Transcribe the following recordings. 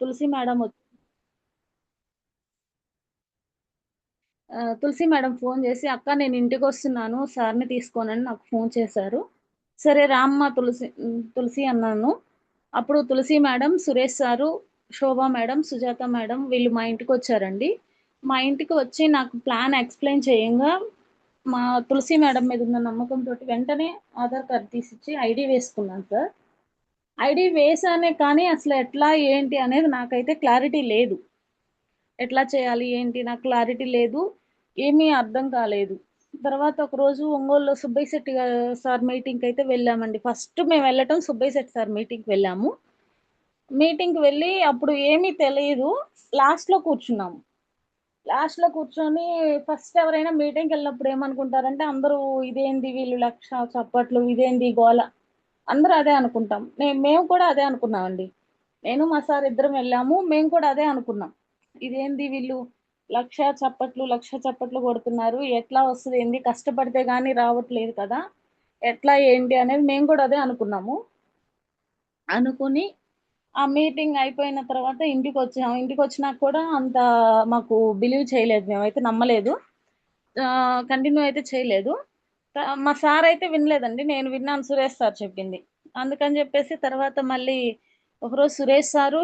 తులసి madam తులసి madam phone చేసి, "అక్క నేను ఇంటికొస్తున్నాను. సార్‌ని తీసుకోనని" నాకు ఫోన్ చేశారు. సరే రామ్మా తులసి అన్నాను. అప్పుడు తులసి మేడం, సురేష్ సారు, శోభ మేడం, సుజాత మేడం వీళ్ళు మా ఇంటికొచ్చారండి. మా ఇంటికి వచ్చి నాకు ప్లాన్ ఎక్స్‌ప్లెయిన్ చేయంగా, మా తులసి మేడం మీద ఉన్న నమ్మకంతోటి వెంటనే ఆధార్ కార్డ్ తీసిచ్చి ఐడీ వేసుకున్నాను సార్. ఐడీ వేశానే కానీ అసలు ఎట్లా, ఏంటి అనేది నాకైతే క్లారిటీ లేదు. ఎట్లా చేయాలి? ఏంటి? నాకు క్లారిటీ లేదు. ఏమీ అర్థం కాలేదు. తర్వాత ఒకరోజు ఒంగోలులో సుబ్బయ్య శెట్టి సార్ మీటింగ్‌కైతే వెళ్ళామండి. ఫస్ట్ మేమెళ్ళటం సుబ్బయ్య శెట్టి సార్ మీటింగ్‌కి వెళ్ళాము. మీటింగ్‌కి వెళ్ళి అప్పుడు ఏమీ తెలీదు. లాస్ట్‌లో కూర్చున్నాము. లాస్ట్‌లో కూర్చొని ఫస్ట్ ఎవరైనా మీటింగ్‌కెళ్ళినప్పుడు ఏమనుకుంటారంటే అందరూ ఇదేంది వీళ్ళు లక్ష చప్పట్లు, ఇదేంది గోల. అందరూ అదే అనుకుంటాం. మేము కూడా అదే అనుకున్నామండి. నేను మా సార్ ఇద్దరం వెళ్ళాము. మేము కూడా అదే అనుకున్నాం. ఇదేంది వీళ్ళు లక్ష చప్పట్లు కొడుతున్నారు. ఎట్లా వస్తది ఏంది? కష్టపడితే గాని రావట్లేదు కదా! ఎట్లా ఏంటి అనేది మేము కూడా అదే అనుకున్నాము. అనుకుని ఆ మీటింగ్ అయిపోయిన తర్వాత ఇంటికొచ్చాం. ఇంటికొచ్చినాక కూడా అంత మాకు బిలీవ్ చేయలేదు. మేమైతే నమ్మలేదు. కంటిన్యూ అయితే చేయలేదు. మా సారయితే వినలేదండి. నేను విన్నాను సురేష్ సార్ చెప్పింది. అందుకని జెప్పేసి తర్వాత మళ్ళీ ఒకరోజు సురేష్ సారు,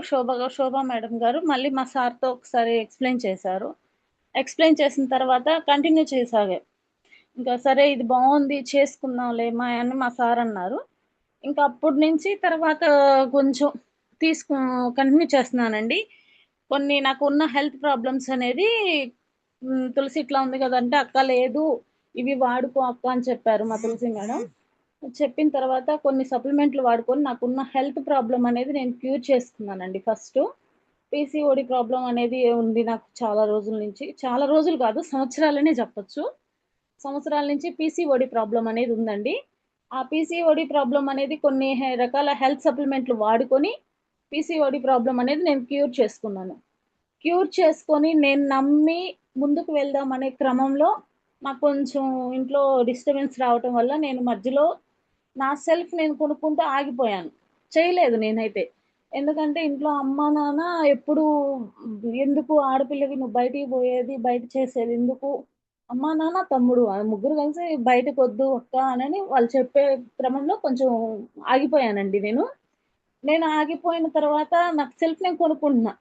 శోభ మేడం గారు మళ్ళీ మా సార్‌తో ఒకసారి ఎక్స్‌ప్లెయిన్ చేశారు. ఎక్స్‌ప్లెయిన్ చేసిన తర్వాత కంటిన్యూ చేసాగా. ఇంకా సరే ఇది బావుంది చేసుకుందాంలే అని మా సారన్నారు. ఇంకా అప్పటి నుంచి తర్వాత కొంచెం తీసుకు కంటిన్యూ చేస్తున్నానండి. కొన్ని నాకున్న హెల్త్ ప్రాబ్లమ్స్ అనేది తులసి ఇట్లా ఉంది గదంటే, "అక్క లేదు, ఇవి వాడుకో అక్క" అని చెప్పారు మా తులసి మేడం. చెప్పిన తర్వాత కొన్ని సప్లిమెంట్లు వాడుకొని నాకున్న హెల్త్ ప్రాబ్లమ్ అనేది నేను క్యూర్ చేసుకున్నానండి ఫస్టు. పీసీఓడి ప్రాబ్లమ్ అనేది ఉంది నాకు చాలా రోజుల నుంచి. చాలా రోజులు కాదు సంవత్సరాలనే చెప్పొచ్చు. సంవత్సరాల నుంచి పీసీఓడి ప్రాబ్లమ్ అనేది ఉందండి. ఆ పీసీఓడి ప్రాబ్లమ్ అనేది కొన్ని రకాల హెల్త్ సప్లిమెంట్లు వాడుకొని పీసీఓడి ప్రాబ్లమ్ అనేది నేను క్యూర్ చేసుకున్నాను. క్యూర్ చేసుకొని నేను నమ్మి ముందుకు వెళ్దాం అనే క్రమంలో నాకు కొంచెం ఇంట్లో డిస్టర్బెన్స్ రావటం వల్ల నేను మధ్యలో నా సెల్ఫ్ నేను కొనుక్కుంటూ ఆగిపోయాను. చేయలేదు నేనైతే. ఎందుకంటే ఇంట్లో అమ్మా, నాన్న ఎప్పుడూ "ఎందుకు ఆడపిల్లవి నువ్వు బయటికి పోయేది, బయట చేసేది ఎందుకు? అమ్మా, నాన్న, తమ్ముడు ముగ్గురు కలిసి బయటకొద్దు అక్క" అనని వాళ్ళు చెప్పే క్రమంలో కొంచెం ఆగిపోయానండి నేను. నేను ఆగిపోయిన తర్వాత నాకు సెల్ఫ్ నేను కొనుక్కుంటున్నా.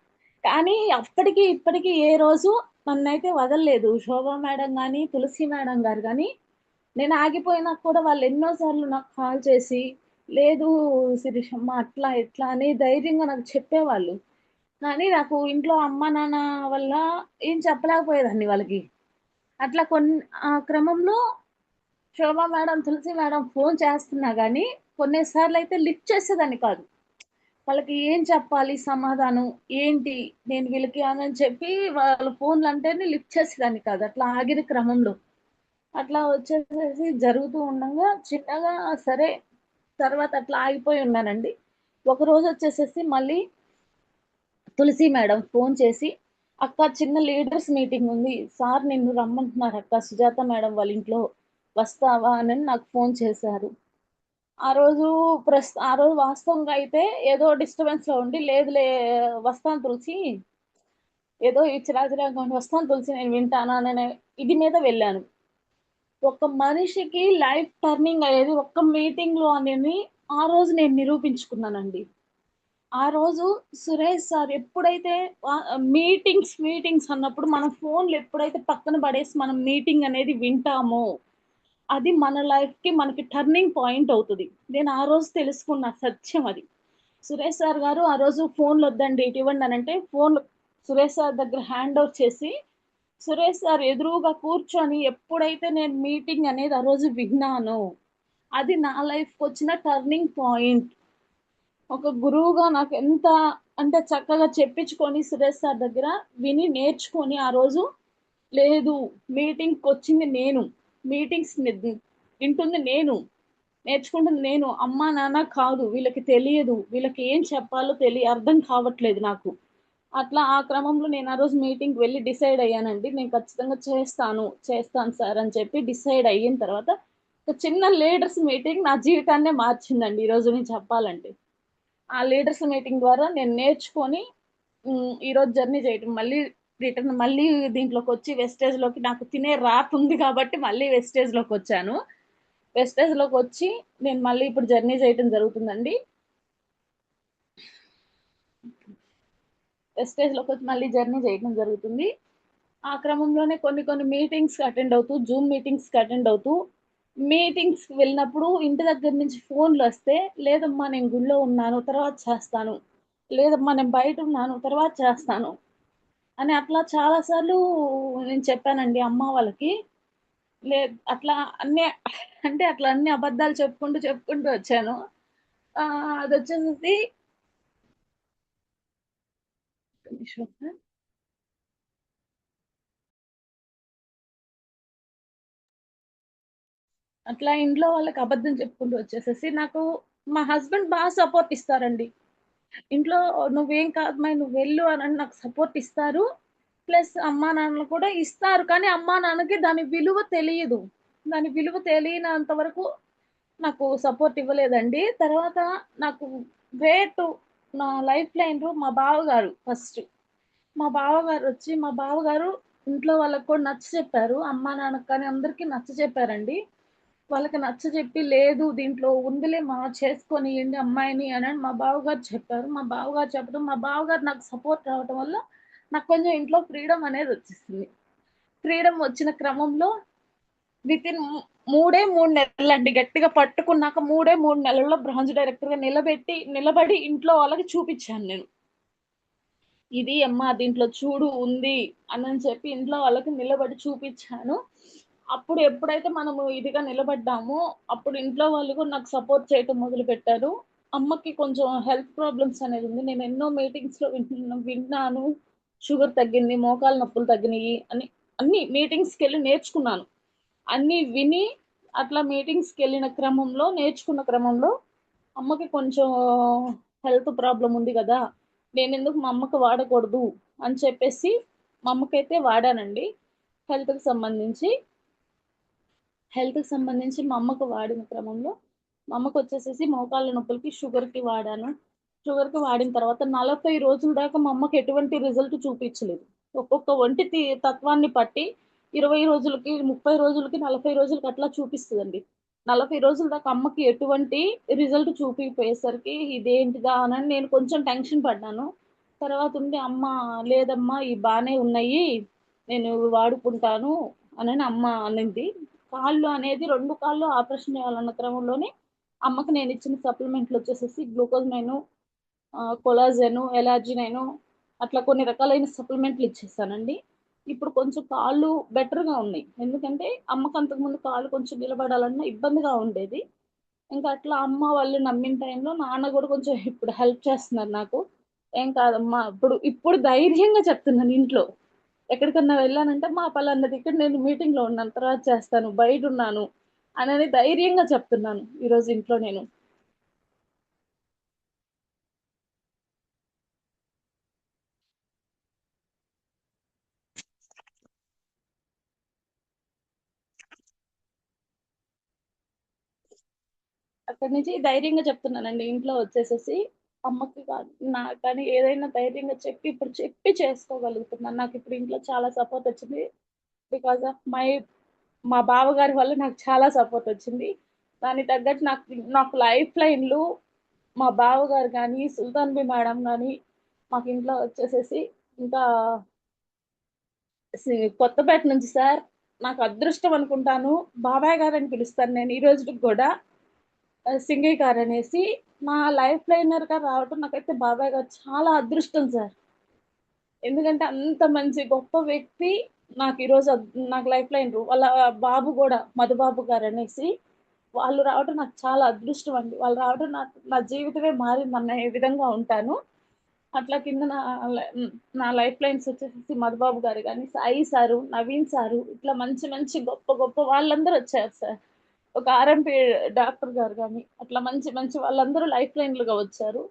కానీ అప్పటికి, ఇప్పటికి ఏ రోజు నన్నైతే వదలలేదు. శోభా మేడం గాని, తులసి మేడం గారు గాని, నేను ఆగిపోయినా కూడా వాళ్ళు ఎన్నో సార్లు నాకు కాల్ చేసి, "లేదు శిరీషమ్మ అట్లా, ఇట్లా" అని ధైర్యంగా నాకు చెప్పేవాళ్ళు. కానీ నాకు ఇంట్లో అమ్మ, నాన్న వల్ల ఏం చెప్పలేకపోయేదాన్ని వాళ్ళకి. అట్లా ఆ క్రమంలో శోభా మేడం, తులసి మేడం ఫోను చేస్తున్నా గానీ, కొన్ని సార్లయితే లిఫ్ట్ చేసేదాన్ని కాదు. వాళ్ళకి ఏం చెప్పాలి సమాధానం? ఏంటి? నేను వీళ్ళకి అని చెప్పి వాళ్ళ ఫోన్‌లంటేనే లిఫ్ట్ చేసేదాన్ని కాదు. అట్లా ఆగిన క్రమంలో. అట్లా వచ్చేసేసి జరుగుతూ ఉండంగా చిన్నగా సరే తర్వాత అట్లా ఆగిపోయి ఉన్నానండి. ఒకరోజొచ్చేసేసి మళ్ళీ తులసి మేడం ఫోన్ చేసి, "అక్క చిన్న లీడర్స్ మీటింగ్ ఉంది. సార్ నిన్ను రమ్మంటున్నారక్క సుజాత మేడం వాళ్ళ ఇంట్లో. వస్తావా?" అని నాకు ఫోన్ చేశారు. ఆ రోజు వాస్తవంగా అయితే ఏదో డిస్టర్బెన్స్‌లో ఉండి, "లేదులే వస్తాను తులసి. ఏదో ఈ చిరాకు చిరాకుగా ఉండి వస్తాను తులసి నేను వింటాను" అనే ఇది మీద వెళ్ళాను. ఒక మనిషికి లైఫ్ టర్నింగ్ అయ్యేది ఒక్క మీటింగ్‌లో అనేది ఆ రోజు నేను నిరూపించుకున్నానండి. ఆ రోజు సురేష్ సార్ ఎప్పుడైతే మీటింగ్స్ అన్నప్పుడు మనం ఫోన్‌లు ఎప్పుడైతే పక్కన పడేసి మనం మీటింగ్ అనేది వింటామో, అది మన లైఫ్‌కి మనకి టర్నింగ్ పాయింట్ అవుతది. నేను ఆ రోజు తెలుసుకున్న సత్యం అది. సురేష్ సార్ గారు ఆ రోజు ఫోన్‌లొద్దండి ఇటివ్వండి అనంటే, ఫోన్‌లు సురేష్ సార్ దగ్గర హ్యాండ్ ఓవర్ చేసి, సురేష్ సార్ ఎదురుగా కూర్చొని ఎప్పుడైతే నేను మీటింగ్ అనేది ఆ రోజు విన్నానో, అది నా లైఫ్‌కొచ్చిన టర్నింగ్ పాయింట్. ఒక గురువుగా నాకెంత అంటే చక్కగా చెప్పించుకొని సురేష్ సార్ దగ్గర విని నేర్చుకొని ఆ రోజు లేదు మీటింగ్‌కొచ్చింది నేను. మీటింగ్స్ వింటుంది నేను. నేర్చుకుంటుంది నేను. అమ్మా, నాన్న కాదు. వీళ్ళకి తెలియదు. వీళ్ళకి ఏం చెప్పాలో అర్థం కావట్లేదు నాకు. అట్లా ఆ క్రమంలో నేను ఆ రోజు మీటింగ్‌కి వెళ్లి డిసైడ్ అయ్యానండి. నేను ఖచ్చితంగా చేస్తాను సార్ అని చెప్పి డిసైడ్ అయిన తర్వాత ఒక చిన్న లీడర్స్ మీటింగ్ నా జీవితాన్నే మార్చిందండి ఈరోజు నేను చెప్పాలంటే. ఆ లీడర్స్ మీటింగ్ ద్వారా నేను నేర్చుకొని ఈరోజు జర్నీ చేయటం, మళ్ళీ రిటర్న్ మళ్ళీ దీంట్లోకి వచ్చి వెస్టేజ్లోకి నాకు తినే రాత ఉంది కాబట్టి మళ్ళీ వెస్టేజ్లోకి వచ్చాను. వెస్టేజ్లోకి వచ్చి నేను మళ్ళీ ఇప్పుడు జర్నీ చేయటం జరుగుతుందండి. వెస్టేజ్లోకి వచ్చి మళ్ళీ జర్నీ చేయటం జరుగుతుంది. ఆ క్రమంలోనే కొన్ని కొన్ని మీటింగ్స్కి అటెండ్ అవుతూ, జూమ్ మీటింగ్స్కి అటెండ్ అవుతూ, మీటింగ్స్కి వెళ్ళినప్పుడు ఇంటి దగ్గర నుంచి ఫోన్లు వస్తే, లేదమ్మా నేను గుళ్ళో ఉన్నాను తర్వాత చేస్తాను, లేదమ్మా నేను బయట ఉన్నాను తర్వాత చేస్తాను అని అట్లా చాలాసార్లు నేను చెప్పానండి అమ్మ వాళ్ళకి. అట్లా అన్నీ అంటే అట్లా అన్ని అబద్ధాలు చెప్పుకుంటూ చెప్పుకుంటూ వచ్చాను. అదొచ్చేసేసి ఒక్క నిమిషం సార్. అట్లా ఇంట్లో వాళ్ళకి అబద్ధం చెప్పుకుంటూ వచ్చేసేసి నాకు మా హస్బెండ్ బాగా సపోర్ట్ ఇస్తారండి. ఇంట్లో "నువ్వేం కాదమ్మాయి నువ్వెళ్ళు" అని నాకు సపోర్ట్ ఇస్తారు. ప్లస్ అమ్మా, నాన్నలు కూడా ఇస్తారు. కానీ అమ్మా, నాన్నకి దాని విలువ తెలీదు. దాని విలువ తెలియనంత వరకు నాకు సపోర్ట్ ఇవ్వలేదండి. తర్వాత నాకు గ్రేట్ నా లైఫ్ లైన్‌లో మా బావగారు ఫస్ట్. మా బావగారు ఇంట్లో వాళ్ళకి కూడా నచ్చచెప్పారు. అమ్మా, నాన్నకి కానీ అందరికి నచ్చచెప్పారండి. వాళ్ళకి నచ్చజెప్పి, "లేదు దీంట్లో ఉందిలే మా చేసుకొనియండి అమ్మాయిని" అని మా బావగారు చెప్పారు. మా బావగారు చెప్పడం, మా బావగారు నాకు సపోర్ట్ రావటం వల్ల నాకు కొంచెం ఇంట్లో ఫ్రీడమ్ అనేదొచ్చేసింది. ఫ్రీడమ్ వచ్చిన క్రమంలో వితిన్ 3 నెలలండి గట్టిగా పట్టుకున్నాక 3 నెలల్లో బ్రాంచ్ డైరెక్టర్‌గా నిలబడి ఇంట్లో వాళ్ళకి చూపిచ్చాను నేను. ఇది అమ్మా దీంట్లో చూడు ఉంది అనని చెప్పి ఇంట్లో వాళ్ళకి నిలబడి చూపిచ్చాను. అప్పుడు ఎప్పుడైతే మనము ఇదిగా నిలబడ్డామో, అప్పుడు ఇంట్లో వాళ్ళు కూడా నాకు సపోర్ట్ చేయటం మొదలుపెట్టారు. అమ్మకి కొంచెం హెల్త్ ప్రాబ్లమ్స్ అనేది ఉంది. నేను ఎన్నో మీటింగ్స్‌లో విన్నాను. షుగర్ తగ్గింది, మోకాళ్ళ నొప్పులు తగ్గినియి అని అన్ని మీటింగ్స్‌కెళ్ళి నేర్చుకున్నాను. అన్నీ విని అట్లా మీటింగ్స్‌కెళ్ళిన క్రమంలో, నేర్చుకున్న క్రమంలో అమ్మకి కొంచెం హెల్త్ ప్రాబ్లమ్ ఉంది గదా! నేనెందుకు మా అమ్మకి వాడకూడదు అని చెప్పేసి మా అమ్మకైతే వాడానండి. హెల్త్‌కి సంబంధించి. హెల్త్‌కి సంబంధించి మా అమ్మకు వాడిన క్రమంలో, మా అమ్మకొచ్చేసేసి మోకాళ్ళ నొప్పులకి, షుగర్‌కి వాడాను. షుగర్‌కి వాడిన తర్వాత 40 రోజుల దాకా మా అమ్మకి ఎటువంటి రిజల్ట్ చూపించలేదు. ఒక్కొక్క ఒంటి తత్వాన్ని బట్టి 20 రోజులకి, 30 రోజులకి, 40 రోజులకి అట్లా చూపిస్తదండి. 40 రోజుల దాకా అమ్మకి ఎటువంటి రిజల్ట్ చూపియకపోయేసరికి ఇదేంటిదా అని నేను కొంచెం టెన్షన్ పడ్డాను. తర్వాత ఉండి అమ్మ లేదమ్మా ఇయి బానే ఉన్నాయి. నేను వాడుకుంటాను అనని అమ్మ అనింది. కాళ్ళు అనేది 2 కాళ్ళు ఆపరేషన్ చేయాలన్న క్రమంలోనే అమ్మకి నేనిచ్చిన సప్లిమెంట్‌లొచ్చేసేసి గ్లూకోజ్‌మైను, కొలాజెను, ఎలార్జినైను అట్లా కొన్ని రకాలైన సప్లిమెంట్‌లు ఇచ్చేసానండి. ఇప్పుడు కొంచెం కాళ్ళు బెటర్‌గా ఉన్నాయి. ఎందుకంటే అమ్మకి అంతకుముందు కాళ్ళు కొంచెం నిలబడాలన్నా ఇబ్బందిగా ఉండేది. ఇంకా అట్లా అమ్మ వాళ్ళు నమ్మిన టైంలో నాన్న గూడా కొంచెం ఇప్పుడు హెల్ప్ చేస్తున్నారు నాకు. "ఏం కాదమ్మా" ఇప్పుడు ధైర్యంగా చెప్తున్నాను ఇంట్లో. ఎక్కడికన్నా వెళ్ళానంటే, మా పలానా దగ్గర నేను మీటింగ్‌లో ఉన్నాను. తర్వాత చేస్తాను. బయటున్నాను అనని ధైర్యంగా చెప్తున్నాను ఈరోజు ఇంట్లో నేను. అక్కడి నుంచి ధైర్యంగా చెప్తున్నానండి ఇంట్లో వచ్చేసేసి. అమ్మకి కాదు, నాకు కానీ ఏదైనా ధైర్యంగా చెప్పి చేసుకోగలుగుతున్నాను. నాకిప్పుడు ఇంట్లో చాలా సపోర్టొచ్చింది. బికాస్ ఆఫ్ మా బావగారి వల్ల నాకు చాలా సపోర్టొచ్చింది. దానికి తగ్గట్టు నాకు లైఫ్ లైన్‌లు మా బావగారు గాని, సుల్తాన్ మేడం గాని, మాకింట్లో వచ్చేసేసి ఇంకా కొత్తపేట నుంచి సార్ నాకు అదృష్టం అనుకుంటాను. బాబాయ్ గారని పిలుస్తాను నేను ఈ రోజుటికి గూడా. సింగయ్య గారనేసి నా లైఫ్ లైనర్‌గా రావటం నాకైతే బాబాయ్ గారు చాలా అదృష్టం సార్. ఎందుకంటే అంత మంచి గొప్ప వ్యక్తి నాకీరోజు నాకు లైఫ్ లైనరు. వాళ్ళ బాబు గూడా మధుబాబు గారనేసి వాళ్ళు రావటం నాకు చాలా అదృష్టం అండి. వాళ్ళు రావడం నా జీవితమే మారిందన్న విధంగా ఉంటాను. అట్లా కింద నా లైఫ్ లైన్స్ వచ్చేసేసి మధుబాబు గారు గాని, సాయి సారు, నవీన్ సారు ఇట్లా మంచి మంచి గొప్ప గొప్ప వాళ్ళందరూ వచ్చారు సార్. ఒక ఆర్ఎంపీ డాక్టర్ గారు గాని, అట్లా మంచి మంచి వాళ్ళందరూ లైఫ్ లైన్‌లుగా వచ్చారు.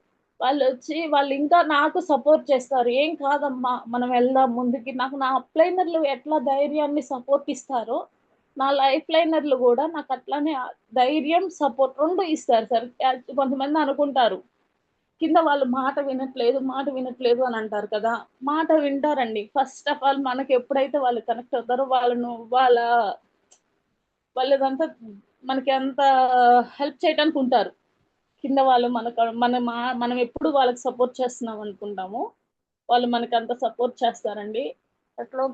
వాళ్ళొచ్చి వాళ్ళింకా నాకు సపోర్ట్ చేస్తారు. "ఏం కాదమ్మా! మనం వెళ్దాం ముందుకి." నాకు నా అప్‌లైనర్‌లు ఎట్లా ధైర్యాన్ని, సపోర్ట్ ఇస్తారో, నా లైఫ్ లైనర్‌లు గూడా నాకు అట్లానే ధైర్యం, సపోర్ట్ 2 ఇస్తారు సార్. కొంతమంది అనుకుంటారు కింద వాళ్ళు మాట వినట్లేదు అని అంటారు కదా. మాట వింటారండి. ఫస్ట్ ఆఫ్ ఆల్ మనకి ఎప్పుడైతే వాళ్ళు కనెక్ట్ అవుతారో వాళ్ళదంతా మనకి అంత హెల్ప్ చేయడానికి ఉంటారు. కింద వాళ్ళు మనం ఎప్పుడు వాళ్ళకి సపోర్ట్ చేస్తున్నాం అనుకుంటాము, వాళ్ళు మనకి అంత సపోర్ట్ చేస్తారండి. అట్లా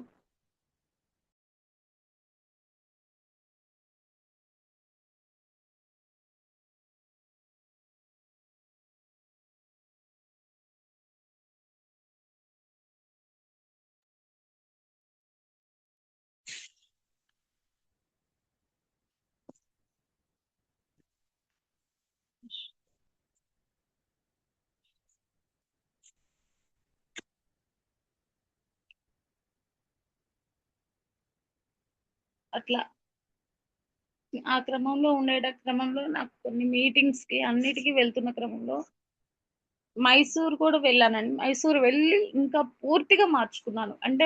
అట్లా ఆ క్రమంలో క్రమంలో నాకు కొన్ని మీటింగ్స్ కి అన్నిటికీ వెళ్తున్న క్రమంలో మైసూర్ కూడా వెళ్ళానండి. మైసూర్ వెళ్ళి ఇంకా పూర్తిగా మార్చుకున్నాను. అంటే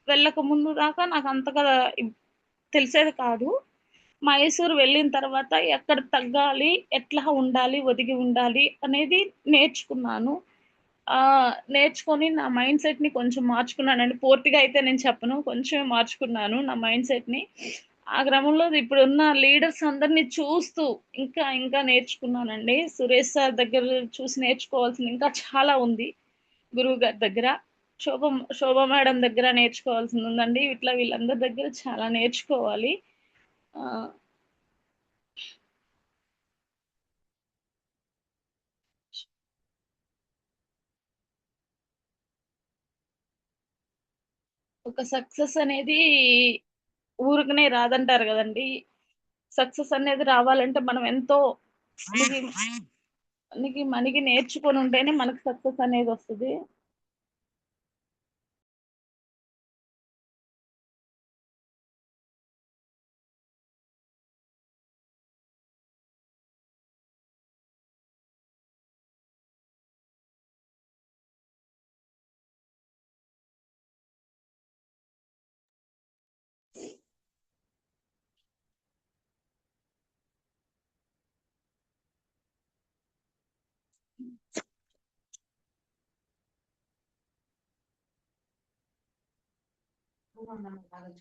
వెళ్ళక ముందు దాకా నాకు అంతగా తెలిసేది కాదు. మైసూర్ వెళ్ళిన తర్వాత ఎక్కడ తగ్గాలి, ఎట్లా ఉండాలి, ఒదిగి ఉండాలి అనేది నేర్చుకున్నాను. నేర్చుకొని నా మైండ్ సెట్‌ని కొంచెం మార్చుకున్నానండి. పూర్తిగా అయితే నేను చెప్పను. కొంచెమే మార్చుకున్నాను నా మైండ్ సెట్‌ని. ఆ క్రమంలో ఇప్పుడున్న లీడర్స్ అందరిని చూస్తూ ఇంకా నేర్చుకున్నానండి. సురేష్ సార్ దగ్గర చూసి నేర్చుకోవాల్సింది ఇంకా చాలా ఉంది. గురువు గారి దగ్గర. శోభ మేడం దగ్గర నేర్చుకోవాల్సింది ఉందండి. ఇట్లా వీళ్ళందరి దగ్గర చాలా నేర్చుకోవాలి. ఆహ్, ఒక సక్సెస్ అనేది ఊరికనే రాదంటారు గదండీ! సక్సెస్ అనేది రావాలంటే మనం ఎంతో మనకి మనిగి నేర్చుకొని ఉంటేనే మనకు సక్సెస్ అనేది వస్తది.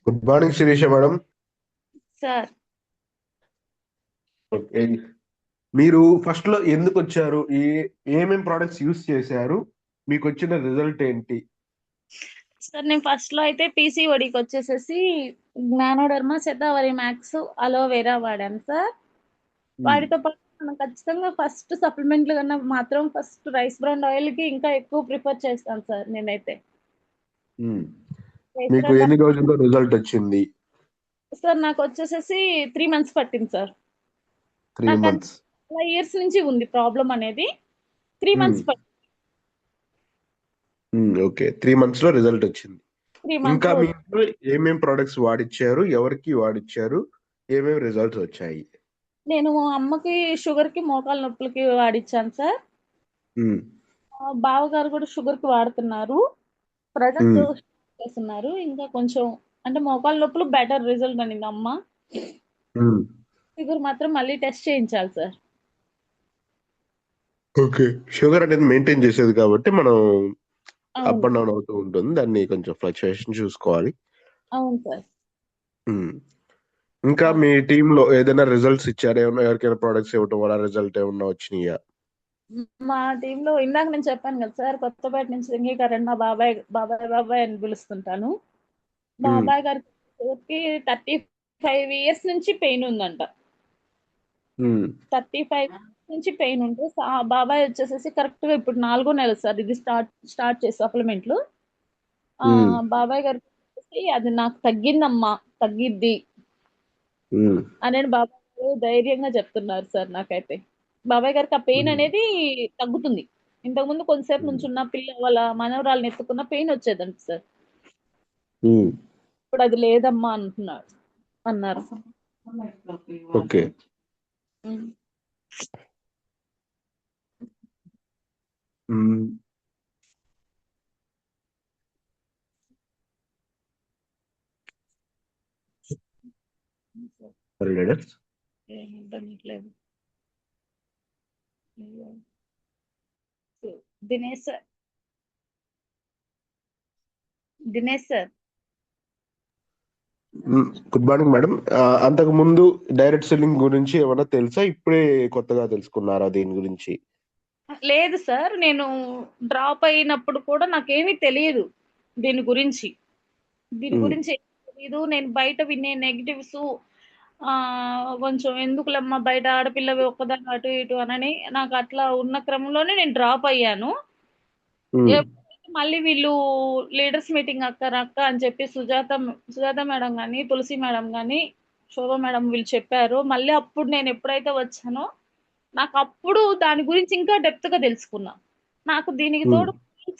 Good morning Sirisha madam. Sir okay. మీరు ఫస్ట్ లో ఎందుకు వచ్చారు? ఏమేం ప్రొడక్ట్స్ యూస్ చేశారు? మీకు వచ్చిన రిజల్ట్ ఏంటి? సార్ నేను ఫస్ట్‌లో అయితే పీసీఓడీకొచ్చేసేసి జ్ఞానోడర్మా, శతావరి మ్యాక్స్, అలోవెరా వాడాను సార్. ఉమ్, వాటితో పాటు మనం ఖచ్చితంగా ఫస్ట్ సప్లిమెంట్‌లు కన్నా మాత్రం ఫస్ట్ రైస్ బ్రాన్ ఆయిల్‌కి ఇంకా ఎక్కువ ప్రిఫర్ చేస్తాను సార్ నేనైతే. ఉమ్. రైస్ మీకు బ్రాన్ ఎన్ని రోజుల్లో రిజల్ట్ వచ్చింది? సార్ నాకొచ్చేసేసి 3 మంత్స్ పట్టింది సార్. 3 నాకంటే మంత్స్. చాలా ఇయర్స్ నుంచి ఉంది ప్రాబ్లమ్ అనేది. 3 మంత్స్ పట్టింది. ఓకే, 3 మంత్స్ లో రిజల్ట్ వచ్చింది. 3 ఇంకా మంత్స్‌లో మీ ఇంట్లో ఏమేం ప్రొడక్ట్స్ వాడిచ్చారు? ఎవరికి వాడిచ్చారు? ఏమేం రిజల్ట్స్ వచ్చాయి? నేను అమ్మకి షుగర్‌కి, మోకాళ్ళ నొప్పులకి వాడిచ్చాను సార్. ఉమ్, బావగారు కూడా షుగర్‌కి వాడుతున్నారు. ప్రెజెంట్ ఉమ్, చేస్తున్నారు. ఇంకా కొంచెం అంటే మోకాళ్ళ నొప్పులు బెటర్ రిజల్ట్ అనింది అమ్మ. ఉమ్. షుగర్ మాత్రం మళ్ళీ టెస్ట్ చేయించాలి సార్. ఓకే. షుగర్ అనేది మెయింటైన్ చేసేది కాబట్టి మనం అప్ అవును. అండ్ డౌన్ అవుతూ ఉంటుంది. దాన్ని కొంచెం ఫ్లక్చుయేషన్ చూసుకోవాలి. అవును సార్. ఉమ్. ఇంకా అవును. మీ టీమ్ లో ఏదైనా రిజల్ట్స్ ఇచ్చారా? ఏమన్నా ఎవరికైనా ప్రొడక్ట్స్ ఇవ్వటం వల్ల రిజల్ట్ ఏమన్నా వచ్చినాయా? మా టీమ్‌లో ఇందాక నేను చెప్పాను కదా సార్, కొత్తపేట నుంచి లింగీకరణ్ మా బాబాయ్ అని పిలుస్తుంటాను. ఉమ్, బాబాయ్ గారికి 35 ఇయర్స్ నుంచి పెయిన్ ఉందంట. ఉమ్, 35 నుంచి పెయిన్ ఉంటే బాబాయ్ వచ్చేసేసి కరెక్ట్‌గా ఇప్పుడు 4 నెల సార్ ఇది స్టార్ట్ చేసి సప్లిమెంట్లు. ఉమ్, బాబాయ్ గారికి వచ్చేసి అది నాకు తగ్గిందమ్మా, తగ్గిద్ది ఉమ్, అని బాబాయ్ గారు ధైర్యంగా చెప్తున్నారు సార్ నాకైతే. బాబాయ్ గారికి ఆ పెయిన్ ఉమ్, అనేది తగ్గుతుంది. ఇంతకుముందు కొంతసేపు ఉమ్, నుంచున్న వాళ్ళ మనవరాలిని ఎత్తుకున్న పెయిన్ వచ్చేదంట సార్. ఉమ్. ఇప్పుడు అది లేదమ్మా అన్నారు. ఓకే. హ్మ్. ఉమ్. సరే లీడర్స్. ఏం అర్థం కావట్లేదు. Dinesh sir. Dinesh sir. Good morning madam. అంతకు ముందు డైరెక్ట్ సెల్లింగ్ గురించి ఏమైనా తెలుసా? ఇప్పుడే కొత్తగా తెలుసుకున్నారా దీని గురించి? లేదు సార్, నేను డ్రాప్ అయినప్పుడు కూడా నాకేమీ తెలియదు దీని గురించి. దీని ఉమ్, గురించి ఏం తెలీదు. నేను బయట వినే నెగిటివ్స్ కొంచెం ఎందుకులమ్మా బయట ఆడపిల్లవి ఒక్కదాన్ని అటు ఇటు అనని నాకు అట్లా ఉన్న క్రమంలోనే నేను డ్రాప్ అయ్యాను. ఉమ్, ఎప్పుడైతే మళ్ళీ వీళ్ళు లీడర్స్ మీటింగ్ అక్క అక్క అని చెప్పి సుజాత మేడం కానీ, తులసి మేడం కానీ, శోభ మేడం వీళ్ళు చెప్పారు. మళ్ళీ అప్పుడు నేను ఎప్పుడైతే వచ్చానో నాకు అప్పుడు దాని గురించి ఇంకా డెప్త్ గా తెలుసుకున్నా. నాకు దీనికి ఉమ్, తోడు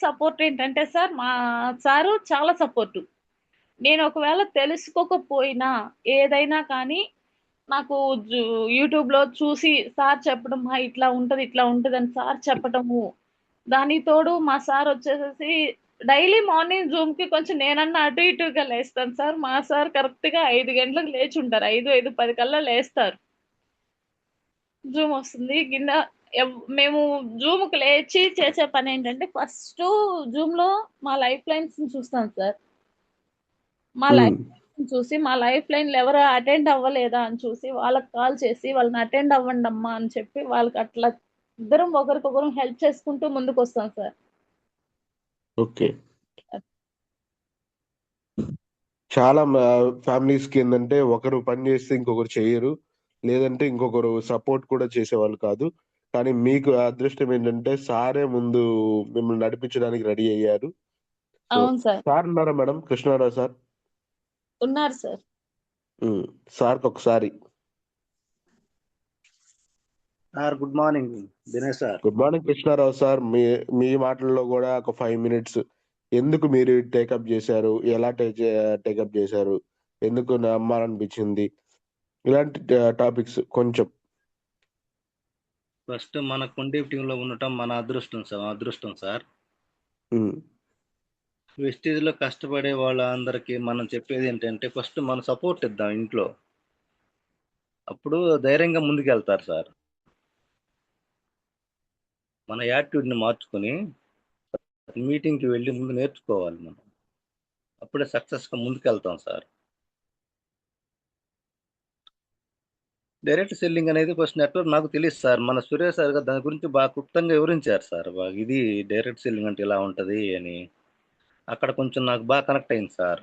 సపోర్ట్ ఏంటంటే సార్, మా సారు చాలా సపోర్ట్. నేను ఒకవేళ తెలుసుకోకపోయినా ఏదైనా కానీ నాకు యూట్యూబ్ లో చూసి సార్ చెప్పడం, "ఆ, ఇట్లా ఉంటది" అని సార్ చెప్పటము. దానికి తోడు మా సార్ వచ్చేసేసి డైలీ మార్నింగ్ జూమ్ కి కొంచెం నేనన్నా అటు ఇటుగా లేస్తాను సార్. మా సార్ కరెక్ట్ గా 5 గంటలకు లేచి ఉంటారు. 5:10 కల్లా లేస్తారు. జూమ్ వస్తుంది కింద. మేము జూమ్ కి లేచి చేసే పని ఏంటంటే ఫస్ట్ జూమ్ లో మా లైఫ్ లైన్స్ చూస్తాం సార్. మా ఉమ్. లైఫ్ చూసి మా లైఫ్ లైన్ ఎవరు అటెండ్ అవ్వలేదా అని చూసి వాళ్ళకి కాల్ చేసి వాళ్ళని అటెండ్ అవ్వండి అమ్మా అని చెప్పి వాళ్ళకి అట్లా ఇద్దరం ఒకరికొకరం హెల్ప్ చేసుకుంటూ ముందుకు వస్తాం సార్. ఓకే. చాలా ఫ్యామిలీస్ కి ఏంటంటే ఒకరు పని చేస్తే ఇంకొకరు చేయరు, లేదంటే ఇంకొకరు సపోర్ట్ కూడా చేసేవాళ్ళు కాదు. కానీ మీకు అదృష్టం ఏంటంటే సారే ముందు మిమ్మల్ని నడిపించడానికి రెడీ అయ్యారు. సో అవును సార్. సార్ ఉన్నారా మేడం? కృష్ణారావు సార్. ఉన్నారు సార్. సార్కి ఒకసారి. Sir good morning Dinesh sir. Good morning Krishnarao sir. మీ మీ మాటల్లో కూడా ఒక 5 minutes ఎందుకు మీరు టేకప్ చేశారు, ఎలా టేకప్ చేశారు, ఎందుకు నమ్మాలనిపించింది, ఇలాంటి టాపిక్స్ కొంచెం. ఫస్ట్ మన కుండీప్ టీంలో ఉండటం మన అదృష్టం సార్. ఉమ్, వెస్టీజ్ లో కష్టపడే వాళ్ళందరికీ మనం చెప్పేది ఏంటంటే ఫస్ట్ మనం సపోర్ట్ ఇద్దాం ఇంట్లో, అప్పుడు ధైర్యంగా ముందుకెళ్తారు సార్. మన యాటిట్యూడ్ని మార్చుకొని మీటింగ్కి వెళ్ళి ముందు నేర్చుకోవాలి మనం, అప్పుడే సక్సెస్గా ముందుకెళ్తాం సార్. డైరెక్ట్ సెల్లింగ్ అనేది ఫస్ట్ నెట్వర్క్ నాకు తెలియదు సార్. మన సురేష్ సార్ గారు దాని గురించి బాగా క్లుప్తంగా వివరించారు సార్. బాగా ఇది డైరెక్ట్ సెల్లింగ్ అంటే ఇలా ఉంటుంది అని అక్కడ కొంచెం నాకు బాగా కనెక్ట్ అయింది సార్.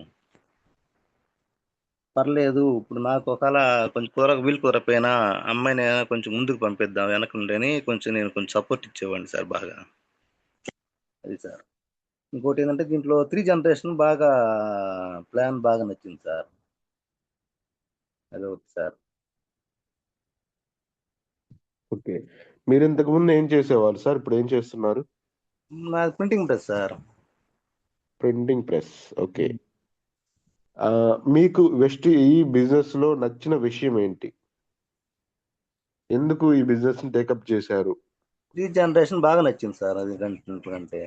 పర్లేదు, ఇప్పుడు నాకు ఒకవేళ కొంచెం వీలు కుదరపోయినా అమ్మాయిని కొంచెం ముందుకు పంపిద్దాం వెనక నుండి కొంచెం నేను కొంచెం సపోర్ట్ ఇచ్చేవాడిని సార్ బాగా. అది సార్. ఇంకోటి ఏంటంటే దీంట్లో 3 జనరేషన్ బాగా ప్లాన్ బాగా నచ్చింది సార్. అది ఒకటి సార్. ఓకే. మీరు ఇంతకు ముందు ఏం చేసేవాళ్ళు సార్? ఇప్పుడు ఏం చేస్తున్నారు? నాది printing press sir. Printing press. Okay. మీకు ఈ బిజినెస్ లో నచ్చిన విషయం ఏంటి? ఎందుకు ఈ బిజినెస్ ని టేకప్ చేశారు? 3 జనరేషన్ బాగా నచ్చింది సార్. అది కంటే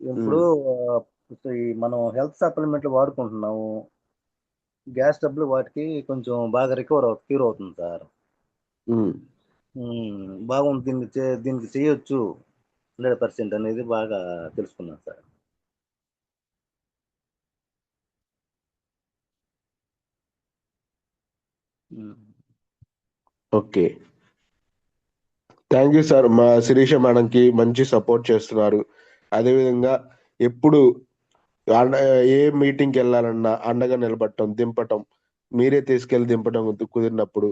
ఇప్పుడు ఈ మనం హెల్త్ సప్లిమెంట్లు వాడుకుంటున్నాము, గ్యాస్ డబ్బులు వాటికి కొంచెం బాగా క్యూర్ అవుతుంది సార్. ఉమ్, బాగుంది, దీనికి చేయొచ్చు 100% అనేది బాగా తెలుసుకున్నాను sir. Okay. Thank you sir. మా శిరీష మేడంకి మంచి సపోర్ట్ చేస్తున్నారు. అదేవిధంగా ఎప్పుడు ఏ మీటింగ్కి వెళ్ళాలన్నా అండగా నిలబడటం, దింపటం, మీరే తీసుకెళ్లి దింపటం కుదిరినప్పుడు.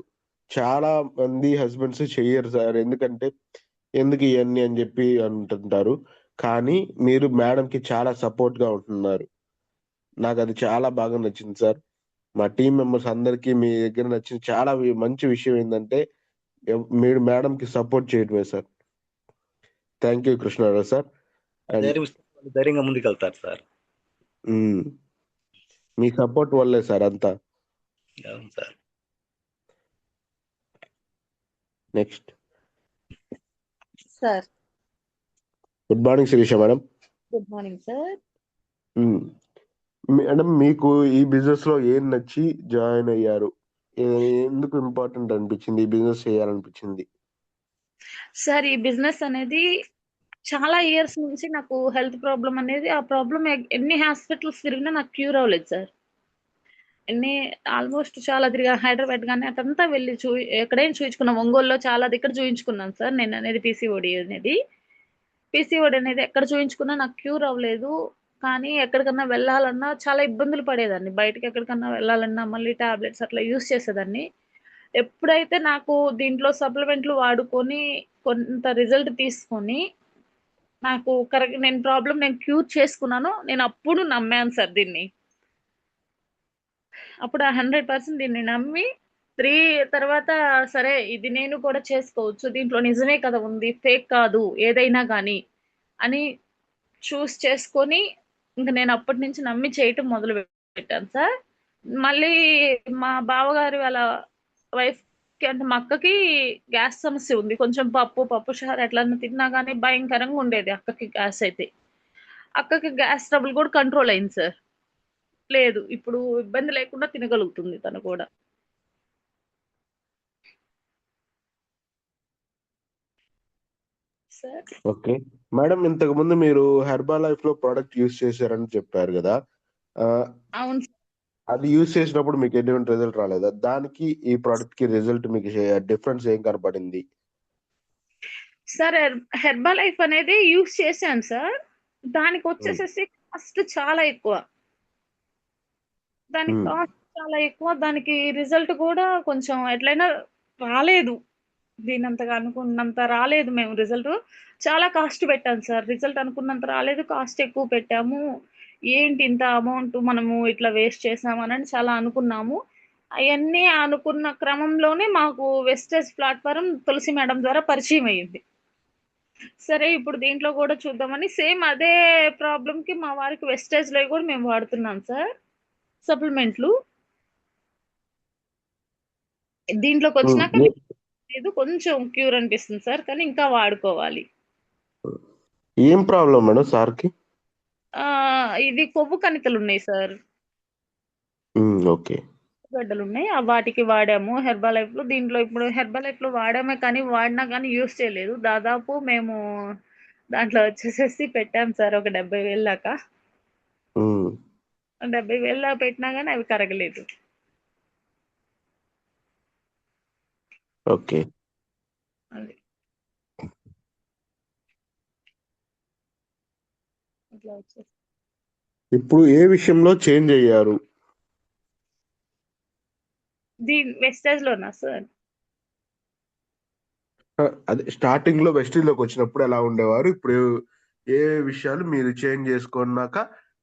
చాలా మంది హస్బెండ్స్ చెయ్యరు సార్, ఎందుకంటే ఎందుకు ఇవన్నీ అని చెప్పి అంటుంటారు. కానీ మీరు మేడం కి చాలా సపోర్ట్ గా ఉంటున్నారు. నాకు అది చాలా బాగా నచ్చింది సార్. మా టీం మెంబర్స్ అందరికీ మీ దగ్గర నచ్చిన చాలా మంచి విషయం ఏంటంటే మీరు మేడం కి సపోర్ట్ చేయడమే sir. Thank you Krishnarao sir. And ధైర్యం ఇస్తే వాళ్ళు ధైర్యంగా ముందుకెళ్తారు సార్. మీ సపోర్ట్ వల్లే సార్ అంతా. అవును sir. Next. Sir good morning Sirisha madam. Good morning sir. Madam, మీకు ఈ బిజినెస్ లో ఏం నచ్చి జాయిన్ అయ్యారు? ఎందుకు ఇంపార్టెంట్ అనిపించింది ఈ బిజినెస్ చేయాలనిపించింది? సార్ ఈ బిజినెస్ అనేది చాలా ఇయర్స్ నుంచి నాకు హెల్త్ ప్రాబ్లమ్ అనేది, ఆ ప్రాబ్లమ్ ఎన్ని హాస్పిటల్స్ తిరిగినా నాకు క్యూర్ అవ్వలేదు సార్. ఎన్ని ఆల్మోస్ట్ చాలా తిరిగా, హైదరాబాద్ గాని అటంతా వెళ్ళి ఎక్కడైనా చూయించుకున్నాం. ఒంగోలులో చాలా దగ్గర చూయించుకున్నాను సార్ నేను అనేది పీసీఓడి అనేది. పీసీఓడి అనేది ఎక్కడ చూయించుకున్నా నాకు క్యూర్ అవ్వలేదు. కానీ ఎక్కడికన్నా వెళ్ళాలన్నా చాలా ఇబ్బందులు పడేదాన్ని. బయటకి ఎక్కడికన్నా వెళ్ళాలన్నా మళ్ళీ టాబ్లెట్స్ అట్లా యూజ్ చేసేదాన్ని. ఎప్పుడైతే నాకు దీంట్లో సప్లిమెంట్లు వాడుకొని కొంత రిజల్ట్ తీసుకొని నాకు నేను క్యూర్ చేసుకున్నానో నేనప్పుడు నమ్మాను సార్ దీన్ని. అప్పుడు ఆ 100% దీన్ని నమ్మి 3 తర్వాత సరే ఇది నేను కూడా చేసుకోవచ్చు. దీంట్లో నిజమే కదా ఉంది. ఫేక్ కాదు ఏదైనా గాని అని చేసుకొని ఇంక నేను అప్పటి నుంచి నమ్మి చేయటం మొదలు పెట్టాను సార్. మళ్ళీ మా బావగారి వాళ్ళ వైఫ్‌కి అంటే మా అక్కకి గ్యాస్ సమస్య ఉంది. కొంచెం పప్పు చారు ఎట్లన్నా తిన్నా గాని భయంకరంగా ఉండేది అక్కకి గ్యాస్ అయితే. అక్కకి గ్యాస్ ట్రబుల్ కూడా కంట్రోల్ అయింది సార్. లేదు. ఇప్పుడు ఇబ్బంది లేకుండా తినగలుగుతుంది తను కూడా. Sir okay. మేడం, ఇంతకు ముందు మీరు హెర్బా లైఫ్ లో ప్రోడక్ట్ యూస్ చేశారని చెప్పారు కదా. అవును సార్. అది యూస్ చేసినప్పుడు మీకు ఎటువంటి రిజల్ట్ రాలేదా? దానికి ఈ ప్రోడక్ట్ కి రిజల్ట్ మీకు డిఫరెన్స్ ఏం కనపడింది? సార్ హెర్బా లైఫ్ అనేది యూజ్ చేశాను సార్. దానికి ఉమ్, వచ్చేసేసి కాస్ట్ చాలా ఎక్కువ. దానికి ఉమ్, కాస్ట్ చాలా ఎక్కువ. దానికి రిజల్ట్ కూడా కొంచెం ఎట్లైనా రాలేదు. దీనంతగా అనుకున్నంత రాలేదు మేము రిజల్ట్. చాలా కాస్ట్ పెట్టాను సార్. రిజల్ట్ అనుకున్నంత రాలేదు. కాస్ట్ ఎక్కువ పెట్టాము. ఏంటి ఇంత అమౌంట్ మనము ఇట్లా వేస్ట్ చేసామనని చాలా అనుకున్నాము. అయన్నీ అనుకున్న క్రమంలోనే మాకు వెస్టేజ్ ప్లాట్‌ఫార్మ్ తులసి మేడం ద్వారా పరిచయం అయ్యింది. సరే ఇప్పుడు దీంట్లో కూడా చూద్దామని సేమ్ అదే ప్రాబ్లమ్‌కి మా వారికి వెస్టేజ్‌లో కూడా మేము వాడుతున్నాం సార్ సప్లిమెంట్లు. ఉమ్. దీంట్లోకొచ్చినాక లేదు కొంచెం క్యూర్ అనిపిస్తుంది సార్. కానీ ఇంకా వాడుకోవాలి. ఏం ప్రాబ్లం మేడం సార్కి? ఇది కొవ్వు కణికలున్నాయి సార్. ఓకే. గడ్డలున్నాయి. వాటికి వాడాము హెర్బా లైఫ్‌లో. దీంట్లో ఇప్పుడు హెర్బా లైఫ్‌లో వాడామే కానీ వాడినా కానీ యూజ్ చేయలేదు. దాదాపు మేము దాంట్లో వచ్చేసేసి పెట్టాం సార్ ఒక 70,000 దాకా. ఉమ్, 70,000 దాకా పెట్టినా గానీ అవి కరగలేదు. ఓకే. అది. అట్లా వచ్చేసి ఇప్పుడు ఏ విషయంలో చేంజ్ అయ్యారు? వెస్టేజ్‌లోనా సార్? అదే స్టార్టింగ్ లో వెస్టీజ్‌లోకి వచ్చినప్పుడు ఎలా ఉండేవారు? ఇప్పుడు ఏ విషయాలు మీరు చేంజ్ చేసుకున్నాక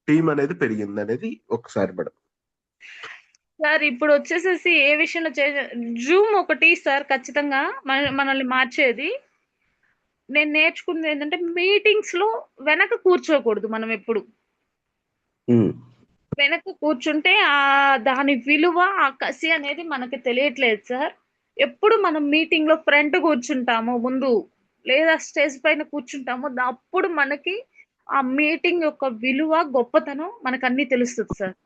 టీం అనేది పెరిగిందనేది ఒకసారి మేడం. సార్ ఇప్పుడు వచ్చేసేసి ఏ విషయంలో జూమ్ ఒకటి సార్ ఖచ్చితంగా మనల్ని మార్చేది. నేను నేర్చుకున్నది ఏంటంటే మీటింగ్స్ లో వెనక కూర్చోకూడదు మనం ఎప్పుడు. ఉమ్, వెనక కూర్చుంటే దాని విలువ ఆ కసి అనేది మనకి తెలియట్లేదు సార్. ఎప్పుడు మనం మీటింగ్ లో ఫ్రంట్ కూర్చుంటామో ముందు లేదా స్టేజ్ పైన కూర్చుంటామో అప్పుడు మనకి ఆ మీటింగ్ యొక్క విలువ గొప్పతనం మనకు అన్ని తెలుస్తుంది సార్.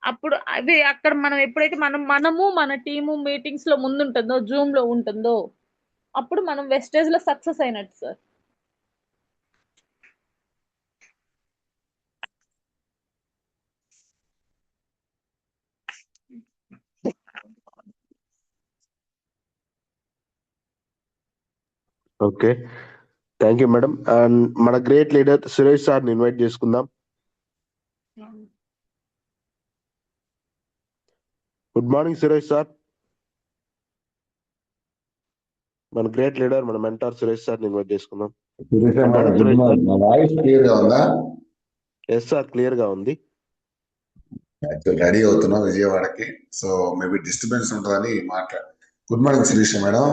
అప్పుడు అవి అక్కడ మనం ఎప్పుడైతే మనము మన టీము మీటింగ్స్ లో ముందుంటుందో జూమ్ లో ఉంటుందో అప్పుడు మనం వెస్టేజ్ లో సక్సెస్ అయినట్టు sir. Okay. Thank you madam. And మన గ్రేట్ లీడర్ సురేష్ సార్ని ఇన్వైట్ చేసుకుందాం. Good morning Suresh sir. మన గ్రేట్ లీడర్ మన మెంటార్ సురేష్ సార్ని ఇన్వైట్ చేసుకుందాం. అంటారా గుడ్ సురేష్ సార్? మార్నింగ్. నా వాయిస్ క్లియర్ గా ఉందా? ఎస్ సార్, క్లియర్ గా ఉంది. రెడీ అవుతున్నాం విజయవాడకి, సో మేబీ డిస్టర్బెన్స్ ఉంటుందని good morning Sirisha madam.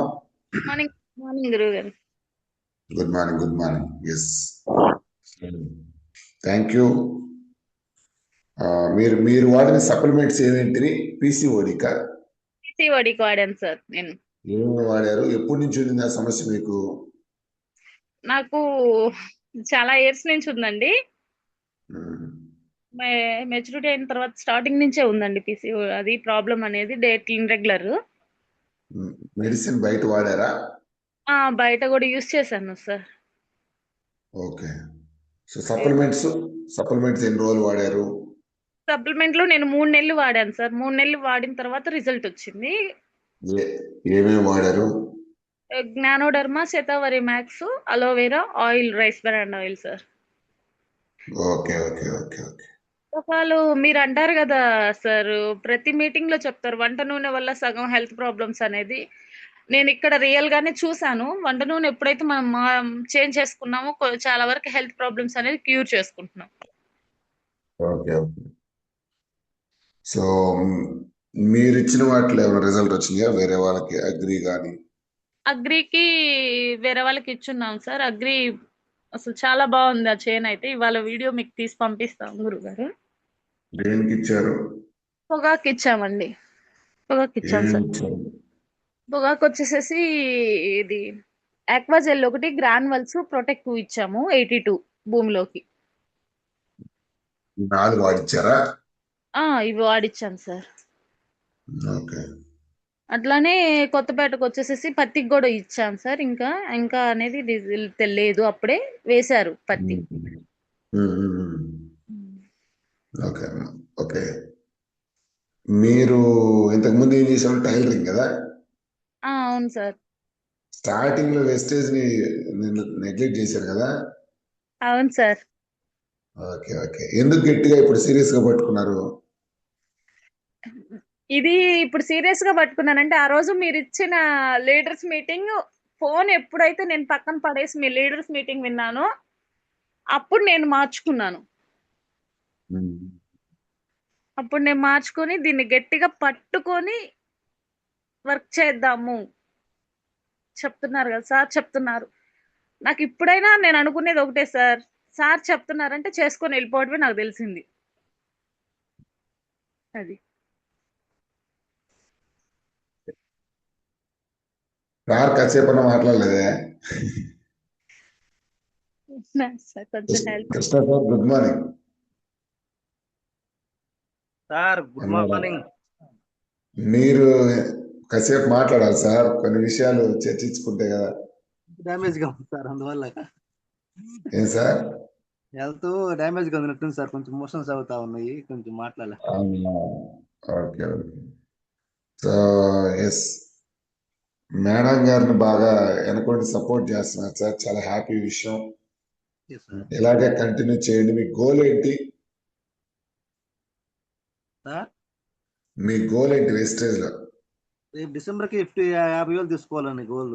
Morning morning గురువు గారు. Good morning, good morning. Yes, thank you. మీరు వాడిన సప్లిమెంట్స్ ఏమేంటివి? పీసీఓడికా? పీసీఓడికి వాడాను సార్ నేను. ఏమేమి వాడారు? ఎప్పటి నుంచి ఉంది ఆ సమస్య మీకు? నాకు చాలా ఇయర్స్ నుంచి ఉందండి. మెచ్యూరిటీ అయిన తర్వాత స్టార్టింగ్ నుంచే ఉందండి పీసీఓ అది ప్రాబ్లం అనేది డేట్ ఇన్రెగ్యులర్. మెడిసిన్ బయట వాడారా? బయట కూడా యూస్ చేశాను సార్. ఓకే. సో సప్లిమెంట్స్ ఎన్ని రోజులు వాడారు? సప్లిమెంట్లు నేను 3 నెలలు వాడాను సార్. 3 నెలలు వాడిన తర్వాత రిజల్ట్ వచ్చింది. ఏమేమి వాడారు? Ganoderma, Shatavari max, aloe vera oil, rice bran oil sir. Okay okay okay okay వాళ్ళు మీరు అంటారు కదా సార్, ప్రతి మీటింగ్ లో చెప్తారు వంట నూనె వల్ల సగం హెల్త్ ప్రాబ్లమ్స్ అనేది. నేను ఇక్కడ రియల్ గానే చూసాను. వంట నూనె ఎప్పుడైతే మనం చేంజ్ చేసుకున్నామో చాలా వరకు హెల్త్ ప్రాబ్లమ్స్ అనేది క్యూర్ చేసుకుంటున్నాం. Okay okay. సో మీరు ఇచ్చిన వాటిలో ఏమైనా రిజల్ట్ వచ్చినాయా వేరే వాళ్ళకి? అగ్రి కానీ అగ్రికి వేరే వాళ్ళకి ఇచ్చున్నాం సార్. అగ్రి అసలు చాలా బాగుంది ఆ చైన్ అయితే. ఇవాళ వీడియో మీకు తీసి పంపిస్తాం గురుగారు. దేనికి ఇచ్చారు? పొగాకు ఇచ్చామండి. పొగాకు ఇచ్చాం ఏమేమి సార్. ఇచ్చారు? పొగాకు వచ్చేసేసి ఇది ఆక్వాజెల్ 1, గ్రాన్యువల్స్ ప్రొటెక్ట్ 2 ఇచ్చాము 82 భూమిలోకి. 4 వాడిచ్చారా? ఇవి వాడిచ్చాను సార్. ఓకే. అట్లానే కొత్తపేటకు వచ్చేసేసి పత్తికి కూడా ఇచ్చాను సార్. ఇంకా అనేది రిజల్ట్ లేదు, అప్పుడే వేశారు పత్తి. Okay okay. మీరు ఇంతకు ముందు ఏం చేశారు? టైలరింగ్ కదా? అవును సార్. స్టార్టింగ్ లో వెస్టేజ్ ని నెగ్లెక్ట్ చేశారు కదా? అవును సార్. Okay okay. ఎందుకు గట్టిగా ఇప్పుడు సీరియస్ గా పట్టుకున్నారు? ఇది ఇప్పుడు సీరియస్ గా పట్టుకున్నానంటే, ఆ రోజు మీరు ఇచ్చిన లీడర్స్ మీటింగ్ ఫోన్ ఎప్పుడైతే నేను పక్కన పడేసి మీ లీడర్స్ మీటింగ్ విన్నానో అప్పుడు నేను మార్చుకున్నాను. అప్పుడు నేను మార్చుకొని దీన్ని గట్టిగా పట్టుకొని వర్క్ చేద్దాము చెప్తున్నారు కదా సార్. చెప్తున్నారు నాకు. ఇప్పుడైనా నేను అనుకునేది ఒకటే సార్, సార్ చెప్తున్నారంటే చేసుకొని వెళ్ళిపోవడమే నాకు తెలిసింది. అది సార్ కాసేపు మాట్లాడలేదే? సార్ కొంచెం help. Krishna sir good morning. Sir good morning. మీరు కాసేపు మాట్లాడాలి సార్, కొన్ని విషయాలు చర్చించుకుంటే కదా. డ్యామేజ్ గా ఉంది సార్, అందువల్ల. ఏం సార్? హెల్త్ డ్యామేజ్ గా ఉన్నట్టుంది సార్, కొంచెం మోషన్స్ అవుతా ఉన్నాయి, కొంచెం మాట్లాడాలి. Okay okay. So yes, madam గారిని బాగా వెనకొండి సపోర్ట్ చేస్తున్నారు సార్, చాలా హ్యాపీ విషయం. ఇలాగే కంటిన్యూ చేయండి. మీ గోల్ ఏంటి? మీ గోల్ ఏంటి వెస్టేజ్ లో? రేపు డిసెంబర్ కి 50,000 తీసుకోవాలని గోల్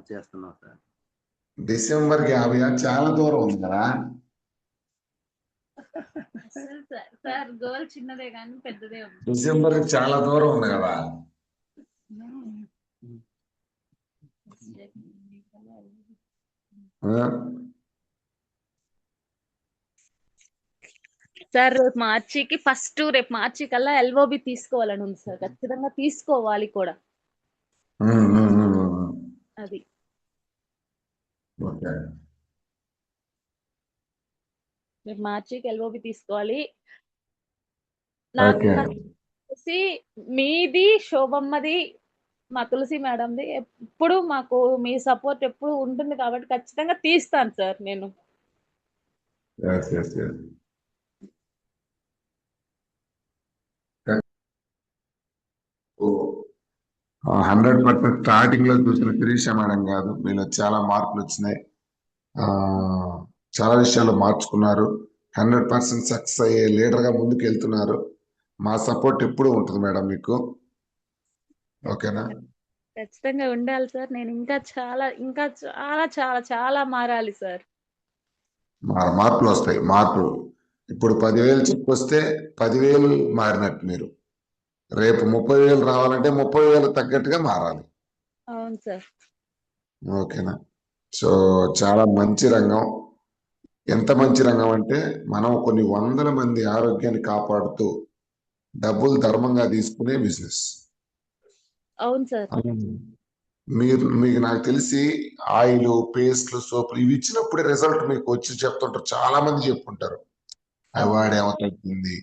చేస్తున్నాం సార్. డిసెంబర్ కి 50 చాలా దూరం ఉంది కదా సార్. గోల్ చిన్నదే కానీ పెద్దదే ఉంది. డిసెంబర్ కి చాలా దూరం ఉంది కదా. సార్ రేపు మార్చి కల్లా ఎల్ఓబి తీసుకోవాలని ఉంది సార్. ఖచ్చితంగా తీసుకోవాలి కూడా. అది ఓకే. రేపు మార్చికి ఎల్ఓబి తీసుకోవాలి. ఓకే. మీది, శోభమ్మది, మా తులసి మేడంది ఎప్పుడు మాకు మీ సపోర్ట్ ఎప్పుడు ఉంటుంది కాబట్టి ఖచ్చితంగా తీస్తాను సార్ నేను. 100% స్టార్టింగ్ లో చూసిన శిరీష మేడం కాదు, మీలో చాలా మార్పులు వచ్చినాయి. చాలా విషయాలు మార్చుకున్నారు. 100% సక్సెస్ అయ్యే లీడర్ గా ముందుకు వెళ్తున్నారు. మా సపోర్ట్ ఎప్పుడు ఉంటుంది మేడం మీకు. ఓకేనా? ఖచ్చితంగా ఉండాలి సార్. నేను ఇంకా చాలా చాలా చాలా మారాలి సార్. మార్పులు వస్తాయి. మార్పులు ఇప్పుడు 10,000 చెప్పుకొస్తే 10,000 మారినట్టు మీరు. రేపు 30,000 రావాలంటే 30,000 తగ్గట్టుగా మారాలి. అవును సార్. ఓకేనా? సో చాలా మంచి రంగం. ఎంత మంచి రంగం అంటే మనం కొన్ని వందల మంది ఆరోగ్యాన్ని కాపాడుతూ డబ్బులు ధర్మంగా తీసుకునే బిజినెస్. అవును సార్. మీకు నాకు తెలిసి ఆయిల్, పేస్ట్లు, సోపులు ఇవి ఇచ్చినప్పుడే రిజల్ట్ మీకు వచ్చి చెప్తుంటారు. చాలా మంది చెప్పుకుంటారు అవి వాడేమో తగ్గింది.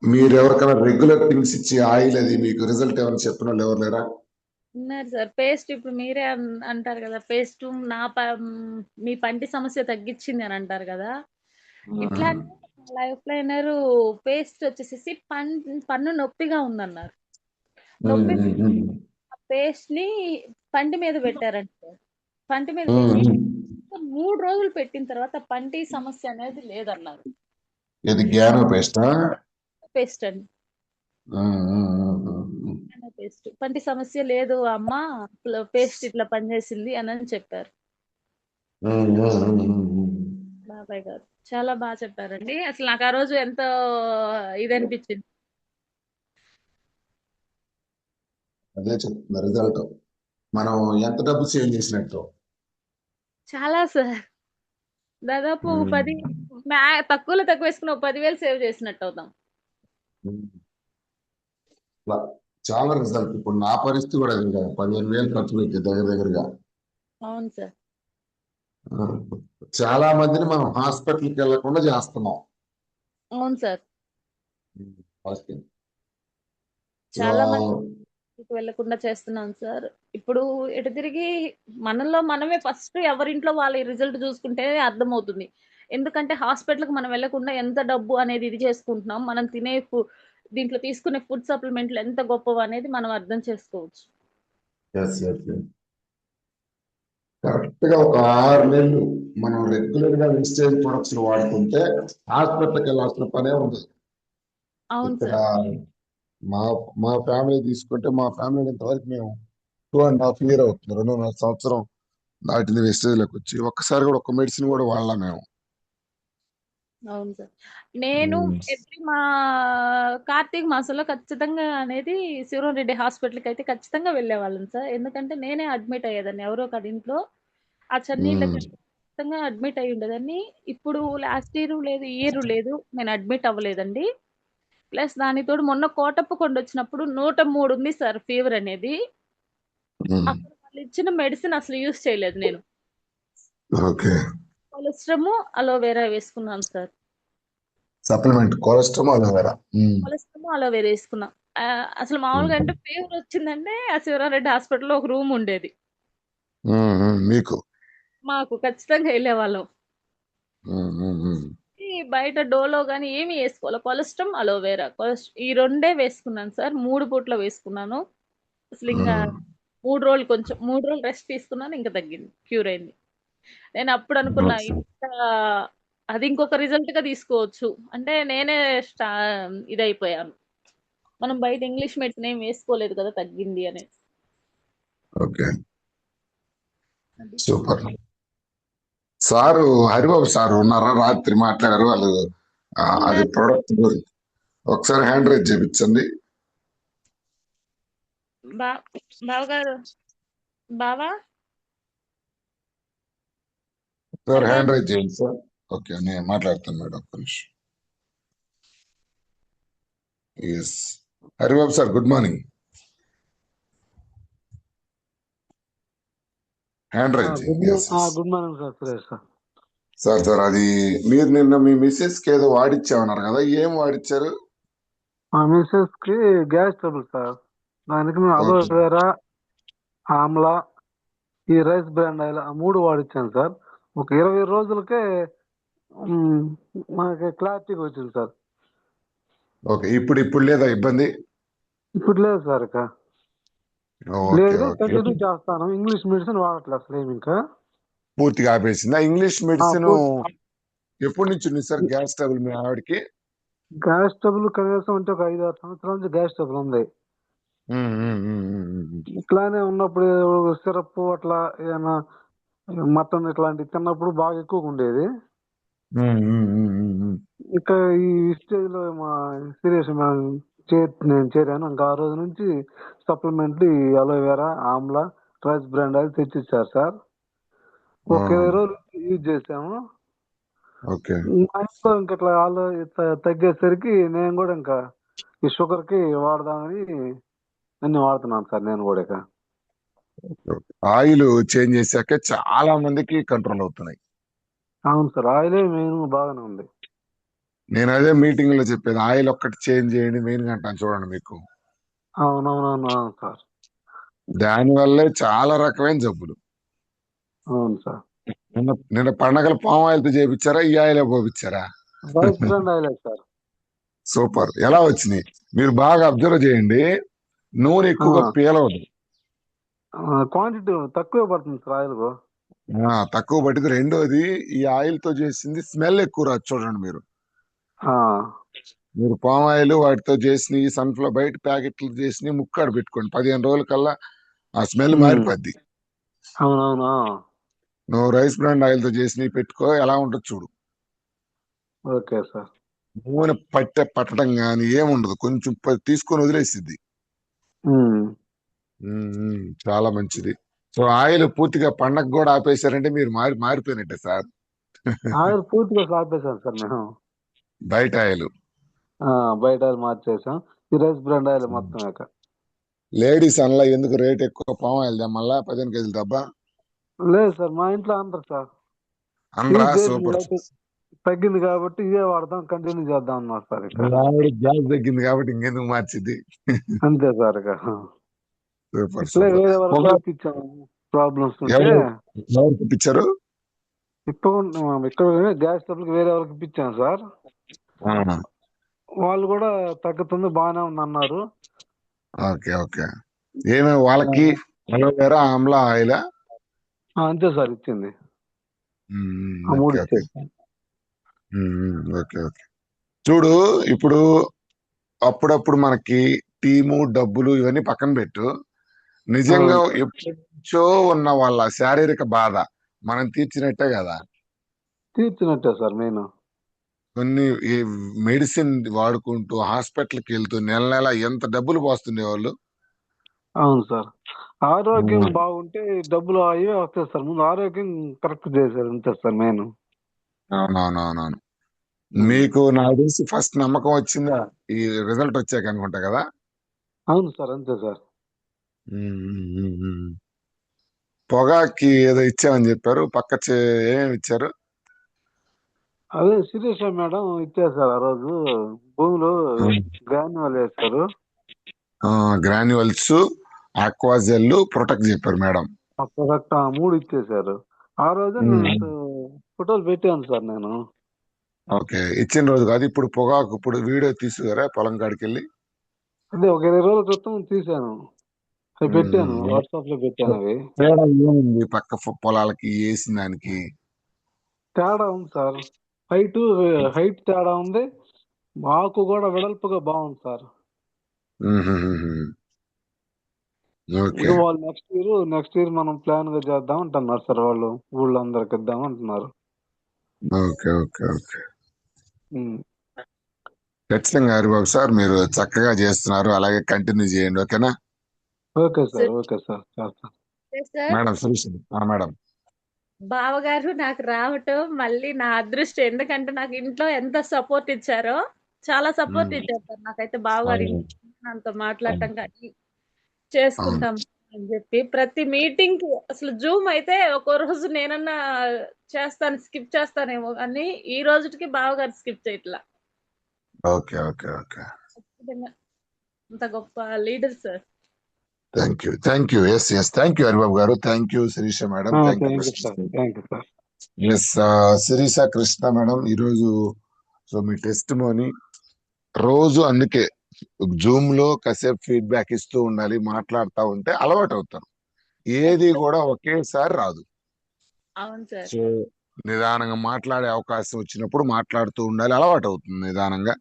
మీరు ఎవరికైనా రెగ్యులర్ థింగ్స్ ఇచ్చి ఆయిల్ అది మీకు రిజల్ట్ ఏమైనా చెప్పిన వాళ్ళు ఎవరు లేరా? ఉన్నారు సార్. పేస్ట్ ఇప్పుడు మీరే అంటారు కదా, పేస్ట్ మీ పంటి సమస్య తగ్గించింది అని అంటారు కదా. ఇట్లానే లైఫ్ లైనర్ పేస్ట్ వచ్చేసేసి పన్ను నొప్పిగా ఉందన్నారు. నొప్పి పేస్ట్ ని పంటి మీద పెట్టారంట సార్. పంటి మీద పెట్టి 3 రోజులు పెట్టిన తర్వాత పంటి సమస్య అనేది లేదన్నారు. ఇది జ్ఞాన పేస్టా? పేస్ట్ అండి, పేస్ట్. పంటి సమస్య లేదు అమ్మా, పేస్ట్ ఇట్లా పనిచేసింది అని చెప్పారు బాబాయ్ గారు. చాలా బాగా చెప్పారండి. అసలు నాకు ఆ రోజు ఎంతో ఇది అనిపించింది. అదే చెప్తున్నా రిజల్ట్. మనం ఎంత డబ్బు సేవ్ చేసినట్టు. చాలా సార్. దాదాపు 10 తక్కువలో తక్కువ వేసుకున్న 10,000 సేవ్ చేసినట్టు అవుతాం. చాలా రిజల్ట్. ఇప్పుడు నా పరిస్థితి కూడా అది కదా, 15,000 ఖర్చు పెట్టి దగ్గరగా. అవును సార్. చాలా మందిని మనం హాస్పిటల్కి వెళ్లకుండా చేస్తున్నాం. అవును సార్. ఓకే. చాలా మంది వెళ్లకుండా చేస్తున్నాం సార్. ఇప్పుడు ఎటు తిరిగి మనలో మనమే ఫస్ట్ ఎవరింట్లో వాళ్ళ రిజల్ట్ చూసుకుంటే అర్థమవుతుంది. ఎందుకంటే హాస్పిటల్కి మనం వెళ్లకుండా ఎంత డబ్బు అనేది ఇది చేసుకుంటున్నాం, మనం తినే దీంట్లో తీసుకునే ఫుడ్ సప్లిమెంట్లు ఎంత గొప్పవి అనేది మనం అర్థం చేసుకోవచ్చు. కరెక్ట్ గా ఒక 6 నెలలు మనం రెగ్యులర్ గా వెజిటేబుల్ ప్రొడక్ట్స్ వాడుకుంటే హాస్పిటల్కి వెళ్ళాల్సిన పనే ఉండదు. అవును ఇక్కడ సార్. మా ఫ్యామిలీ తీసుకుంటే, మా ఫ్యామిలీ ఇంతవరకు మేము 2.5 years అవుతుంది, 2.5 సంవత్సరం దాటింది వెజిటేబుల్కి వచ్చి. ఒక్కసారి కూడా ఒక మెడిసిన్ కూడా వాడలా మేము. అవును సార్. నేను ఎవ్రీ కార్తీక మాసంలో ఖచ్చితంగా అనేది శివరాం రెడ్డి హాస్పిటల్కి అయితే ఖచ్చితంగా వెళ్ళేవాళ్ళం సార్. ఎందుకంటే నేనే అడ్మిట్ అయ్యేదాన్ని ఎవరో ఒక ఇంట్లో. ఆ చన్నీళ్ళకి ఖచ్చితంగా అడ్మిట్ అయ్యి ఉండేదాన్ని. ఇప్పుడు లాస్ట్ ఇయర్ లేదు, ఈ ఇయర్ లేదు, నేను అడ్మిట్ అవ్వలేదండి. ప్లస్ దానితోడు మొన్న కోటప్పకొండ వచ్చినప్పుడు 103 ఉంది సార్ ఫీవర్ అనేది. అప్పుడు వాళ్ళు ఇచ్చిన మెడిసిన్ అసలు యూజ్ చేయలేదు నేను. కొలెస్ట్రామ్ అలోవెరా వేసుకున్నాను సార్. Supplement కొలెస్ట్రామ్ aloe vera. కొలెస్ట్రామ్ అలోవెరా వేసుకున్నా. అసలు మామూలుగా అంటే ఫీవర్ వచ్చిందంటే ఆ శివరారెడ్డి హాస్పిటల్లో ఒక రూమ్ ఉండేది మాకు. ఖచ్చితంగా వెళ్ళేవాళ్ళం. బయట డోలో గానీ ఏమి వేసుకోవాలి, కొలెస్ట్రామ్ అలోవెరా ఈ 2 వేసుకున్నాను సార్. 3 పూట్ల వేసుకున్నాను. అసలు ఇంకా 3 రోజులు కొంచెం 3 రోజులు రెస్ట్ తీసుకున్నాను, ఇంకా తగ్గింది, క్యూర్ అయింది. నేను అప్పుడు అనుకున్నా ఇంత అది ఇంకొక రిజల్ట్ గా తీసుకోవచ్చు అంటే నేనే ఇదైపోయాను. మనం బయట ఇంగ్లీష్ మెడిసిన్ ఏం వేసుకోలేదు కదా, తగ్గింది అనేది. Okay, super. Sir Haribabu sir ఉన్నారా? రాత్రి మాట్లాడారు వాళ్ళు. అది ప్రొడక్ట్ గురించి ఒకసారి హ్యాండ్ రైజ్ చేయించండి. బావగారు, బావా సార్ హ్యాండ్ రైజ్ చేయండి సార్. ఓకే, నేను మాట్లాడతాను మేడం, ఒక్క నిమిషం. Yes Haribabu sir, good morning. Hand raise చేయండి. Good morning sir. Suresh sir. Sir అది మీరు నిన్న మీ మిస్సెస్ కి ఏదో వాడిచ్చామన్నారు కదా, ఏం వాడిచ్చారు? మా మిస్సెస్ కి గ్యాస్ ట్రబుల్ సార్. దానికి మేము అలోవెరా, ఆమ్లా, ఈ రైస్ బ్రాండ్ ఆయిల్ 3 వాడిచ్చాను సార్. ఒక 20 రోజులకే మనకి క్లారిటీగా వచ్చింది సార్. ఓకే, ఇప్పుడు లేదా ఇబ్బంది? ఇప్పుడు లేదు సార్, ఇక లేదు, కంటిన్యూ చేస్తాను. ఇంగ్లీష్ మెడిసిన్ వాడట్లేదు అసలు ఏమి, ఇంకా పూర్తిగా ఆపేసిందా ఇంగ్లీష్ మెడిసిన్? ఎప్పటి నుంచి ఉంది సార్ గ్యాస్ ట్రబుల్ మీ ఆవిడకి? గ్యాస్ ట్రబుల్ కనీసం అంటే ఒక 5-6 సంవత్సరాల నుంచి గ్యాస్ ట్రబుల్ ఉంది. ఇట్లానే ఉన్నప్పుడు సిరప్ అట్లా ఏమైనా మటన్ ఇట్లాంటివి తిన్నప్పుడు బాగా ఎక్కువగా ఉండేది. ఇక ఈ స్టేజ్ లో మా సీరియస్ నేను చేరాను. ఇంకా ఆ రోజు నుంచి సప్లిమెంట్లు aloe vera, amla, rice bran oil తెచ్చిచ్చారు సార్. ఒక 20 రోజులు యూజ్ చేసాము. మా ఇంట్లో ఇంకా ఇట్లా తగ్గేసరికి నేను కూడా ఇంకా ఈ షుగర్ కి వాడదామని అన్ని వాడుతున్నాను సార్. నేను కూడా ఇక ఆయిల్ చేంజ్ చేశాక చాలా మందికి కంట్రోల్ అవుతున్నాయి. అవును సార్, ఆయిలే మెయిన్ బాగానే ఉంది. నేను అదే మీటింగ్ లో చెప్పేది, ఆయిల్ ఒక్కటి చేంజ్ చేయండి మెయిన్ గా అంటాను చూడండి మీకు. అవునవునవును సార్. దాని వల్లే చాలా రకమైన జబ్బులు. అవును సార్. నిన్న పండగలు పామ్ ఆయిల్ తో చేపించారా, ఈ ఆయిల్ పోపించారా? Rice bran oil sir. Super. ఎలా వచ్చినాయి మీరు బాగా అబ్జర్వ్ చేయండి, నూనె ఎక్కువగా పీలవదు. క్వాంటిటీ తక్కువ పడుతుంది సార్ ఆయిల్. తక్కువ పట్టింది. రెండోది, ఈ ఆయిల్ తో చేసింది స్మెల్ ఎక్కువ రాదు చూడండి మీరు. మీరు పామ్ ఆయిల్ వాటితో చేసిన ఈ సన్ఫ్లవర్ బయట ప్యాకెట్లు చేసి ముక్కాడ పెట్టుకోండి, 15 రోజుల కల్లా ఆ స్మెల్ మారిపోద్ది. అవునవునా. నువ్వు రైస్ బ్రాండ్ ఆయిల్ తో చేసి పెట్టుకో, ఎలా ఉంటుంది చూడు. Okay sir. నూనె పట్టడం కానీ ఏముండదు, కొంచెం తీసుకొని వదిలేసిద్ది. చాలా మంచిది. సో ఆయిల్ పూర్తిగా పండగ కూడా ఆపేశారంటే మీరు మారిపోయినట్టే సార్. ఆయిల్ పూర్తిగా ఆపేసాం సార్ మేము. బయట ఆయిల్ బయట ఆయిల్ మార్చేసాం. ఈ రైస్ బ్రాండ్ ఆయిల్ మొత్తం. లేడీస్ అనలా ఎందుకు రేట్ ఎక్కువ పామ్ ఆయిల్ మళ్ళా 15 కేజీలు దెబ్బ? లేదు సార్, మా ఇంట్లో అందరు సార్ అందరా? సూపర్. తగ్గింది కాబట్టి ఇదే వాడదాం, కంటిన్యూ చేద్దాం అన్నారు సార్. గ్యాస్ తగ్గింది కాబట్టి ఇంకెందుకు మార్చిద్ది. అంతే సార్. సూపర్ ఇట్లా సూపర్. వేరే వాళ్ళకి ఇప్పించాము ప్రాబ్లమ్స్ ఉంటే. ఎవరు ఇప్పించారు? ఇక్కడ గ్యాస్ స్టవ్కి వేరే వాళ్ళకి ఇప్పించాను సార్. వాళ్ళు కూడా తగ్గుతుంది, బాగానే ఉంది అన్నారు. Okay okay. ఏమేమి వాళ్ళకి? Aloe vera, Amla oil? అంతే సార్ ఇచ్చింది. Okay okay okay okay. చూడు, ఇప్పుడు అప్పుడప్పుడు మనకి టీము, డబ్బులు ఇవన్నీ పక్కన పెట్టు. నిజంగా ఎప్పటి నుంచో ఉన్న వాళ్ళ శారీరక బాధ మనం తీర్చినట్టే కదా? తీర్చినట్టే సార్. నేను కొన్ని మెడిసిన్ వాడుకుంటూ హాస్పిటల్కి వెళ్తూ నెల నెల ఎంత డబ్బులు పోస్తుండే వాళ్ళు. అవును సార్. ఆరోగ్యం బాగుంటే డబ్బులు అవే వస్తాయి సార్. ముందు ఆరోగ్యం కరెక్ట్ చేశారు అంతే సార్ నేను. అవునవునవునవును. మీకు నాకు తెలిసి ఫస్ట్ నమ్మకం వచ్చిందా ఈ రిజల్ట్ వచ్చాక అనుకుంటా కదా? అవును సార్, అంతే సార్. పొగాకి ఏదో ఇచ్చామని చెప్పారు, ఏమేమి ఇచ్చారు? అదే శిరీష మేడం ఇచ్చేసారు ఆ రోజు. భూమిలో గ్రాన్యువల్ వేస్తారు. గ్రాన్యువల్స్, ఆక్వాజెల్, ప్రొటెక్ట్ చెప్పారు మేడం. ప్రొడక్ట్ 3 ఇచ్చేసారు. ఆ రోజు ఫోటోలు పెట్టాను సార్ నేను. ఓకే. ఇచ్చిన రోజు కాదు, ఇప్పుడు పొగాకు ఇప్పుడు వీడియో తీసుకురా పొలం కాడికి వెళ్ళి. అదే ఒక 20 రోజుల క్రితం తీసాను, అవి పెట్టాను, వాట్సాప్ లో పెట్టాను. అవి తేడా ఏముంది పక్క పొలాలకి వేసిన దానికి? తేడా ఉంది సార్. హైట్ తేడా ఉంది, ఆకు కూడా వెడల్పుగా బాగుంది సార్. వాళ్ళు నెక్స్ట్ ఇయర్ మనం ప్లాన్ గా చేద్దాం అంటున్నారు సార్. వాళ్ళు ఊళ్ళో అందరికి ఇద్దాం అంటున్నారు. Okay okay okay. ఖచ్చితంగా హరిబాబు సార్, మీరు చక్కగా చేస్తున్నారు, అలాగే కంటిన్యూ చేయండి. ఓకేనా? Okay sir. Okay sir. Madam Suresh madam, బావగారు నాకు రావటం మళ్ళీ నా అదృష్టం. ఎందుకంటే నాకు ఇంట్లో ఎంత సపోర్ట్ ఇచ్చారో, చాలా సపోర్ట్ ఇచ్చారు సార్ నాకైతే. బావగారు నాతో మాట్లాడటం కానీ చేసుకుంటాం అని చెప్పి ప్రతి మీటింగ్ కి అసలు జూమ్ అయితే ఒక్కో రోజు నేనన్నా స్కిప్ చేస్తానేమో కానీ ఈ రోజుకి బావగారు స్కిప్ చేయట్లా. Okay okay okay. అంత గొప్ప leader sir. Thank you. Yes thank you Haribabu garu. Thank you Sirisha madam. Yes Sirisha Krishna madam, ఈరోజు సో మీ టెస్ట్ మోని రోజు, అందుకే జూమ్ లో కాసేపు ఫీడ్బ్యాక్ ఇస్తూ ఉండాలి, మాట్లాడుతూ ఉంటే అలవాటు అవుతారు. ఏది కూడా ఒకేసారి రాదు. సో నిదానంగా మాట్లాడే అవకాశం వచ్చినప్పుడు మాట్లాడుతూ ఉండాలి, అలవాటు అవుతుంది నిదానంగా.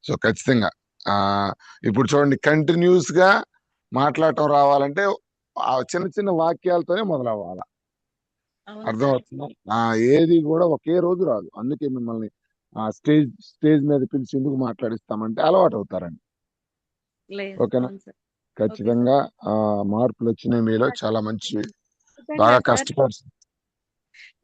సో ఖచ్చితంగా ఇప్పుడు చూడండి, కంటిన్యూస్ గా మాట్లాడటం రావాలంటే ఆ చిన్న చిన్న వాక్యాలతోనే మొదలవ్వాలి. అర్థమవుతుందా? ఏది కూడా ఒకే రోజు రాదు. అందుకే మిమ్మల్ని స్టేజ్ మీద పిలిచి ఎందుకు మాట్లాడిస్తామంటే అలవాటు అవుతారండి. ఓకేనా? ఖచ్చితంగా మార్పులు వచ్చినాయి మీలో, చాలా మంచి, బాగా కష్టపడి.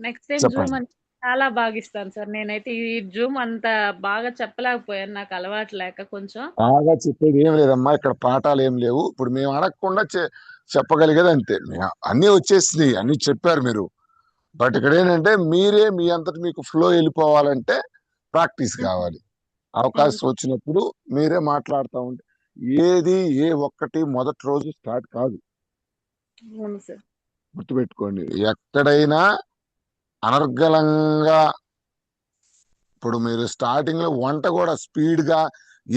నెక్స్ట్ టైం జూమ్ చాలా బాగా ఇస్తాను సార్. నేనైతే ఈ జూమ్ అంత బాగా చెప్పలేకపోయాను, నాకు అలవాటు లేక. కొంచెం బాగా చెప్పేది ఏం లేదమ్మా, ఇక్కడ పాఠాలు ఏం లేవు. ఇప్పుడు మేము అడగకుండా చెప్పగలిగేది అంతే. అన్ని వచ్చేసింది, అన్ని చెప్పారు మీరు. బట్ ఇక్కడ ఏంటంటే మీరే మీ అంతటి మీకు ఫ్లో వెళ్ళిపోవాలంటే ప్రాక్టీస్ కావాలి. అవకాశం వచ్చినప్పుడు మీరే మాట్లాడుతూ ఉంటే ఏది ఏ ఒక్కటి మొదటి రోజు స్టార్ట్ కాదు. అవును సార్. గుర్తుపెట్టుకోండి, ఎక్కడైనా అనర్గళంగా ఇప్పుడు మీరు స్టార్టింగ్ లో వంట కూడా స్పీడ్ గా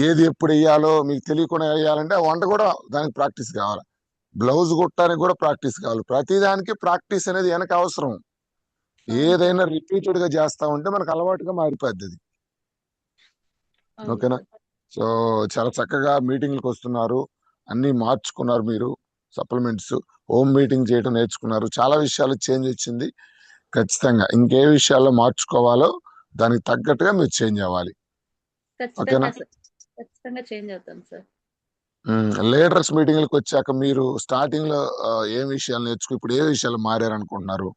ఏది ఎప్పుడు వేయాలో మీకు తెలియకుండా వేయాలంటే ఆ వంట కూడా దానికి ప్రాక్టీస్ కావాలి. బ్లౌజ్ కుట్టడానికి కూడా ప్రాక్టీస్ కావాలి. ప్రతిదానికి ప్రాక్టీస్ అనేది వెనక అవసరం. ఏదైనా రిపీటెడ్ గా చేస్తా ఉంటే మనకు అలవాటుగా మారిపోద్ది అది. ఓకేనా? సో చాలా చక్కగా మీటింగ్లకు వస్తున్నారు, అన్ని మార్చుకున్నారు మీరు. సప్లిమెంట్స్ హోమ్ మీటింగ్ చేయడం నేర్చుకున్నారు. చాలా విషయాలు చేంజ్ వచ్చింది. ఖచ్చితంగా ఇంకే విషయాల్లో మార్చుకోవాలో దానికి తగ్గట్టుగా మీరు చేంజ్ అవ్వాలి. ఓకేనా? ఖచ్చితంగా చేంజ్ అవుతాం సార్. లీడర్స్ మీటింగ్లకు వచ్చాక మీరు స్టార్టింగ్ లో ఏం విషయాలు నేర్చుకో, ఇప్పుడు ఏ విషయాలు మారారనుకుంటున్నారు?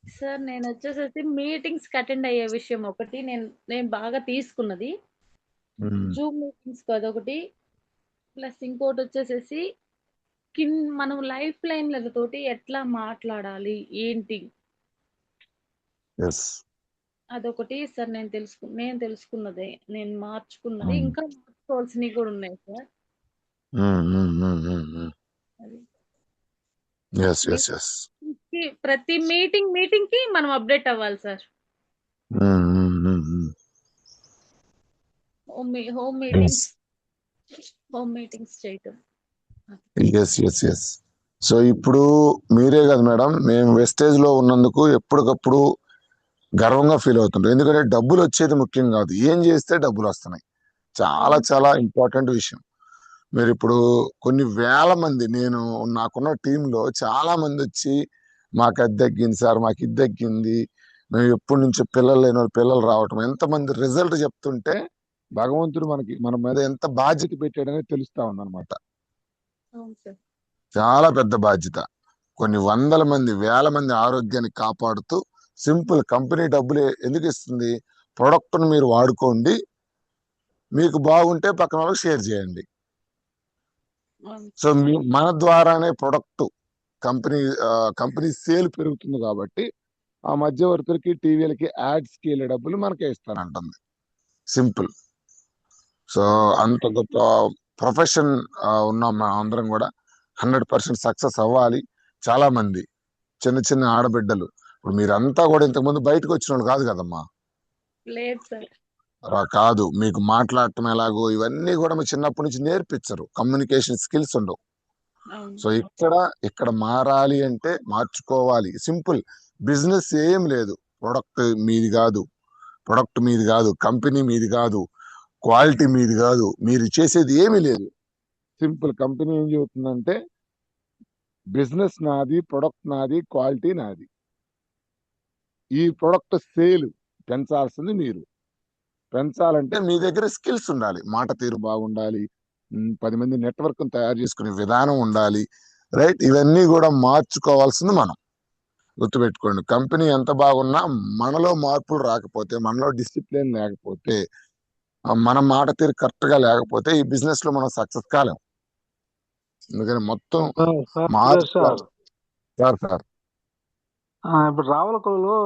సార్ నేను వచ్చేసేసి మీటింగ్స్ కి అటెండ్ అయ్యే విషయం ఒకటి నేను బాగా తీసుకున్నది. జూమ్ మీటింగ్స్ అదొకటి, ప్లస్ ఇంకోటి వచ్చేసేసి మనం లైఫ్ లైన్లతోటి ఎట్లా మాట్లాడాలి ఏంటి అదొకటి సార్. నేను తెలుసుకున్నదే, నేను మార్చుకున్నది, ఇంకా మార్చుకోవాల్సినవి కూడా ఉన్నాయి సార్. ప్రతి మీటింగ్ కి మనం అప్డేట్ అవ్వాలి సార్. హోమ్ మీటింగ్స్ చేయటం. సో ఇప్పుడు మీరే కదా మేడం, మేము వెస్టేజ్ లో ఉన్నందుకు ఎప్పటికప్పుడు గర్వంగా ఫీల్ అవుతుంటాం. ఎందుకంటే డబ్బులు వచ్చేది ముఖ్యం కాదు, ఏం చేస్తే డబ్బులు వస్తున్నాయి. చాలా చాలా ఇంపార్టెంట్ విషయం. మీరు ఇప్పుడు కొన్ని వేల మంది, నేను నాకున్న టీంలో చాలా మంది వచ్చి మాకు అది తగ్గింది సార్, మాకు ఇది తగ్గింది, మేము ఎప్పటి నుంచో పిల్లలు లేని వాళ్ళు పిల్లలు రావటం, ఎంతమంది రిజల్ట్ చెప్తుంటే భగవంతుడు మన మీద ఎంత బాధ్యత పెట్టాడనేది తెలుస్తా ఉందన్నమాట. చాలా పెద్ద బాధ్యత. కొన్ని వందల మంది వేల మంది ఆరోగ్యాన్ని కాపాడుతూ సింపుల్ కంపెనీ డబ్బులు ఎందుకు ఇస్తుంది? ప్రొడక్ట్ను మీరు వాడుకోండి, మీకు బాగుంటే పక్కన వాళ్ళకి షేర్ చేయండి. సో మన ద్వారానే ప్రొడక్ట్ కంపెనీ సేల్ పెరుగుతుంది కాబట్టి ఆ మధ్యవర్తులకి టీవీలకి యాడ్స్కి వెళ్ళే డబ్బులు మనకే ఇస్తానంటుంది. సింపుల్. సో అంత గొప్ప ప్రొఫెషన్ ఉన్నాం మనం అందరం కూడా. 100% సక్సెస్ అవ్వాలి. చాలా మంది చిన్న చిన్న ఆడబిడ్డలు, ఇప్పుడు మీరంతా కూడా ఇంతకుముందు బయటకు వచ్చిన వాళ్ళు కాదు కదమ్మా. కాదు, మీకు మాట్లాడటం ఎలాగో ఇవన్నీ కూడా మీరు చిన్నప్పటి నుంచి నేర్పించరు, కమ్యూనికేషన్ స్కిల్స్ ఉండవు. సో ఇక్కడ మారాలి అంటే మార్చుకోవాలి. సింపుల్. బిజినెస్ ఏం లేదు, ప్రొడక్ట్ మీది కాదు, కంపెనీ మీది కాదు, క్వాలిటీ మీది కాదు, మీరు చేసేది ఏమీ లేదు. సింపుల్. కంపెనీ ఏం చెబుతుందంటే బిజినెస్ నాది, ప్రొడక్ట్ నాది, క్వాలిటీ నాది. ఈ ప్రొడక్ట్ సేల్ పెంచాల్సింది మీరు. పెంచాలంటే మీ దగ్గర స్కిల్స్ ఉండాలి, మాట తీరు బాగుండాలి, 10 మంది నెట్వర్క్ తయారు చేసుకునే విధానం ఉండాలి. రైట్? ఇవన్నీ కూడా మార్చుకోవాల్సింది మనం. గుర్తుపెట్టుకోండి, కంపెనీ ఎంత బాగున్నా మనలో మార్పులు రాకపోతే, మనలో డిసిప్లిన్ లేకపోతే, మన మాట తీరు కరెక్ట్ గా లేకపోతే ఈ బిజినెస్ లో మనం సక్సెస్ కాలేం. అందుకని మొత్తం సార్ ఇప్పుడు రావులకొల్లో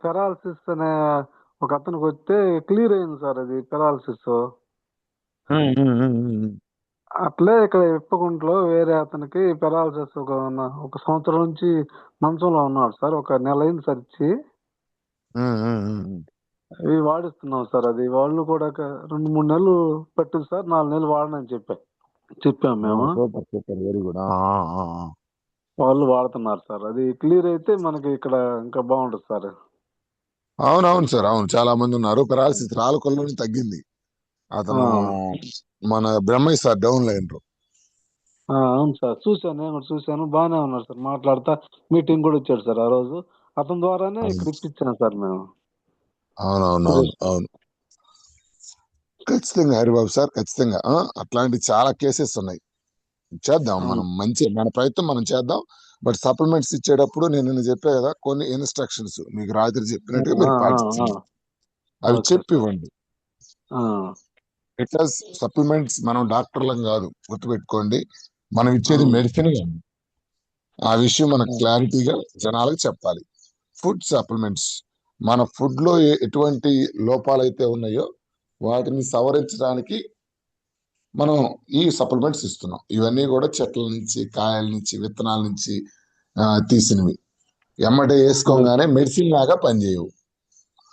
పెరాలసిస్ అనే ఒక అతనికి వస్తే క్లియర్ అయింది సార్, అది పెరాలసిస్. అట్లే ఇక్కడ ఇప్పకుంట్లో వేరే అతనికి పెరాలసిస్ ఒక సంవత్సరం నుంచి మంచంలో ఉన్నాడు సార్. ఒక నెల అయింది సార్ ఇచ్చి. ఇవి వాడిస్తున్నాం సార్. అది వాళ్ళు కూడా 2-3 నెలలు పట్టింది సార్. 4 నెలలు వాడనని చెప్పాము మేము. Very good. వాళ్ళు వాడుతున్నారు సార్. అది క్లియర్ అయితే మనకి ఇక్కడ ఇంకా బాగుంటుంది సార్. అవునవును సార్, అవును. చాలా మంది ఉన్నారు. పెరాలసిస్ రాళ్ళకొల్లోనే తగ్గింది. అతను మన బ్రహ్మయ్య సార్ డౌన్ లైన్. అవును సార్, చూశాను, నేను కూడా చూశాను. బాగానే ఉన్నారు సార్, మాట్లాడతా. మీటింగ్ కూడా వచ్చాడు సార్ ఆ రోజు. అతని ద్వారానే ఇక్కడ ఇప్పించాను సార్ మేము. అవును. ఖచ్చితంగా హరిబాబు సార్, ఖచ్చితంగా అట్లాంటి చాలా కేసెస్ ఉన్నాయి. చేద్దాం మనం, మన ప్రయత్నం మనం చేద్దాం. బట్ సప్లిమెంట్స్ ఇచ్చేటప్పుడు నేను చెప్పా కదా, కొన్ని ఇన్స్ట్రక్షన్స్ మీకు రాత్రి చెప్పినట్టుగా మీరు పాటించండి, అవి చెప్పివ్వండి. బికాస్ సప్లిమెంట్స్ మనం డాక్టర్లం కాదు, గుర్తుపెట్టుకోండి. మనం ఇచ్చేది మెడిసిన్ కాదు. ఆ విషయం మనకు క్లారిటీగా జనాలకు చెప్పాలి. ఫుడ్ సప్లిమెంట్స్, మన ఫుడ్ లో ఎటువంటి లోపాలు అయితే ఉన్నాయో వాటిని సవరించడానికి మనం ఈ సప్లిమెంట్స్ ఇస్తున్నాం. ఇవన్నీ కూడా చెట్ల నుంచి, కాయల నుంచి, విత్తనాల నుంచి తీసినవి. ఎమ్మటే వేసుకోగానే మెడిసిన్ లాగా పనిచేయవు.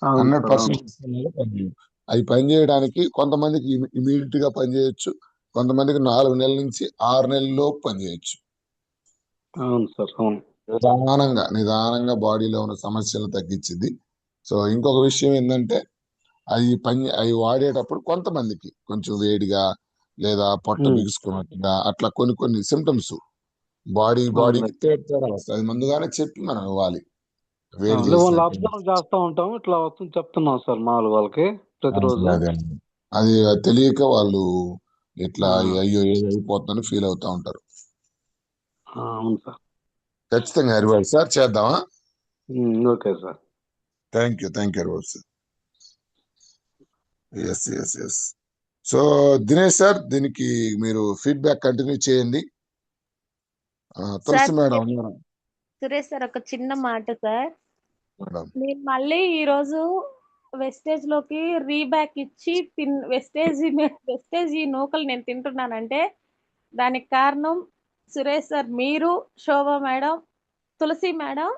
అవును సార్, 100% అవును. మెడిసిన్ లాగా పనిచేయవు. అవి పనిచేయడానికి కొంతమందికి ఇమీడియట్ గా పనిచేయచ్చు, కొంతమందికి 4 నెలల నుంచి 6 నెలల్లోపు పనిచేయచ్చు. అవును సార్, అవును. నిదానంగా బాడీలో ఉన్న సమస్యలను తగ్గించింది. సో ఇంకొక విషయం ఏంటంటే అవి వాడేటప్పుడు కొంతమందికి కొంచెం వేడిగా లేదా పొట్ట ఉమ్. బిగుసుకున్నట్టుగా అట్లా కొన్ని సిమ్టమ్స్ అవునులే. బాడీకి తేడా వస్తాయి. అది ముందుగానే చెప్పి మనం ఇవ్వాలి. వేడి అవునులే, వాళ్ళు చేసినట్టు అబ్జర్వ్ చేస్తూ ఉంటాం, ఇట్లా వస్తుంది చెప్తున్నాం సార్ మామూలు వాళ్ళకి ప్రతిరోజు. అదే అది తెలియక వాళ్ళు ఇట్లా ఆ, అయ్యో ఏది అయిపోతుందని ఫీల్ అవుతా ఉంటారు. అవును సార్. ఖచ్చితంగా హరిబాబు సార్ చేద్దామా? Okay sir. Thank you Haribabu sir. Yes. So Dinesh sir, దీనికి మీరు ఫీడ్బ్యాక్ కంటిన్యూ చేయండి. తులసి సార్ మేడం ఉన్నారా? సురేష్ సార్, ఒక చిన్న మాట సార్. మేడం నేను మళ్ళీ ఈ రోజు వెస్టేజ్ లోకి రీబ్యాక్ ఇచ్చి వెస్టేజ్ ఈ నూకలు నేను తింటున్నానంటే దానికి కారణం సురేష్ సార్, మీరు, శోభ మేడం, తులసి మేడం,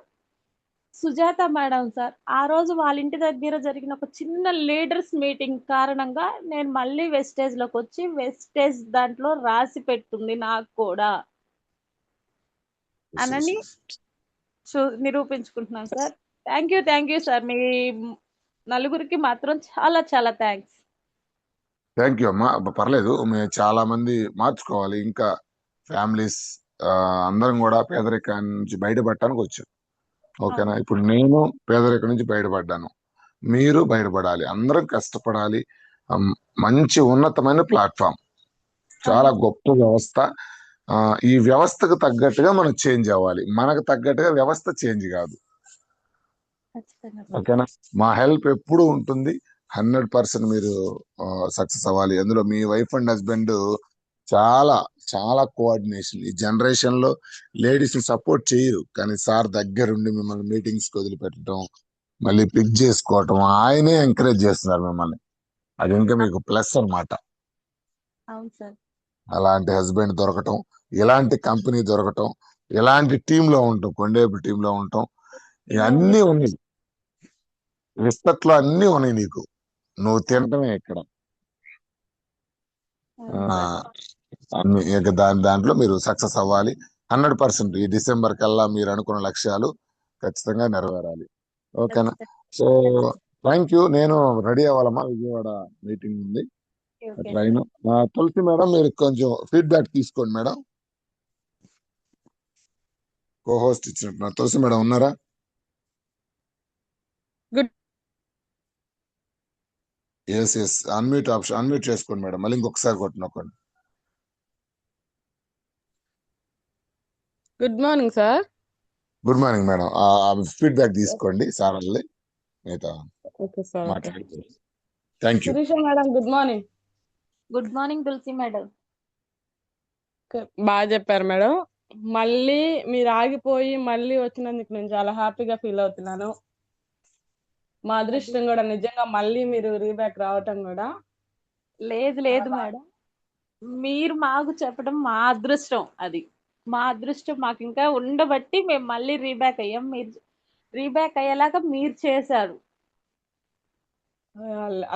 సుజాత మేడం సార్. ఆ రోజు వాళ్ళ ఇంటి దగ్గర జరిగిన ఒక చిన్న లీడర్స్ మీటింగ్ కారణంగా నేను మళ్ళీ వెస్టేజ్ లోకి వచ్చి వెస్టేజ్ దాంట్లో రాసి పెట్టుంది నాకు కూడా అనని నిరూపించుకుంటున్నాను సార్. Thank you sir. మీ నలుగురికి మాత్రం చాలా చాలా థ్యాంక్స్. థ్యాంక్ యూ అమ్మా. పర్లేదు, మేము చాలా మంది మార్చుకోవాలి ఇంకా. ఫ్యామిలీస్ అందరం కూడా పేదరికం నుంచి బయటపడటానికి వచ్చాం. ఓకేనా? ఇప్పుడు నేను పేదరికం నుంచి బయటపడ్డాను, మీరు బయటపడాలి, అందరం కష్టపడాలి. మంచి ఉన్నతమైన ప్లాట్ఫామ్, చాలా గొప్ప వ్యవస్థ. ఈ వ్యవస్థకు తగ్గట్టుగా మనం చేంజ్ అవ్వాలి, మనకు తగ్గట్టుగా వ్యవస్థ చేంజ్ కాదు. ఓకేనా? మా హెల్ప్ ఎప్పుడు ఉంటుంది. 100% మీరు సక్సెస్ అవ్వాలి. అందులో మీ వైఫ్ అండ్ హస్బెండ్ చాలా చాలా కోఆర్డినేషన్. ఈ జనరేషన్ లో లేడీస్ ని సపోర్ట్ చేయరు, కానీ సార్ దగ్గరుండి మిమ్మల్ని మీటింగ్స్ కి వదిలిపెట్టడం, మళ్ళీ పిక్ చేసుకోవటం, ఆయనే ఎంకరేజ్ చేస్తున్నారు మిమ్మల్ని. అది ఇంకా మీకు ప్లస్ అన్నమాట. అవును సార్. అలాంటి హస్బెండ్ దొరకటం, ఇలాంటి కంపెనీ దొరకటం, ఇలాంటి టీమ్ లో ఉండటం, కొండేపు టీమ్ లో ఉండటం, ఇవన్నీ ఉన్నాయి. విస్తట్లో అన్ని ఉన్నాయి నీకు, నువ్వు తినటమే ఇక్కడ. అన్ని ఇక దాంట్లో మీరు సక్సెస్ అవ్వాలి. 100% ఈ డిసెంబర్ కల్లా మీరు అనుకున్న లక్ష్యాలు ఖచ్చితంగా నెరవేరాలి. ఓకేనా? So thank you. నేను రెడీ అవ్వాలమ్మా, విజయవాడ మీటింగ్ ఉంది, ట్రైన్. తులసి మేడం, మీరు కొంచెం ఫీడ్బ్యాక్ తీసుకోండి మేడం. కో హోస్ట్ ఇచ్చినట్టున్నారు. తులసి మేడం ఉన్నారా? ఎస్ అన్మ్యూట్ ఆప్షన్ అన్మ్యూట్ చేసుకోండి మేడం. మళ్ళీ ఇంకొకసారి కొట్టినొక్కండి. Good morning sir. Good morning madam. Feedback తీసుకోండి సార్ వాళ్ళని, మిగతా మాట్లాడుకోండి. Thank you. Sirisha madam, good morning. Good morning Tulasi madam. బాగా చెప్పారు మేడం. మళ్ళీ మీరు ఆగిపోయి మళ్ళీ వచ్చినందుకు నేను చాలా హ్యాపీగా ఫీల్ అవుతున్నాను. మా అదృష్టం కూడా నిజంగా మళ్ళీ మీరు రీబ్యాక్ రావటం కూడా. లేదు మేడం, మీరు మాకు చెప్పడం మా అదృష్టం. అది మా అదృష్టం. మాకు ఇంకా ఉండబట్టి మేము మళ్ళీ రీబ్యాక్ అయ్యాం. మీరు రీబ్యాక్ అయ్యేలాగా మీరు చేశారు.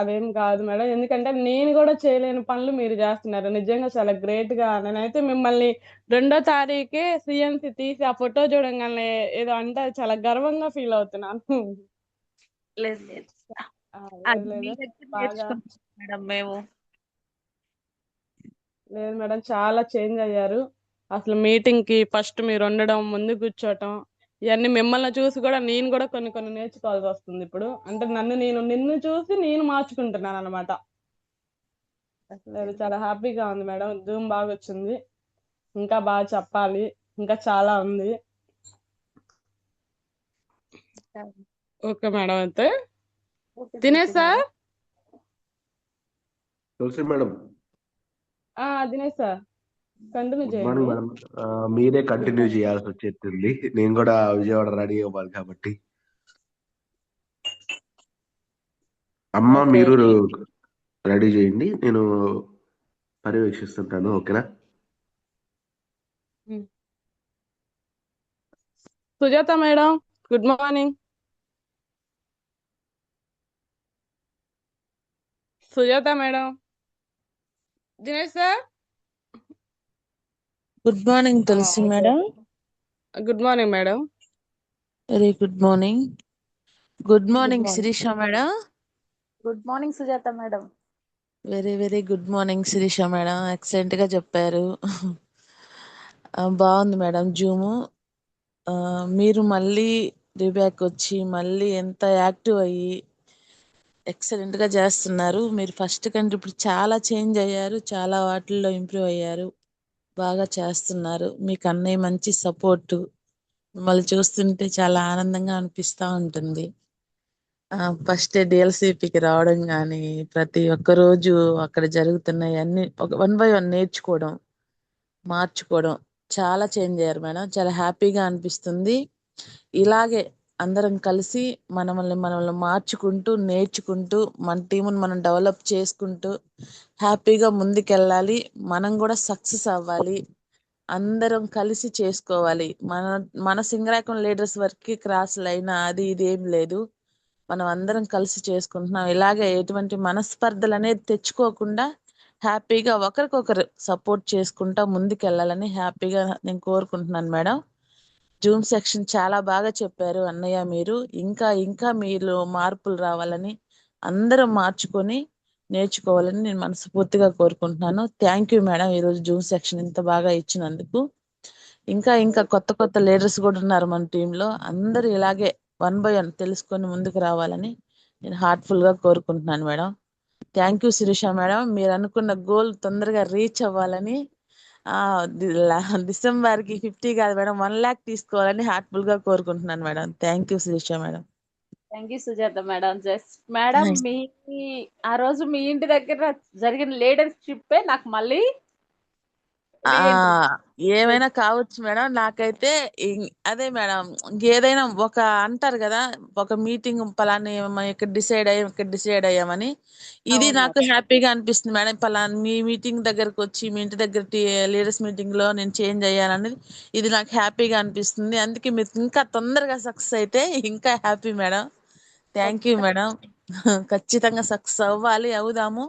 అదేం కాదు మేడం, ఎందుకంటే నేను కూడా చేయలేని పనులు మీరు చేస్తున్నారు. నిజంగా చాలా గ్రేట్ గా. నేనైతే మిమ్మల్ని 2వ తారీఖే సిఎన్సి తీసి ఆ ఫోటో చూడంగానే ఏదో అంటే చాలా గర్వంగా ఫీల్ అవుతున్నాను. లేదు మేడం, మేము లేదు మేడం, చాలా చేంజ్ అయ్యారు. అసలు మీటింగ్ కి ఫస్ట్ మీరు ఉండడం, ముందు కూర్చోటం, ఇవన్నీ మిమ్మల్ని చూసి కూడా నేను కూడా కొన్ని నేర్చుకోవాల్సి వస్తుంది ఇప్పుడు. అంటే నిన్ను చూసి నేను మార్చుకుంటున్నాను అనమాట. లేదు, చాలా హ్యాపీగా ఉంది మేడం. జూమ్ బాగా వచ్చింది, ఇంకా బాగా చెప్పాలి, ఇంకా చాలా ఉంది. Okay madam. అయితే తినేసా తులసి మేడం. తినేసా కంటిన్యూ గుడ్ చేయండి. Morning madam. మీరే కంటిన్యూ చేయాల్సి వచ్చేస్తుంది, నేను కూడా విజయవాడ రెడీ అవ్వాలి కాబట్టి. అమ్మ, మీరు రెడీ చేయండి, నేను పర్యవేక్షిస్తుంటాను. ఓకేనా? Sujatha madam, good morning. Sujatha madam. Dinesh sir. Good morning Tulasi madam. Good morning madam. Very good morning. Good morning Sirisha madam. Good morning Sujatha madam. Very very good morning Sirisha madam. Excellent గా చెప్పారు. బాగుంది మేడం జూము. మీరు మళ్ళీ రీబ్యాక్ వచ్చి మళ్ళీ ఎంత యాక్టివ్ అయ్యి ఎక్సలెంట్ గా చేస్తున్నారు. మీరు ఫస్ట్ కంటే ఇప్పుడు చాలా చేంజ్ అయ్యారు, చాలా వాటిల్లో ఇంప్రూవ్ అయ్యారు, బాగా చేస్తున్నారు. మీకు అన్నయ్య మంచి సపోర్ట్, మిమ్మల్ని చూస్తుంటే చాలా ఆనందంగా అనిపిస్తూ ఉంటుంది. ఫస్ట్ డిఎల్సిపికి రావడం కానీ, ప్రతి ఒక్క రోజు అక్కడ జరుగుతున్నాయి అన్ని ఒక 1 by 1 నేర్చుకోవడం, మార్చుకోవడం, చాలా చేంజ్ అయ్యారు మేడం. చాలా హ్యాపీగా అనిపిస్తుంది. ఇలాగే అందరం కలిసి మనల్ని మార్చుకుంటూ, నేర్చుకుంటూ, మన టీమును మనం డెవలప్ చేసుకుంటూ హ్యాపీగా ముందుకెళ్ళాలి. మనం కూడా సక్సెస్ అవ్వాలి. అందరం కలిసి చేసుకోవాలి. మన సింగరాకం లీడర్స్ వరకు క్రాస్ లైన్ అది ఇది ఏం లేదు. మనం అందరం కలిసి చేసుకుంటున్నాం. ఇలాగే ఎటువంటి మనస్పర్ధలు అనేది తెచ్చుకోకుండా హ్యాపీగా ఒకరికొకరు సపోర్ట్ చేసుకుంటా ముందుకెళ్ళాలని హ్యాపీగా నేను కోరుకుంటున్నాను మేడం. జూమ్ సెక్షన్ చాలా బాగా చెప్పారు అన్నయ్య. మీరు ఇంకా ఇంకా మీలో మార్పులు రావాలని, అందరం మార్చుకొని నేర్చుకోవాలని నేను మనస్ఫూర్తిగా కోరుకుంటున్నాను. థ్యాంక్ యూ మేడం, ఈరోజు జూమ్ సెక్షన్ ఇంత బాగా ఇచ్చినందుకు. ఇంకా ఇంకా కొత్త కొత్త లీడర్స్ కూడా ఉన్నారు మన టీంలో. అందరూ ఇలాగే 1 by 1 తెలుసుకొని ముందుకు రావాలని నేను హార్ట్ఫుల్ గా కోరుకుంటున్నాను madam. Thank you Sirisha madam. మీరు అనుకున్న గోల్ తొందరగా రీచ్ అవ్వాలని, డిసెంబర్కి 50 కాదు మేడం 1 lakh తీసుకోవాలని హార్ట్ఫుల్ గా కోరుకుంటున్నాను madam. Thank you Sirisha madam. Thank you Sujatha madam. Just madam, మీ ఆ రోజు మీ ఇంటి దగ్గర జరిగిన లీడర్షిప్ నాకు మళ్ళీ ఏమైనా కావచ్చు మేడం. నాకైతే అదే మేడం, ఏదైనా ఒక అంటారు కదా, ఒక మీటింగ్ పలాని ఇక్కడ డిసైడ్ అయ్యామని, ఇది నాకు హ్యాపీగా అనిపిస్తుంది మేడం. పలానా మీ మీటింగ్ దగ్గరకు వచ్చి, మీ ఇంటి దగ్గర లీడర్స్ మీటింగ్ లో నేను చేంజ్ అయ్యాననేది ఇది నాకు హ్యాపీగా అనిపిస్తుంది. అందుకే మీరు ఇంకా తొందరగా సక్సెస్ అయితే ఇంకా happy madam. Thank you madam. ఖచ్చితంగా సక్సెస్ అవ్వాలి, అవుదాము,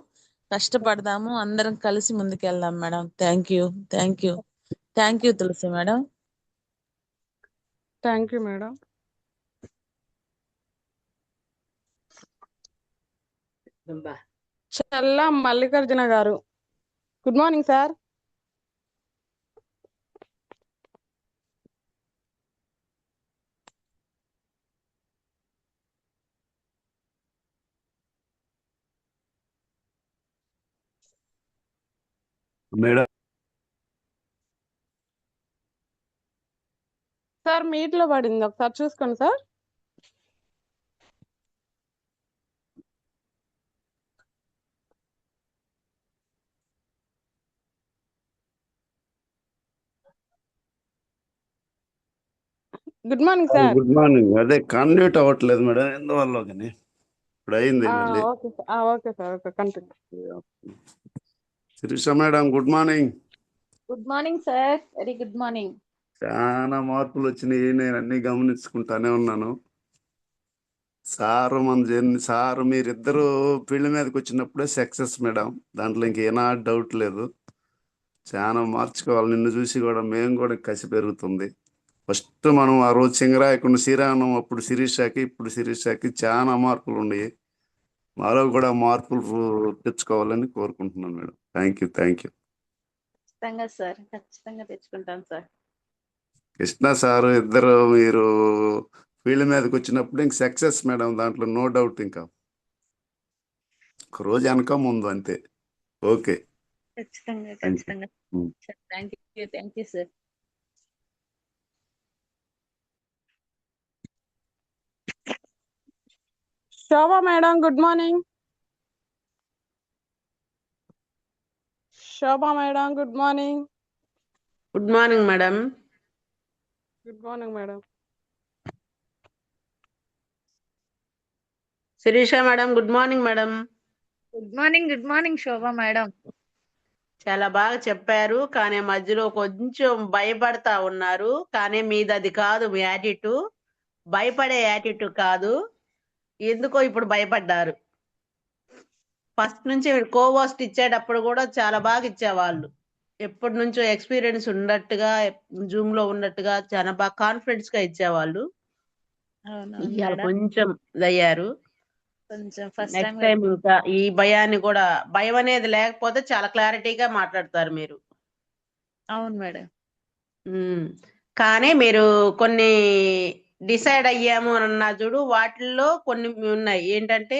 కష్టపడదాము, అందరం కలిసి ముందుకెళ్దాం madam. Thank you, thank you, thank you Tulasi madam. Thank you madam. Challa Mallikarjuna garu, good morning sir. Madam sir meet లో పడింది, ఒకసారి చూసుకోండి sir. Good morning sir. Good morning. అదే కాన్డ్యూట్ అవ్వట్లేదు మేడం, ఎందువల్ల కానీ ఇప్పుడు అయింది మళ్ళీ. Okay sir, okay sir, okay continue. Sirisha madam, good morning. Good morning sir. Very good morning. చాలా మార్పులు వచ్చినాయి, నేను అన్ని గమనించుకుంటానే ఉన్నాను. సారు మీరిద్దరు ఫీల్డ్ మీదకి వచ్చినప్పుడే సక్సెస్ మేడం, దాంట్లో ఇంకేనా డౌట్ లేదు. చాలా మార్చుకోవాలి. నిన్ను చూసి కూడా మేము కూడా కసి పెరుగుతుంది. ఫస్ట్ మనం ఆ రోజు సింగరాయకుండా శ్రీరామం అప్పుడు శిరీషకి, ఇప్పుడు శిరీషకి చాలా మార్పులు ఉన్నాయి. మాలో కూడా మార్పులు తెచ్చుకోవాలని కోరుకుంటున్నాను madam. Thank you, thank you. ఖచ్చితంగా సార్, ఖచ్చితంగా తెచ్చుకుంటాను సార్. కృష్ణ సారు ఇద్దరు మీరు ఫీల్డ్ మీదకి వచ్చినప్పుడు ఇంక సక్సెస్ మేడం, దాంట్లో నో డౌట్. ఇంకా ఒక రోజు వెనక ముందు అంతే. ఓకే, ఖచ్చితంగా థ్యాంక్ యూ. ఖచ్చితంగా. Thank you sir. Shobha madam, good morning. Shobha madam, good morning. Good morning madam. Good morning madam. Sirisha madam, good morning madam. Good morning Shobha madam. చాలా బాగా చెప్పారు, కానీ మధ్యలో కొంచెం భయపడతా ఉన్నారు. కానీ మీది అది కాదు, మీ యాటిట్యూడ్ భయపడే యాటిట్యూడ్ కాదు. ఎందుకో ఇప్పుడు భయపడ్డారు. ఫస్ట్ నుంచి మీరు కోవోస్ట్ ఇచ్చేటప్పుడు కూడా చాలా బాగా ఇచ్చేవాళ్ళు. ఎప్పటి నుంచో ఎక్స్పీరియన్స్ ఉన్నట్టుగా, జూమ్ లో ఉన్నట్టుగా చాలా బాగా కాన్ఫిడెన్స్ గా ఇచ్చేవాళ్ళు. అవునవును ఇవాళ మేడం. కొంచెం ఇదయ్యారు. కొంచెం ఫస్ట్ టైం నెక్స్ట్ టైం ఇంకా ఈ భయాన్ని కూడా, భయం అనేది లేకపోతే చాలా క్లారిటీగా మాట్లాడతారు మీరు. అవును మేడం. కానీ మీరు కొన్ని డిసైడ్ అయ్యాము అని అన్నా చూడు, వాటిల్లో కొన్ని ఉన్నాయి. ఏంటంటే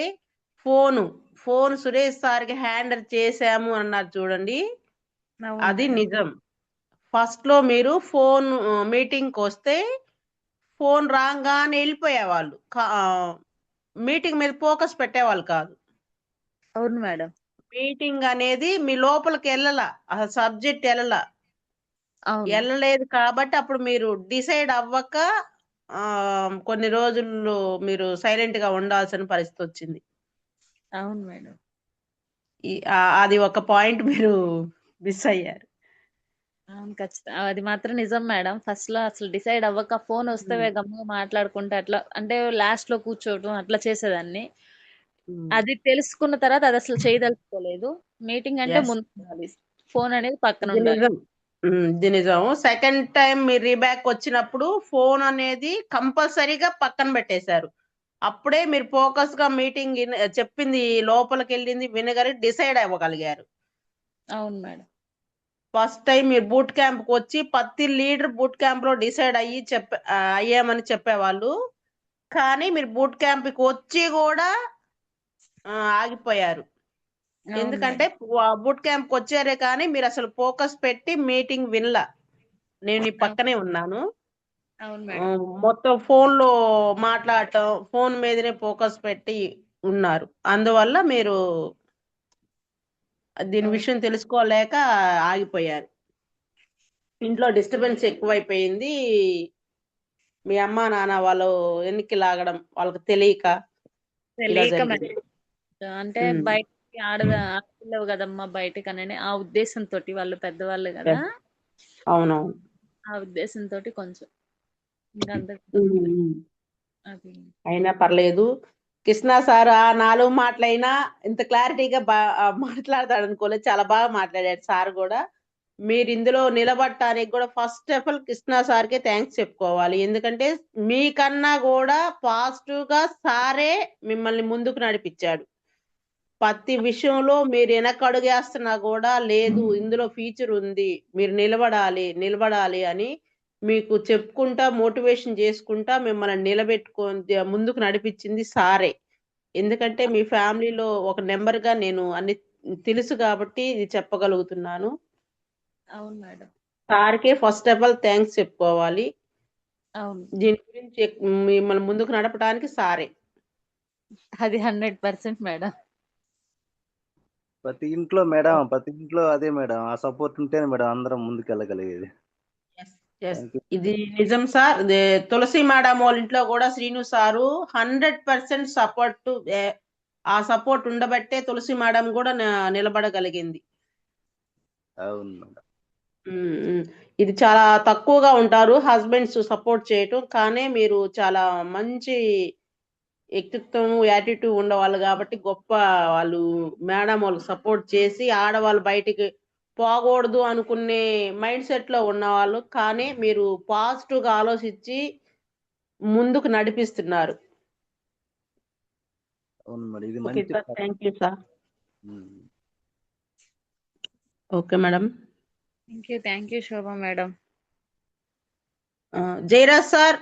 ఫోన్ సురేష్ సార్కి హ్యాండల్ చేశాము అన్నారు చూడండి, అవును అది మేడం. నిజం. ఫస్ట్ లో మీరు ఫోన్ మీటింగ్కి వస్తే ఫోన్ రాగానే వెళ్ళిపోయేవాళ్ళు, మీటింగ్ మీద ఫోకస్ పెట్టేవాళ్ళు కాదు. అవును మేడం. మీటింగ్ అనేది మీ లోపలికి వెళ్ళాల, అసలు సబ్జెక్ట్ అవును. వెళ్ళలేదు కాబట్టి అప్పుడు మీరు డిసైడ్ అవ్వక కొన్ని రోజులు మీరు సైలెంట్ గా ఉండాల్సిన పరిస్థితి వచ్చింది. అవును మేడం. అది ఒక పాయింట్ మీరు మిస్ అయ్యారు. అవును ఖచ్చితంగా అది మాత్రం నిజం మేడం. ఫస్ట్ లో అసలు డిసైడ్ అవ్వక ఫోన్ వస్తే గమ్ముగా మాట్లాడుకుంటే అట్లా అంటే లాస్ట్ లో కూర్చోవటం అట్లా చేసేదాన్ని. అది తెలుసుకున్న తర్వాత అది అసలు చేయదలుచుకోలేదు. మీటింగ్ అంటే ఎస్, ముందు ఉండాలి, ఫోన్ అనేది పక్కన ఇది ఉండాలి. నిజం. ఇది నిజం. సెకండ్ టైం మీరు రీబ్యాక్ వచ్చినప్పుడు ఫోన్ అనేది కంపల్సరీగా పక్కన పెట్టేశారు. అప్పుడే మీరు ఫోకస్ గా మీటింగ్ చెప్పింది లోపలికి వెళ్ళింది వినగలి డిసైడ్ అవ్వగలిగారు. అవును మేడం. ఫస్ట్ టైం మీరు బూట్ క్యాంప్ కి వచ్చి ప్రతి లీడర్ బూట్ క్యాంప్ లో డిసైడ్ అయ్యామని చెప్పేవాళ్ళు. కానీ మీరు బూట్ క్యాంప్ కి వచ్చి కూడా ఆగిపోయారు. అవును ఎందుకంటే మేడం. బూట్ క్యాంప్ కి వచ్చారే కానీ మీరు అసలు ఫోకస్ పెట్టి మీటింగ్ వినలా. నేను ఈ పక్కనే ఉన్నాను. అవును మేడం. మొత్తం ఫోన్ లో మాట్లాడటం, ఫోన్ మీదనే ఫోకస్ పెట్టి ఉన్నారు. అందువల్ల మీరు దీని అవును. విషయం తెలుసుకోలేక ఆగిపోయారు. ఇంట్లో డిస్టర్బెన్స్ ఎక్కువైపోయింది. మీ అమ్మ నాన్న వాళ్ళు వెనక్కి లాగడం వాళ్ళకి తెలియక ఇలా తెలియక జరిగింది. మేడం. అంటే బయటికి ఆడపిల్లవు కదమ్మా బయటికి అని ఆ ఉద్దేశంతో, వాళ్ళు పెద్దవాళ్ళు కదా, అవునవును. ఆ ఉద్దేశంతో కొంచెం ఇంకా అంత అది. అయినా పర్లేదు. కృష్ణ సార్ ఆ 4 మాటలైనా ఇంత క్లారిటీగా మాట్లాడతాడు అనుకోలేదు. చాలా బాగా మాట్లాడాడు సార్ కూడా. మీరు ఇందులో నిలబడటానికి కూడా ఫస్ట్ ఆఫ్ ఆల్ కృష్ణ సార్కే థ్యాంక్స్ చెప్పుకోవాలి. ఎందుకంటే మీకన్నా కూడా పాజిటివ్ గా సారే మిమ్మల్ని ముందుకు నడిపించాడు. ప్రతి విషయంలో మీరు వెనకడుగేస్తున్నా కూడా లేదు, ఇందులో ఫ్యూచర్ ఉంది, మీరు నిలబడాలి అని మీకు చెప్పుకుంటా మోటివేషన్ చేసుకుంటా మిమ్మల్ని ముందుకు నడిపించింది సారే. ఎందుకంటే మీ ఫ్యామిలీలో ఒక నెంబర్ గా నేను అన్ని తెలుసు కాబట్టి ఇది చెప్పగలుగుతున్నాను. అవును మేడం. సార్కే ఫస్ట్ ఆఫ్ ఆల్ థ్యాంక్స్ చెప్పుకోవాలి. అవును. దీని గురించి మిమ్మల్ని ముందుకు నడపడానికి సారే. అది 100% మేడం. ప్రతి ఇంట్లో అదే మేడం, ఆ సపోర్ట్ ఉంటేనే మేడం అందరం ముందుకెళ్ళగలిగేది. ఇది నిజం సార్. తులసి మేడం వాళ్ళ ఇంట్లో కూడా శ్రీను సారు 100% సపోర్ట్. ఆ సపోర్ట్ ఉండబట్టే తులసి మేడం కూడా నిలబడగలిగింది. అవును మేడం. ఇది చాలా తక్కువగా ఉంటారు హస్బెండ్స్ సపోర్ట్ చేయటం, కానీ మీరు చాలా మంచి వ్యక్తిత్వం యాటిట్యూడ్ ఉండేవాళ్ళు కాబట్టి గొప్ప వాళ్ళు. మేడం వాళ్ళు సపోర్ట్ చేసి ఆడవాళ్ళు బయటికి పోకూడదు అనుకునే మైండ్ సెట్ లో ఉన్నవాళ్ళు, కానీ మీరు పాజిటివ్ గా ఆలోచించి ముందుకు నడిపిస్తున్నారు. అవును మేడం, ఇది ఓకే మంచి sir, thank you sir. Okay madam. Thank you Shobha madam. Jayaraj sir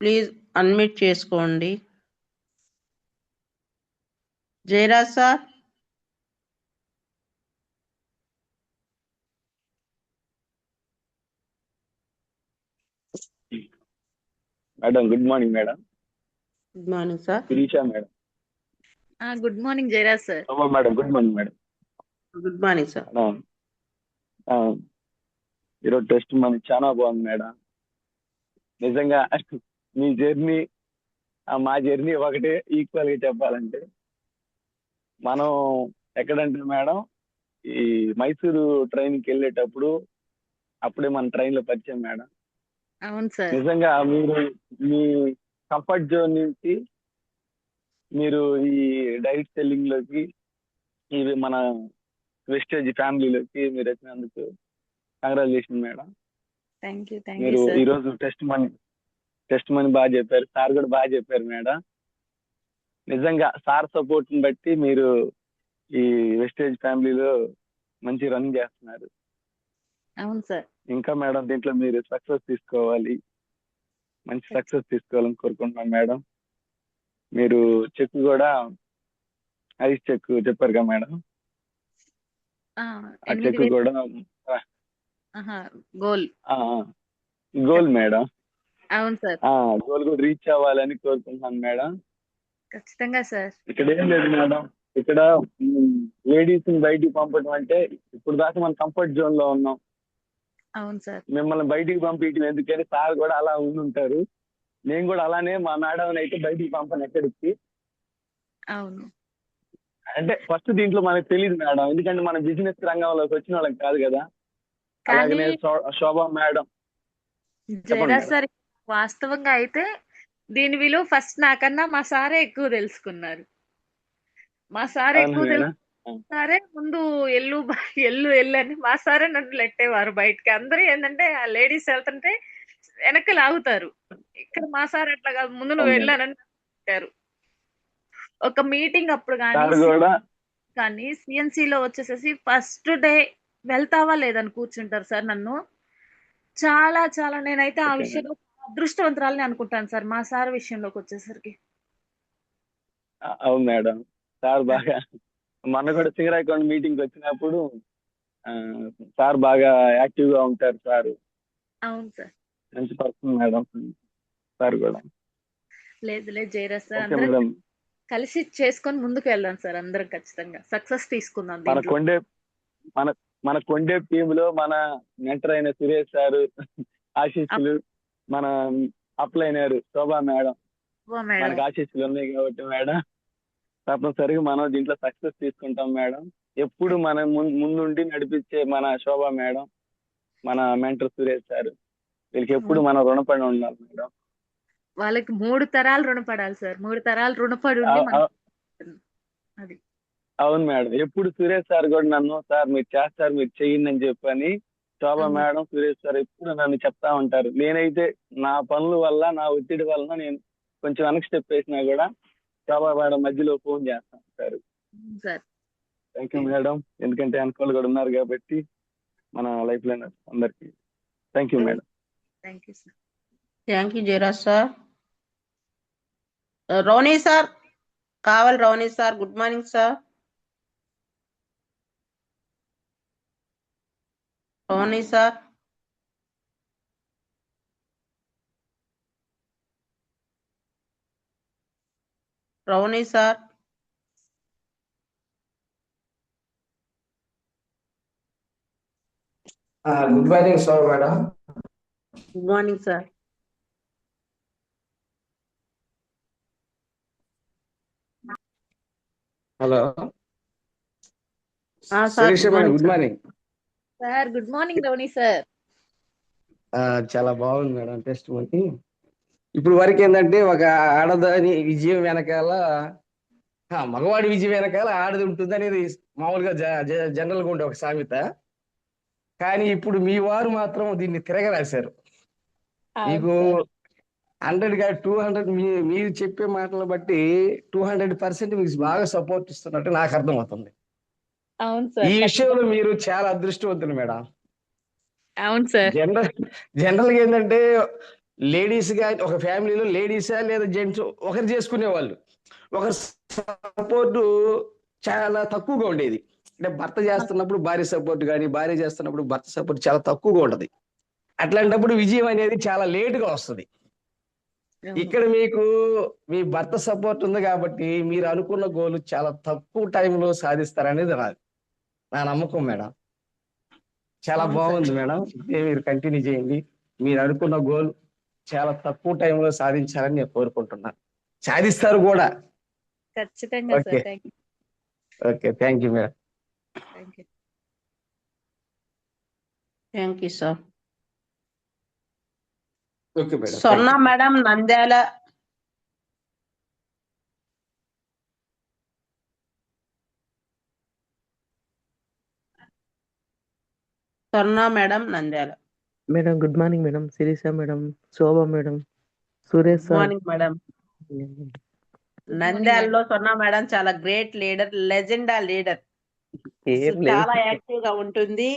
please unmute చేసుకోండి. Jayaraj sir. Madam good morning madam. Good morning sir. Sirisha madam. Good morning Jayaraj sir. Madam good morning madam. Good morning sir. ఈరోజు test మనకి చాలా బాగుంది madam. నిజంగా మీ journey మా journey ఒకటే equal గా చెప్పాలంటే. మనం ఎక్కడంటే మేడం, ఈ మైసూరు ట్రైన్కి వెళ్ళేటప్పుడు అప్పుడే మన ట్రైన్లో పరిచయం మేడం. అవును సార్. నిజంగా మీరు మీ కంఫర్ట్ జోన్ నుంచి మీరు ఈ డైరెక్ట్ సెల్లింగ్ లోకి, ఇవి మన వెస్టేజ్ ఫ్యామిలీలోకి మీరు వచ్చినందుకు కంగ్రాచులేషన్ మేడం. థ్యాంక్ యూ మీరు సార్. ఈరోజు టెస్ట్ మనీ బాగా చెప్పారు, సార్ కూడా బాగా చెప్పారు మేడం. నిజంగా సార్ సపోర్ట్ ని బట్టి మీరు ఈ వెస్టేజ్ ఫ్యామిలీలో మంచి రన్ చేస్తున్నారు. అవును సార్. ఇంకా మేడం దీంట్లో మీరు సక్సెస్ తీసుకోవాలి, మంచి సక్సెస్ తీసుకోవాలని కోరుకుంటున్నాను మేడం. మీరు చెక్ కూడా ఐస్ చెక్ చెప్పారు కదా మేడం, ఆ, ఆ చెక్ 8,000. కూడా గోల్. Goal madam. అవును సార్. గోల్ కూడా రీచ్ అవ్వాలని కోరుకుంటున్నాను మేడం. ఖచ్చితంగా సార్. ఇక్కడ ఏం లేదు మేడం, ఇక్కడ లేడీస్ ని బయటికి పంపడం అంటే ఇప్పుడు దాకా మనం కంఫర్ట్ జోన్ లో ఉన్నాం. అవును సార్. మిమ్మల్ని బయటికి పంపించడం ఎందుకని సార్ కూడా అలా ఉండుంటారు. నేను కూడా అలానే మా మేడం అయితే బయటికి పంపను ఎక్కడికి. అవును. అంటే ఫస్ట్ దీంట్లో మనకు తెలియదు మేడం, ఎందుకంటే మన బిజినెస్ రంగంలోకి వచ్చిన వాళ్ళకి కాదు కదా. కానీ అలాగనే శోభా మేడం జయరాజ్ సార్ వాస్తవంగా అయితే దీని విలువ ఫస్ట్ నాకన్నా మా సారే ఎక్కువ తెలుసుకున్నారు. మా సార్ అవును ఎక్కువ మేడం. సారే ముందు ఎల్లు ఎల్లు అని మా సారే నన్ను లెట్టేవారు బయటకి. అందరూ ఏంటంటే ఆ లేడీస్ వెళ్తుంటే వెనక్కి లాగుతారు. ఇక్కడ మా సార్ అట్లా కాదు, ముందు నువ్వు అవును వెళ్ళానని పెట్టారు. ఒక మీటింగ్ అప్పుడు సార్ కూడా కానీ సిఎన్సిలో వచ్చేసేసి ఫస్ట్ డే వెళ్తావా లేదని కూర్చుంటారు సార్ నన్ను. చాలా చాలా నేనైతే ఆ ఓకే విషయంలో అదృష్టవంతురాలని అనుకుంటాను సార్ మా సార్ విషయంలోకి వచ్చేసరికి. అవును మేడం. సార్ బాగా మొన్న కూడా సింగర్ అకౌంట్ మీటింగ్ వచ్చినప్పుడు సార్ బాగా యాక్టివ్ గా ఉంటారు. సార్ అవును సార్. మంచి పర్సన్ మేడం సార్ కూడా. లేదు జయరాజ్ సార్, ఓకే అందరం మేడం. కలిసి చేసుకొని ముందుకు వెళ్దాం సార్. అందరం ఖచ్చితంగా సక్సెస్ తీసుకుందాం మన దీంట్లో. కొండే టీమ్ లో మన మెంటర్ అయిన సురేష్ సార్ ఆశీస్సులు, మన అప్లైనర్ శోభా మేడం మేడం మనకు ఆశీస్సులు ఉన్నాయి కాబట్టి మేడం తప్పనిసరిగా మనం దీంట్లో సక్సెస్ తీసుకుంటాం మేడం. ఎప్పుడు మన ముందుండి నడిపించే మన శోభా మేడం, మన మెంటర్ సురేష్ సార్, వీళ్ళకి ఎప్పుడు మనం రుణపడి ఉండాలి మేడం. వాళ్ళకి 3 తరాలు రుణపడాలి సార్. 3 తరాలు రుణపడి ఉండి అది. అవును మేడం. ఎప్పుడు సురేష్ సార్ కూడా నన్ను సార్ మీరు చేస్తారు, మీరు చెయ్యండి అని చెప్పని శోభా మేడం, సురేష్ సార్ ఎప్పుడు నన్ను చెప్తా ఉంటారు. నేనైతే నా పనుల వల్ల, నా ఒత్తిడి వల్ల నేను కొంచెం వెనక్కి స్టెప్ వేసినా కూడా శోభా మేడం మధ్యలో ఫోన్ చేస్తా ఉంటారు. థ్యాంక్ యూ మేడం, ఎందుకంటే అనుకోలు కూడా ఉన్నారు కాబట్టి మన లైఫ్ లైన్ అందరికి thank you madam. Thank you sir. Thank you Jayaraj sir. Ronnie sir కావాలి. Ronnie sir good morning sir. Ronnie sir. Ronnie sir. Good morning sir. Madam good morning sir. Hello sir good morning sir. Good morning Ronnie sir. చాలా బాగుంది madam test మనకి. ఇప్పుడు వరకు ఏంటంటే ఒక ఆడదాని విజయం వెనకాల మగవాడి విజయం వెనకాల ఆడది ఉంటుంది అనేది మామూలుగా జనరల్ గా ఉండే ఒక సామెత. కానీ ఇప్పుడు మీ వారు మాత్రం దీన్ని తిరగరాశారు. మీకు 100 కాదు 200 మీరు చెప్పే మాటలు బట్టి 200% మీకు బాగా సపోర్ట్ ఇస్తున్నట్టు నాకు అర్థమవుతుంది. అవును సార్. ఈ విషయంలో మీరు చాలా అదృష్టవంతులు మేడం. అవును సార్. జనరల్ గా ఏంటంటే లేడీస్ గా ఒక ఫ్యామిలీలో లేడీసా లేదా జెంట్స్ ఒకరు చేసుకునే వాళ్ళు, ఒకరు సపోర్ట్ చాలా తక్కువగా ఉండేది. అంటే భర్త చేస్తున్నప్పుడు భార్య సపోర్ట్ కానీ, భార్య చేస్తున్నప్పుడు భర్త సపోర్ట్ చాలా తక్కువగా ఉంటది. అట్లాంటప్పుడు విజయం అనేది చాలా లేటుగా వస్తుంది. ఇక్కడ మీకు మీ భర్త సపోర్ట్ ఉంది కాబట్టి మీరు అనుకున్న గోల్ చాలా తక్కువ టైంలో సాధిస్తారనేది నా నమ్మకం మేడం. చాలా బాగుంది మేడం. మీరు కంటిన్యూ చేయండి. మీరు అనుకున్న గోల్ చాలా తక్కువ టైంలో సాధించాలని నేను కోరుకుంటున్నాను. సాధిస్తారు కూడా. ఖచ్చితంగా sir. Okay, thank you madam. Thank you. Thank you sir. Okay madam, thank Swarna you. Madam Nandyal. Swarna madam Nandyal. Madam good morning madam, Sirisha madam, Shobha madam, Suresh good sir. Morning madam. Good morning madam. నంద్యాలలో స్వర్ణ మేడం చాలా గ్రేట్ లీడర్, లెజెండా లీడర్. ఏం లేదు చాలా active గా ఉంటుంది.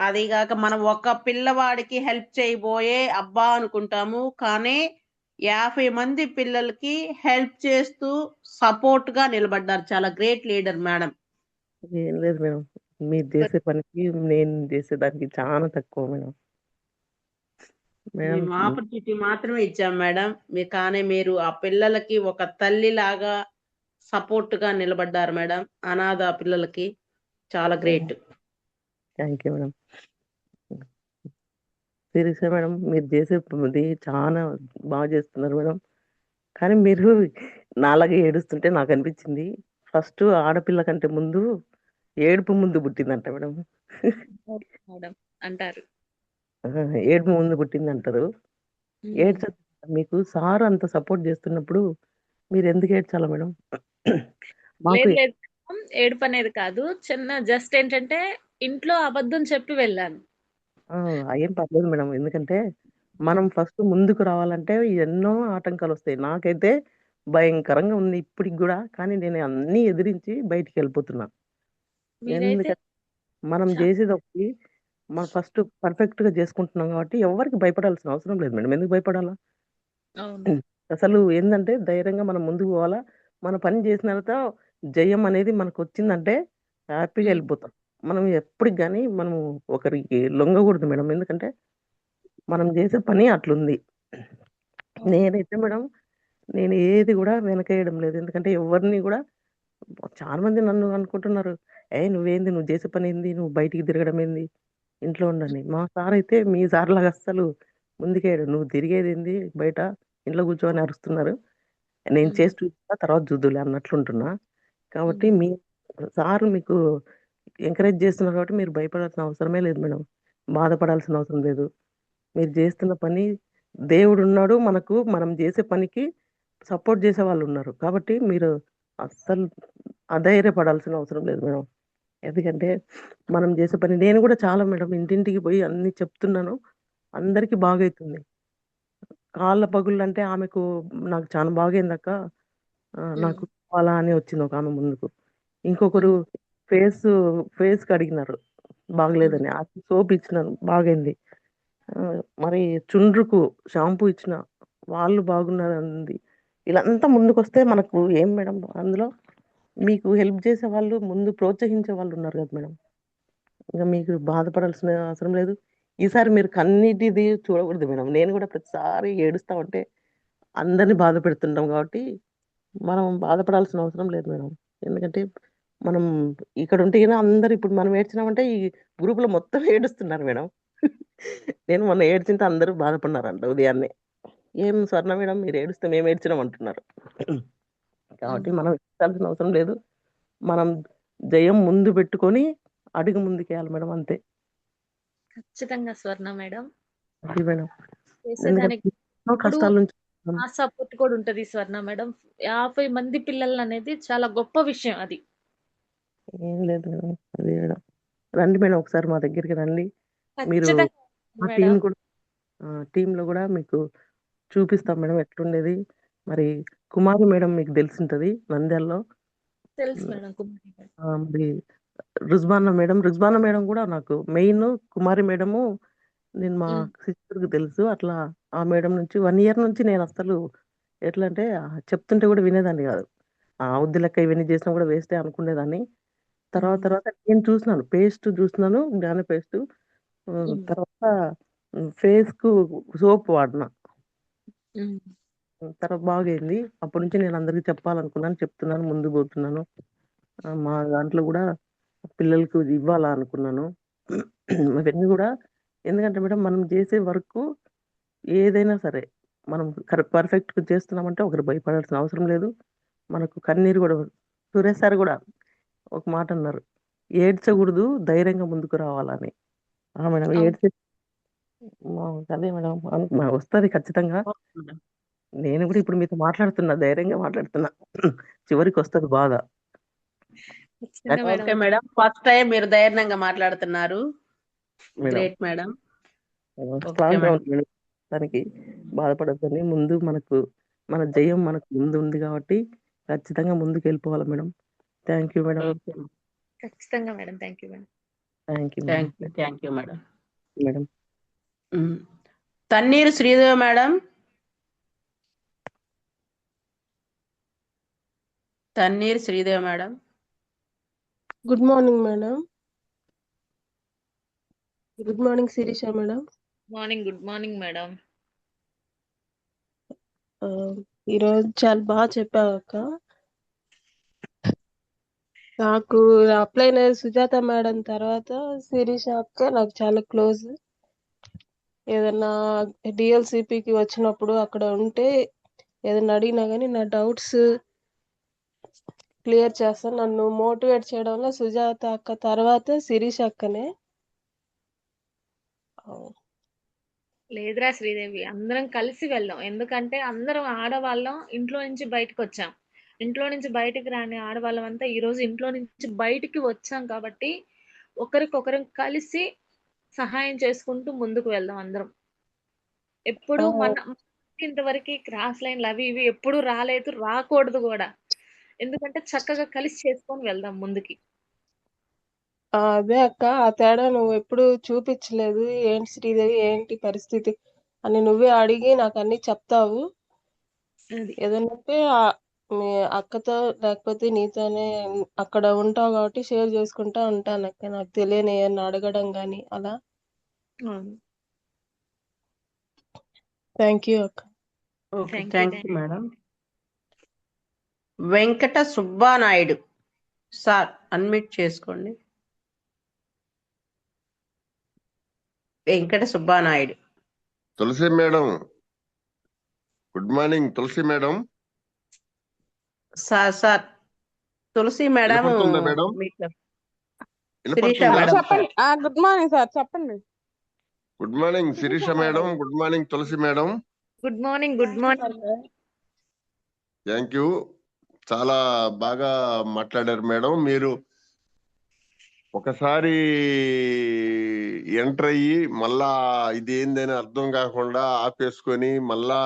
అది కాక మనం ఒక పిల్లవాడికి హెల్ప్ చేయబోయే అబ్బా అనుకుంటాము, కానీ 50 మంది పిల్లలకి హెల్ప్ చేస్తూ సపోర్ట్ గా నిలబడ్డారు. చాలా గ్రేట్ లీడర్ మేడం. ఏం లేదు మేడం, మీరు చేసే పనికి నేను చేసేదానికి చాలా తక్కువ మేడం. మేడం మేము ఆపర్చునిటీ మాత్రమే ఇచ్చాం మేడం, కానీ మీరు ఆ పిల్లలకి ఒక తల్లి లాగా సపోర్ట్ గా నిలబడ్డారు మేడం. అనాథ పిల్లలకి చాలా great. Thank you madam. Sirisha madam, మీరు చేసేది చాలా బాగా చేస్తున్నారు మేడం. కానీ మీరు నాలాగే ఏడుస్తుంటే నాకు అనిపించింది, ఫస్ట్ ఆడపిల్ల కంటే ముందు ఏడుపు ముందు పుట్టిందంట మేడం. మేడం అంటారు. ఏడుపు ముందు పుట్టింది అంటారు. ఏడ్చ మీకు సార్ అంత సపోర్ట్ చేస్తున్నప్పుడు మీరు ఎందుకు ఏడ్చాలా మేడం? మాకు లేదు లేదు మేడం, ఏడుపు అనేది కాదు, చిన్న జస్ట్ ఏంటంటే ఇంట్లో అబద్ధం చెప్పి వెళ్ళాను. ఏం పర్లేదు మేడం, ఎందుకంటే మనం ఫస్ట్ ముందుకు రావాలంటే ఎన్నో ఆటంకాలు వస్తాయి. నాకైతే భయంకరంగా ఉంది ఇప్పటికి కూడా, కానీ నేను అన్ని ఎదిరించి బయటికి వెళ్ళిపోతున్నా. మీరైతే ఎందుకంటే మనం చా- చేసేది ఒకటి, మనం ఫస్ట్ పర్ఫెక్ట్ గా చేసుకుంటున్నాం కాబట్టి ఎవరికి భయపడాల్సిన అవసరం లేదు మేడం. ఎందుకు భయపడాలా? అవును. అసలు ఏందంటే ధైర్యంగా మనం ముందుకు పోవాలా. మన పని చేసిన తర్వాత జయం అనేది మనకు వచ్చిందంటే హ్యాపీగా వెళ్ళిపోతాం. మనం ఎప్పటికి కానీ మనం ఒకరికి లొంగకూడదు మేడం, ఎందుకంటే మనం చేసే పని అట్లుంది. నేనైతే మేడం, నేను ఏది కూడా వెనకేయడం లేదు. ఎందుకంటే ఎవరిని కూడా చాలా మంది నన్ను అనుకుంటున్నారు, నువ్వేంది, నువ్వు చేసే పని ఏంది, నువ్వు బయటికి తిరగడం ఏంది, ఇంట్లో ఉండండి. మా సార్ అయితే మీ సార్ లాగా అస్సలు ముందుకేయడు. నువ్వు తిరిగేది ఏంది బయట, ఇంట్లో కూర్చొని అరుస్తున్నారు, నేను చేసి చూపిస్తా తర్వాత చూద్దులే అన్నట్లుంటున్నా. కాబట్టి మీ సార్ మీకు ఎంకరేజ్ చేస్తున్నారు కాబట్టి మీరు భయపడాల్సిన అవసరమే లేదు మేడం, బాధపడాల్సిన అవసరం లేదు. మీరు చేస్తున్న పని, దేవుడు ఉన్నాడు మనకు, మనం చేసే పనికి సపోర్ట్ చేసే వాళ్ళు ఉన్నారు. కాబట్టి మీరు అస్సలు అధైర్యపడాల్సిన అవసరం లేదు మేడం. ఎందుకంటే మనం చేసే పని, నేను కూడా చాలా మేడం ఇంటింటికి పోయి అన్ని చెప్తున్నాను, అందరికి బాగైతుంది. కాళ్ళ పగుళ్ళు అంటే ఆమెకు నాకు చాలా బాగైందక్క, నాకు కావాలా అని వచ్చింది ఒక ఆమె ముందుకు. ఇంకొకరు ఫేస్ ఫేస్ కడిగినారు బాగలేదని, ఆ సోప్ ఇచ్చినాను బాగైంది. మరి చుండ్రుకు షాంపూ ఇచ్చిన, వాళ్ళు బాగున్నారంది. వీళ్ళంతా ముందుకొస్తే మనకు ఏం మేడం అందులో, మీకు హెల్ప్ చేసే వాళ్ళు, ముందు ప్రోత్సహించే వాళ్ళు ఉన్నారు కదా మేడం. ఇంకా మీకు బాధపడాల్సిన అవసరం లేదు. ఈసారి మీరు కన్నీటిది చూడకూడదు మేడం. నేను కూడా ప్రతిసారి ఏడుస్తా ఉంటే అందరిని బాధ పెడుతుంటాం కాబట్టి మనం బాధపడాల్సిన అవసరం లేదు మేడం. ఎందుకంటే మనం ఇక్కడ ఉంటే గిన అందరు ఇప్పుడు మనం ఏడ్చినామంటే ఈ గ్రూప్లో మొత్తం ఏడుస్తున్నారు మేడం. నేను మొన్న ఏడ్చింటే అందరూ బాధపడినారంట ఉదయాన్నే, ఏం స్వర్ణ మేడం మీరు ఏడుస్తే మేము ఏడ్చినాం అంటున్నారు. కాబట్టి మనం ఏడ్చాల్సిన అవసరం లేదు. మనం జయం ముందు పెట్టుకొని అడుగు ముందుకేయాలి మేడం, అంతే. ఖచ్చితంగా స్వర్ణ మేడం అది మేడం, చేసేదానికి ఎందుకంటే ఎన్నో ఇప్పుడు కష్టాల నుంచి నా సపోర్ట్ కూడా ఉంటది స్వర్ణ మేడం. 50 మంది పిల్లలు అనేది చాలా గొప్ప విషయం అది. ఏం లేదు మేడం, అది మేడం. రండి మేడం, ఒకసారి మా దగ్గరికి రండి. మీరు ఖచ్చితంగా మా మేడం. టీం కూడా, టీంలో కూడా మీకు చూపిస్తాం మేడం ఎట్లుండేది. మరి కుమారి మేడం మీకు తెలిసింటది నంద్యాలలో. తెలుసు మేడం. కుమారి మేడం. మరి రుజ్బానా మేడం కూడా నాకు మెయిన్. కుమారి మేడము నేను మా సిస్టర్కి తెలుసు. అట్లా ఆ మేడం నుంచి 1 ఇయర్ నుంచి నేను అసలు ఎట్లా అంటే చెప్తుంటే కూడా వినేదాన్ని కాదు. వద్దు లెక్క ఇవన్నీ చేసినా కూడా వేస్తే అనుకునేదాన్ని. తర్వాత నేను చూసినాను, పేస్ట్ చూసినాను, జ్ఞాన పేస్ట్. తర్వాత ఫేస్ కు సోప్ వాడినా, తర్వాత బాగైంది. అప్పటి నుంచి నేను అందరికి చెప్పాలనుకున్నాను, చెప్తున్నాను, ముందు పోతున్నాను. మా దాంట్లో కూడా పిల్లలకు ఇవ్వాలా అనుకున్నాను. అవన్నీ కూడా, ఎందుకంటే మేడం మనం చేసే వర్క్ ఏదైనా సరే మనం పర్ఫెక్ట్ గా చేస్తున్నామంటే ఒకరు భయపడాల్సిన అవసరం లేదు. మనకు కన్నీరు కూడా, సురేష్ సార్ కూడా ఒక మాట అన్నారు, ఏడ్చకూడదు, ధైర్యంగా ముందుకు రావాలని. మేడం అవును ఏడ్చే అదే మేడం వస్తుంది ఖచ్చితంగా. మేడం. నేను కూడా ఇప్పుడు మీతో మాట్లాడుతున్నా, ధైర్యంగా మాట్లాడుతున్నా. చివరికి వస్తుంది బాధ. ఖచ్చితంగా madam okay madam, first time మీరు ధైర్యంగా మాట్లాడుతున్నారు. Madam great madam. Okay strong గా మేడం. ఉంది మేడం. దానికి బాధపడద్దని, ముందు మన జయం మనకు ముందు ఉంది కాబట్టి ఖచ్చితంగా ముందుకు వెళ్ళిపోవాలి madam. Thank you madam. Okay ఖచ్చితంగా madam. Thank you madam. Thank you madam. Thank you madam. Madam Tanneeru Sridevi madam. Tanneeru Sridevi madam. Good morning madam. Good morning Sirisha madam. Good morning madam. ఈరోజు చాలా బాగా చెప్పావు అక్క. నాకు అప్లై అయిన సుజాత మేడం తర్వాత శిరీష అక్క నాకు చాలా క్లోజ్. ఏదన్నా డిఎల్సిపికి వచ్చినప్పుడు అక్కడ ఉంటే ఏదైనా అడిగినా కానీ నా డౌట్స్ క్లియర్ చేస్తాను. నన్ను మోటివేట్ చేయడంలో సుజాత అక్క తర్వాత శిరీష అక్కనే. లేదురా శ్రీదేవి, అందరం కలిసి వెళ్దాం. ఎందుకంటే అందరం ఆడవాళ్ళం ఇంట్లో నుంచి బయటకు వచ్చాం. ఇంట్లో నుంచి బయటకు రాని ఆడవాళ్ళం అంతా ఈ రోజు ఇంట్లో నుంచి బయటికి వచ్చాం కాబట్టి ఒకరికొకరం కలిసి సహాయం చేసుకుంటూ ముందుకు వెళ్దాం అందరం. ఎప్పుడు ఇంతవరకు క్రాస్ లైన్లు అవి ఇవి ఎప్పుడు రాలేదు, రాకూడదు కూడా. ఎందుకంటే చక్కగా కలిసి చేసుకొని వెళ్దాం ముందుకి. అదే అక్క, ఆ తేడా నువ్వు ఎప్పుడు చూపించలేదు. ఏంటి శ్రీదేవి, ఏంటి పరిస్థితి అని నువ్వే అడిగి నాకు అన్ని చెప్తావు. ఏదైనా మీ అక్కతో లేకపోతే నీతోనే అక్కడ ఉంటావు కాబట్టి షేర్ చేసుకుంటా ఉంటాను అక్క. నాకు తెలియని ఏమన్నా అడగడం కానీ అలా. థ్యాంక్ యూ అక్క. Okay, thank you madam. Venkata Subbanaidu sir, unmute చేసుకోండి. Venkata Subbanaidu. Tulasi madam, good morning. Tulasi madam. Sir Tulasi madam. వినపడుతుందా మేడం? శిరీష మేడం. చెప్పండి. గుడ్ మార్నింగ్ సార్, చెప్పండి. Good morning Sirisha madam. Good morning Tulasi madam. Good morning. Good morning. Thank you. చాలా బాగా మాట్లాడారు madam. మీరు ఒకసారి ఎంటర్ అయ్యి మళ్ళా ఇది ఏందని అర్థం కాకుండా ఆపేసుకొని మళ్ళా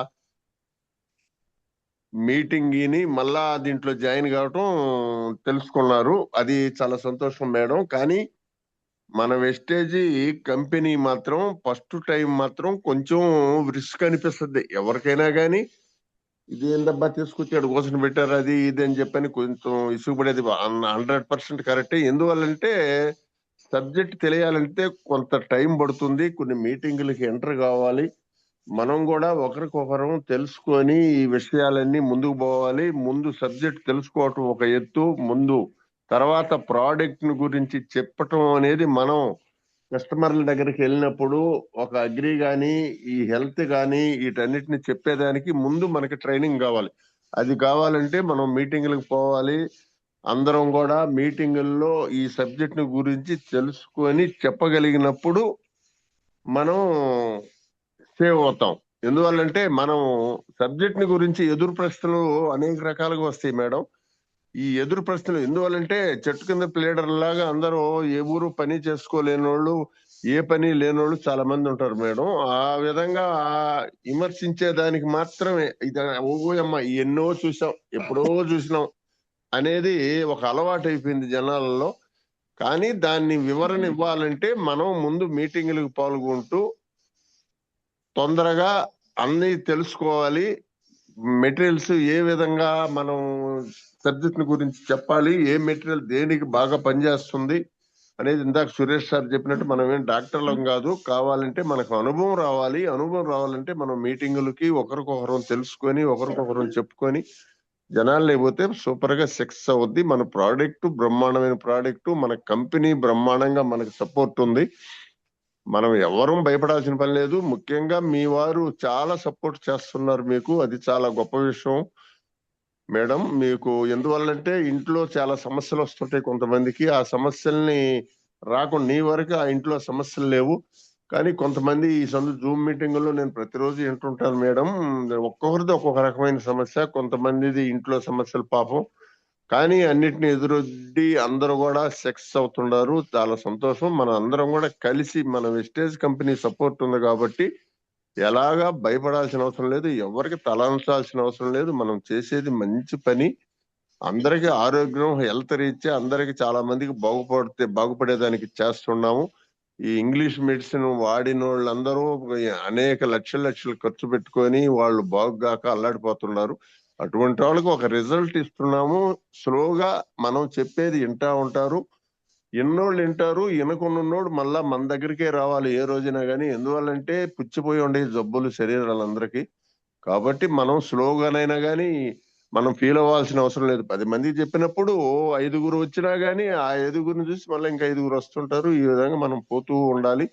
మీటింగ్ ని మళ్ళా దీంట్లో జాయిన్ కావటం తెలుసుకున్నారు. అది చాలా సంతోషం మేడం. కానీ మన వెస్టేజీ కంపెనీ మాత్రం ఫస్ట్ టైం మాత్రం కొంచెం రిస్క్ అనిపిస్తుంది ఎవరికైనా కానీ. ఇది ఏందబ్బా తీసుకొచ్చాడు కూర్చొని పెట్టారు అది ఇది అని చెప్పని కొంచెం ఇసుగుపడేది 100% కరెక్టే. ఎందువల్లంటే సబ్జెక్ట్ తెలియాలంటే కొంత టైం పడుతుంది, కొన్ని మీటింగులకి ఎంటర్ కావాలి. మనం కూడా ఒకరికొకరం తెలుసుకొని ఈ విషయాలన్నీ ముందుకు పోవాలి. ముందు సబ్జెక్ట్ తెలుసుకోవటం ఒక ఎత్తు, ముందు తర్వాత ప్రోడక్ట్ గురించి చెప్పటం అనేది మనం కస్టమర్ల దగ్గరికి వెళ్ళినప్పుడు ఒక అగ్రి కానీ ఈ హెల్త్ కానీ వీటన్నిటిని చెప్పేదానికి ముందు మనకి ట్రైనింగ్ కావాలి. అది కావాలంటే మనం మీటింగులకు పోవాలి. అందరం కూడా మీటింగుల్లో ఈ సబ్జెక్ట్ గురించి తెలుసుకొని చెప్పగలిగినప్పుడు మనం సేవ్ అవుతాం. ఎందువల్లంటే మనం సబ్జెక్ట్ ని గురించి ఎదురు ప్రశ్నలు అనేక రకాలుగా వస్తాయి మేడం. ఈ ఎదురు ప్రశ్నలు ఎందువల్లంటే చెట్టు కింద ప్లేడర్ లాగా అందరూ ఏ ఊరు పని చేసుకోలేని వాళ్ళు, ఏ పని లేనోళ్ళు చాలా మంది ఉంటారు మేడం. ఆ విధంగా విమర్శించే దానికి మాత్రమే ఇది ఓయమ్మ ఎన్నో చూసాం, ఎప్పుడో చూసినాం అనేది ఒక అలవాటు అయిపోయింది జనాలలో. కానీ దాన్ని వివరణ ఇవ్వాలంటే మనం ముందు మీటింగులకు పాల్గొంటూ తొందరగా అన్ని తెలుసుకోవాలి. మెటీరియల్స్ ఏ విధంగా మనం సబ్జెక్ట్ గురించి చెప్పాలి, ఏ మెటీరియల్ దేనికి బాగా పనిచేస్తుంది అనేది ఇందాక సురేష్ సార్ చెప్పినట్టు మనం ఏం డాక్టర్లం కాదు. కావాలంటే మనకు అనుభవం రావాలి. అనుభవం రావాలంటే మనం మీటింగులకి ఒకరికొకరం తెలుసుకొని ఒకరికొకరం చెప్పుకొని జనాలు లేకపోతే సూపర్ గా సక్సెస్ అవుద్ది. మన ప్రోడక్ట్ బ్రహ్మాండమైన ప్రోడక్ట్, మన కంపెనీ బ్రహ్మాండంగా మనకు సపోర్ట్ ఉంది. మనం ఎవరూ భయపడాల్సిన పని లేదు. ముఖ్యంగా మీ వారు చాలా సపోర్ట్ చేస్తున్నారు మీకు, అది చాలా గొప్ప విషయం. మేడం మీకు ఎందువల్లంటే ఇంట్లో చాలా సమస్యలు వస్తుంటాయి కొంతమందికి. ఆ సమస్యల్ని రాకుండా నీ వరకు ఆ ఇంట్లో సమస్యలు లేవు. కానీ కొంతమంది ఈ జూమ్ మీటింగుల్లో నేను ప్రతిరోజు వింటుంటాను మేడం. ఒక్కొక్కరిది ఒక్కొక్క రకమైన సమస్య. కొంతమందిది ఇంట్లో సమస్యలు పాపం. కానీ అన్నిటిని ఎదురొడ్డి అందరూ కూడా సక్సెస్ అవుతున్నారు. చాలా సంతోషం. మనం అందరం కూడా కలిసి మన వెస్టేజ్ కంపెనీ సపోర్ట్ ఉంది కాబట్టి ఎలాగా భయపడాల్సిన అవసరం లేదు. ఎవరికి తలంచాల్సిన అవసరం లేదు. మనం చేసేది మంచి పని. అందరికి ఆరోగ్యం హెల్త్ రీత్యా అందరికి చాలా మందికి బాగుపడేదానికి చేస్తున్నాము. ఈ ఇంగ్లీష్ మెడిసిన్ వాడిన వాళ్ళందరూ అనేక లక్షలు ఖర్చు పెట్టుకొని వాళ్ళు బాగుగాక అల్లాడిపోతున్నారు. అటువంటి వాళ్ళకి ఒక రిజల్ట్ ఇస్తున్నాము. స్లోగా మనం చెప్పేది వింటా ఉంటారు. ఎన్నోళ్ళు వింటారు. వినకున్నోడు మళ్ళా మన దగ్గరికే రావాలి ఏ రోజైనా కానీ. ఎందువల్లంటే పుచ్చిపోయి ఉండే జబ్బులు శరీరాలందరికీ. కాబట్టి మనం స్లోగానైనా కానీ మనం ఫీల్ అవ్వాల్సిన అవసరం లేదు. 10 మందికి చెప్పినప్పుడు 5గురు వచ్చినా గానీ ఆ 5గురిని చూసి మళ్ళీ ఇంకా 5గురు వస్తుంటారు. ఈ విధంగా మనం పోతూ ఉండాలి.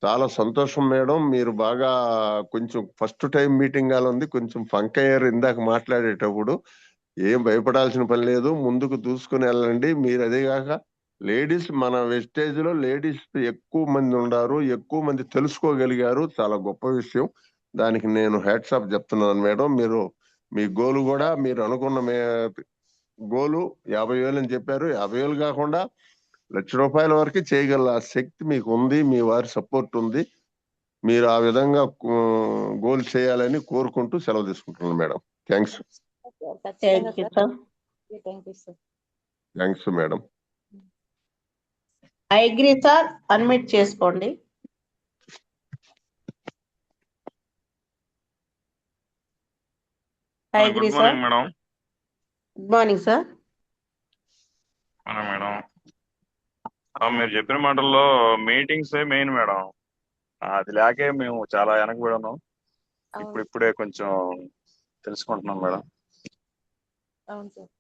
చాలా సంతోషం మేడం. మీరు బాగా కొంచెం ఫస్ట్ టైం మీటింగ్ గా ఉంది. కొంచెం ఫంక్ అయ్యారు ఇందాక మాట్లాడేటప్పుడు. ఏం భయపడాల్సిన పని లేదు. ముందుకు దూసుకుని వెళ్ళండి. మీరు అదే కాక లేడీస్ మన వెస్టేజ్ లో లేడీస్ ఎక్కువ మంది ఉన్నారు. ఎక్కువ మంది తెలుసుకోగలిగారు. చాలా గొప్ప విషయం. దానికి నేను హ్యాట్స్ ఆఫ్ చెప్తున్నాను మేడం. మీరు మీ గోలు కూడా మీరు అనుకున్న గోలు 50,000 అని చెప్పారు. 50,000 కాకుండా ₹1,00,000 వరకు చేయగల శక్తి మీకు ఉంది. మీ వారి సపోర్ట్ ఉంది. మీరు ఆ విధంగా గోల్ చేయాలని కోరుకుంటూ సెలవు తీసుకుంటున్నాను madam. Thanks. Thanks madam. I agree sir. Unmute చేసుకోండి. I agree sir. Madam. Good morning sir. Madam మీరు చెప్పిన మాటల్లో మీటింగ్స్ మెయిన్ మేడం. అది లేకే మేము చాలా వెనకబడి ఉన్నాం. ఇప్పుడే కొంచెం తెలుసుకుంటున్నాం మేడం. అవును sir.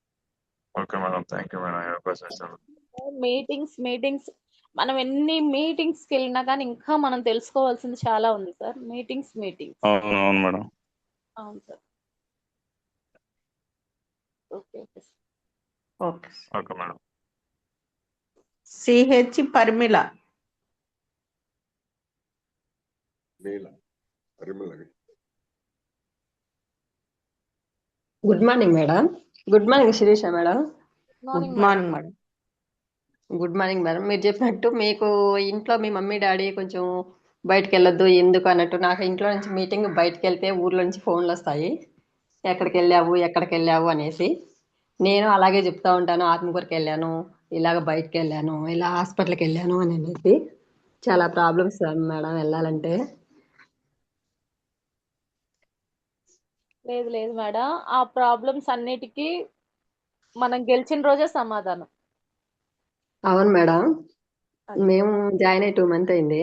Okay madam. Thank you madam. అవకాశం ఇచ్చారు. మీటింగ్స్ మనం ఎన్ని మీటింగ్స్ కి వెళ్ళినా కానీ ఇంకా మనం తెలుసుకోవాల్సింది చాలా ఉంది సార్. మీటింగ్స్ అవును మేడం. అవును sir. Okay okay madam. CH Parimila. Good morning madam. Good morning Sirisha madam. Good morning madam. Good morning madam. మీరు చెప్పినట్టు మీకు ఇంట్లో మీ మమ్మీ డాడీ కొంచెం బయటకు వెళ్ళొద్దు ఎందుకు అన్నట్టు, నాకు ఇంట్లో నుంచి మీటింగ్ బయటకు వెళ్తే ఊర్లో నుంచి ఫోన్లు వస్తాయి, ఎక్కడికి వెళ్ళావు అనేసి. నేను అలాగే చెప్తా ఉంటాను, ఆత్మకూరుకి వెళ్ళాను, ఇలాగ బయటకు వెళ్ళాను, ఇలా హాస్పిటల్కి వెళ్ళాను అని అనేసి. చాలా ప్రాబ్లమ్స్ మేడం వెళ్ళాలంటే. లేదు మేడం. ఆ ప్రాబ్లమ్స్ అన్నిటికీ మనం గెలిచిన రోజే సమాధానం. అవును మేడం. మేము జాయిన్ అయ్యి 2 months అయింది.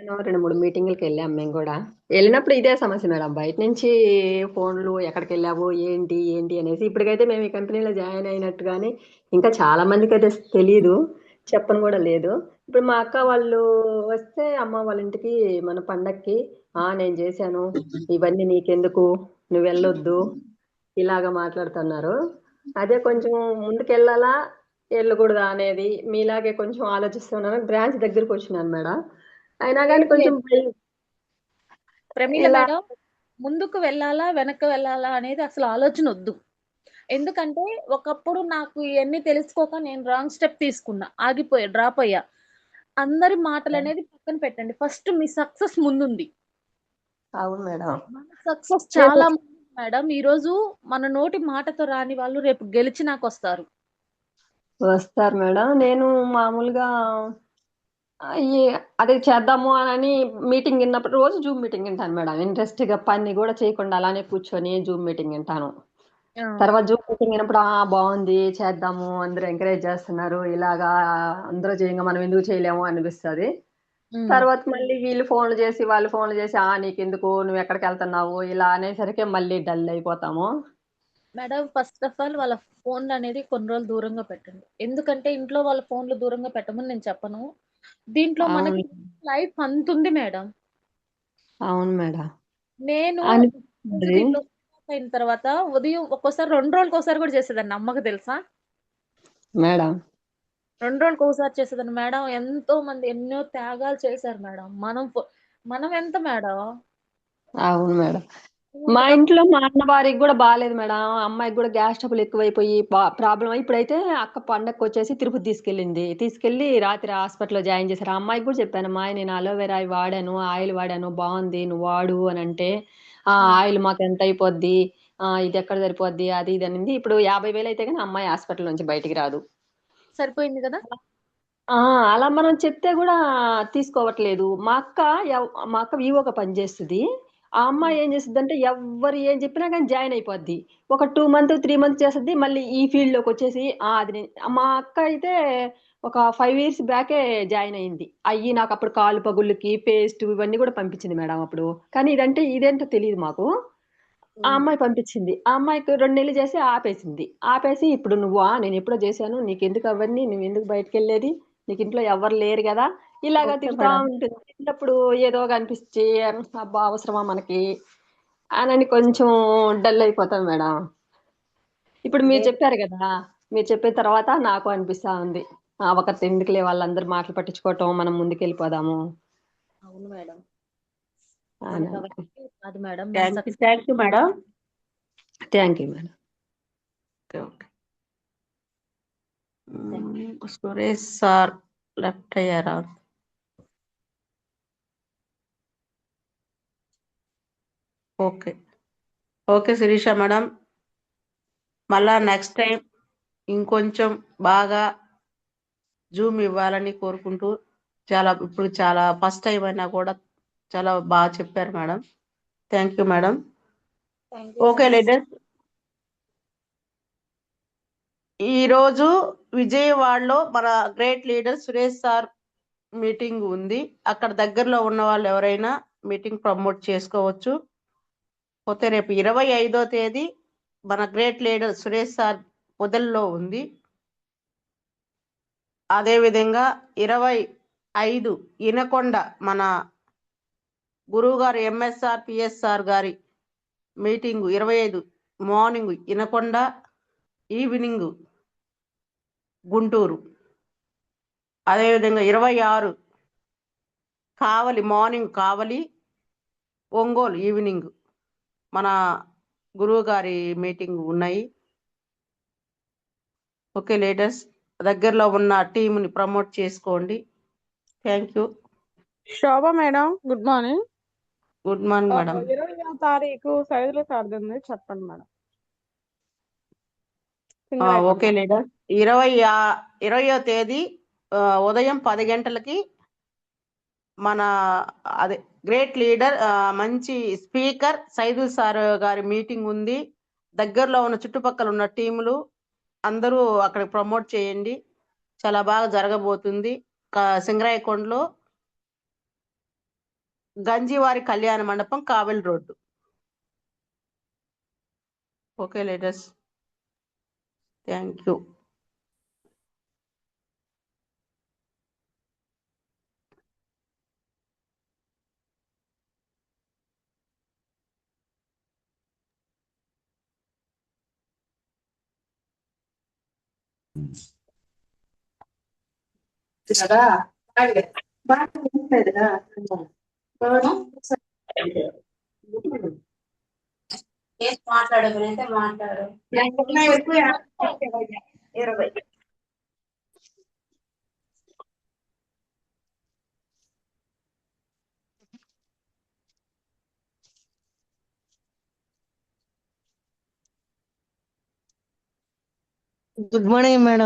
2-3 మీటింగ్లకి వెళ్ళాం. మేము కూడా వెళ్ళినప్పుడు ఇదే సమస్య మేడం, బయట నుంచి ఫోన్లు, ఎక్కడికి వెళ్ళావు ఏంటి అనేసి. ఇప్పటికైతే మేము ఈ కంపెనీలో జాయిన్ అయినట్టు కానీ ఇంకా చాలా మందికి అయితే తెలియదు, చెప్పను కూడా లేదు. ఇప్పుడు మా అక్క వాళ్ళు వస్తే అమ్మ వాళ్ళ ఇంటికి మన పండక్కి, నేను చేశాను, ఇవన్నీ నీకెందుకు, నువ్వు వెళ్ళొద్దు, ఇలాగా మాట్లాడుతున్నారు. అదే కొంచెం ముందుకెళ్ళాలా వెళ్ళకూడదా అనేది మీలాగే కొంచెం ఆలోచిస్తున్నాను. బ్రాంచ్ దగ్గరకు వచ్చినాను మేడం. అయినా కానీ కొంచెం ప్రమీల మేడం, ముందుకు వెళ్ళాలా వెనక్కి వెళ్ళాలా అనేది అసలు ఆలోచన వద్దు. ఎందుకంటే ఒకప్పుడు నాకు ఇవన్నీ తెలుసుకోక నేను రాంగ్ స్టెప్ తీసుకున్నా, ఆగిపోయా, డ్రాప్ అయ్యా. అందరి మాటలు అనేది పక్కన పెట్టండి. ఫస్ట్ మీ సక్సెస్ ముందుంది. అవును మేడం. మన సక్సెస్ చాలా మేడం. ఈ రోజు మన నోటి మాటతో రాని వాళ్ళు రేపు గెలిచినాక వస్తారు మేడం. నేను మామూలుగా అదే చేద్దాము అని మీటింగ్ విన్నప్పుడు రోజు జూమ్ మీటింగ్ వింటాను మేడం. ఇంట్రెస్ట్ గా పని కూడా చేయకుండా అలానే కూర్చొని జూమ్ మీటింగ్ వింటాను. తర్వాత జూమ్ మీటింగ్ విన్నప్పుడు బాగుంది, చేద్దాము, అందరూ ఎంకరేజ్ చేస్తున్నారు, ఇలాగా అందరూ చేయంగా మనం ఎందుకు చేయలేము అనిపిస్తుంది. తర్వాత మళ్ళీ వీళ్ళు ఫోన్లు చేసి వాళ్ళు ఫోన్లు చేసి నీకెందుకు, నువ్వు ఎక్కడికి వెళ్తున్నావు, ఇలా అనేసరికి మళ్ళీ డల్ అయిపోతాము మేడం. ఫస్ట్ ఆఫ్ ఆల్ వాళ్ళ ఫోన్లు అనేది కొన్ని రోజులు దూరంగా పెట్టండి. ఎందుకంటే ఇంట్లో వాళ్ళ ఫోన్లు దూరంగా పెట్టమని నేను చెప్పను. దీంట్లో మనకి లైఫ్ అంతుంది మేడం. అవును మేడం. నేను అయిన తర్వాత ఉదయం ఒక్కోసారి 2 రోజులకు ఒకసారి కూడా చేసేదాన్ని. అమ్మకు తెలుసా? మేడం 2 రోజులకు ఒకసారి చేసేదాన్ని మేడం. ఎంతో మంది ఎన్నో త్యాగాలు చేశారు మేడం. మనం ఎంత మేడం? అవును మేడం. మా ఇంట్లో మా అన్న భార్యకి కూడా బాగాలేదు మేడం. అమ్మాయికి కూడా గ్యాస్ ట్రబుల్ ఎక్కువైపోయి ప్రాబ్లం అయ్యి ఇప్పుడైతే అక్క పండగకి వచ్చేసి తిరుపతి తీసుకెళ్ళి రాత్రి హాస్పిటల్లో జాయిన్ చేశారు. ఆ అమ్మాయికి కూడా చెప్పాను, అమ్మాయి నేను అలోవెరా వాడాను, ఆయిల్ వాడాను, బాగుంది, నువ్వు వాడు అని అంటే ఆయిల్ మాకు ఎంత అయిపోద్ది, ఇది ఎక్కడ సరిపోద్ది, అది ఇది అనింది. ఇప్పుడు 50,000 అయితే కానీ అమ్మాయి హాస్పిటల్ నుంచి బయటికి రాదు. సరిపోయింది కదా. అలా మనం చెప్తే కూడా తీసుకోవట్లేదు. మా అక్క వివోగా పనిచేస్తుంది. ఆ అమ్మాయి ఏం చేస్తుంది అంటే ఎవరు ఏం చెప్పినా కానీ జాయిన్ అయిపోద్ది. ఒక 2 మంత్ 3 మంత్ చేస్తుంది, మళ్ళీ ఈ ఫీల్డ్ లోకి వచ్చేసి మా అక్క అయితే ఒక 5 years బ్యాకే జాయిన్ అయింది. నాకు అప్పుడు కాలు పగుళ్ళకి పేస్ట్ ఇవన్నీ కూడా పంపించింది మేడం అప్పుడు. కానీ ఇదేంటో తెలియదు మాకు. ఆ అమ్మాయి పంపించింది. ఆ అమ్మాయికి 2 నెలలు చేసి ఆపేసి ఇప్పుడు నేను ఎప్పుడో చేశాను, నీకు ఎందుకు అవన్నీ, నువ్వు ఎందుకు బయటకు వెళ్ళేది, నీకు ఇంట్లో ఎవరు లేరు కదా, ఇలాగా ఓకే తిరుగుతా మేడం. ఉంటుంది. చిన్నప్పుడు ఏదో కనిపించి అబ్బా అవసరమా మనకి అని కొంచెం డల్ అయిపోతాం మేడం. ఇప్పుడు మీరు చెప్పారు కదా, మీరు చెప్పిన తర్వాత నాకు అనిపిస్తా ఉంది, ఒకరితో ఎందుకులే వాళ్ళందరూ మాటలు పట్టించుకోవటం, మనం ముందుకు వెళ్ళిపోదాము అవును మేడం. అని. మనకు అవన్నీ కాదు మేడం. మన thank you success madam. Thank you madam. Okay. Suresh sir left అయ్యారా? ఓకే ఓకే శిరీష మేడం, మళ్ళా నెక్స్ట్ టైం ఇంకొంచెం బాగా జూమ్ ఇవ్వాలని కోరుకుంటూ, ఇప్పుడు చాలా ఫస్ట్ టైం అయినా కూడా చాలా బాగా చెప్పారు madam. Thank you madam. Okay leaders, ఈరోజు విజయవాడలో మన great leader Suresh sir meeting ఉంది. అక్కడ దగ్గరలో ఉన్న వాళ్ళు ఎవరైనా మీటింగ్ ప్రమోట్ చేసుకోవచ్చు. పోతే రేపు 25వ తేదీ మన గ్రేట్ లీడర్ సురేష్ సార్ పొదల్లో ఉంది. అదేవిధంగా 25 ఇనకొండ మన గురువు గారు ఎంఎస్ఆర్ పిఎస్ఆర్ గారి meeting 25 morning Inakonda, evening Guntur. అదేవిధంగా 26 కావలి మార్నింగ్ కావలి, ఒంగోలు ఈవినింగ్ మన గురువు గారి మీటింగ్ ఉన్నాయి. ఓకే లీడర్స్, దగ్గరలో ఉన్న టీంని ప్రమోట్ చేసుకోండి. Thank you. Shobha madam, good morning. Good morning madam. 20వ తారీఖు సైదుల సార్ది ఉంది, చెప్పండి మేడం. ఓకే లీడర్, 20వ తేదీ ఉదయం 10 గంటలకి మన అదే గ్రేట్ లీడర్ మంచి స్పీకర్ సైదుల్ సార్ గారి మీటింగ్ ఉంది. దగ్గరలో ఉన్న చుట్టుపక్కల ఉన్న టీములు అందరూ అక్కడ ప్రమోట్ చేయండి. చాలా బాగా జరగబోతుంది. సింగరాయకొండలో గంజివారి కళ్యాణ మండపం, Kavali road. Okay leaders, thank you. మాట్లాడగలిగితే మాట్లాడు. 20. Good morning madam.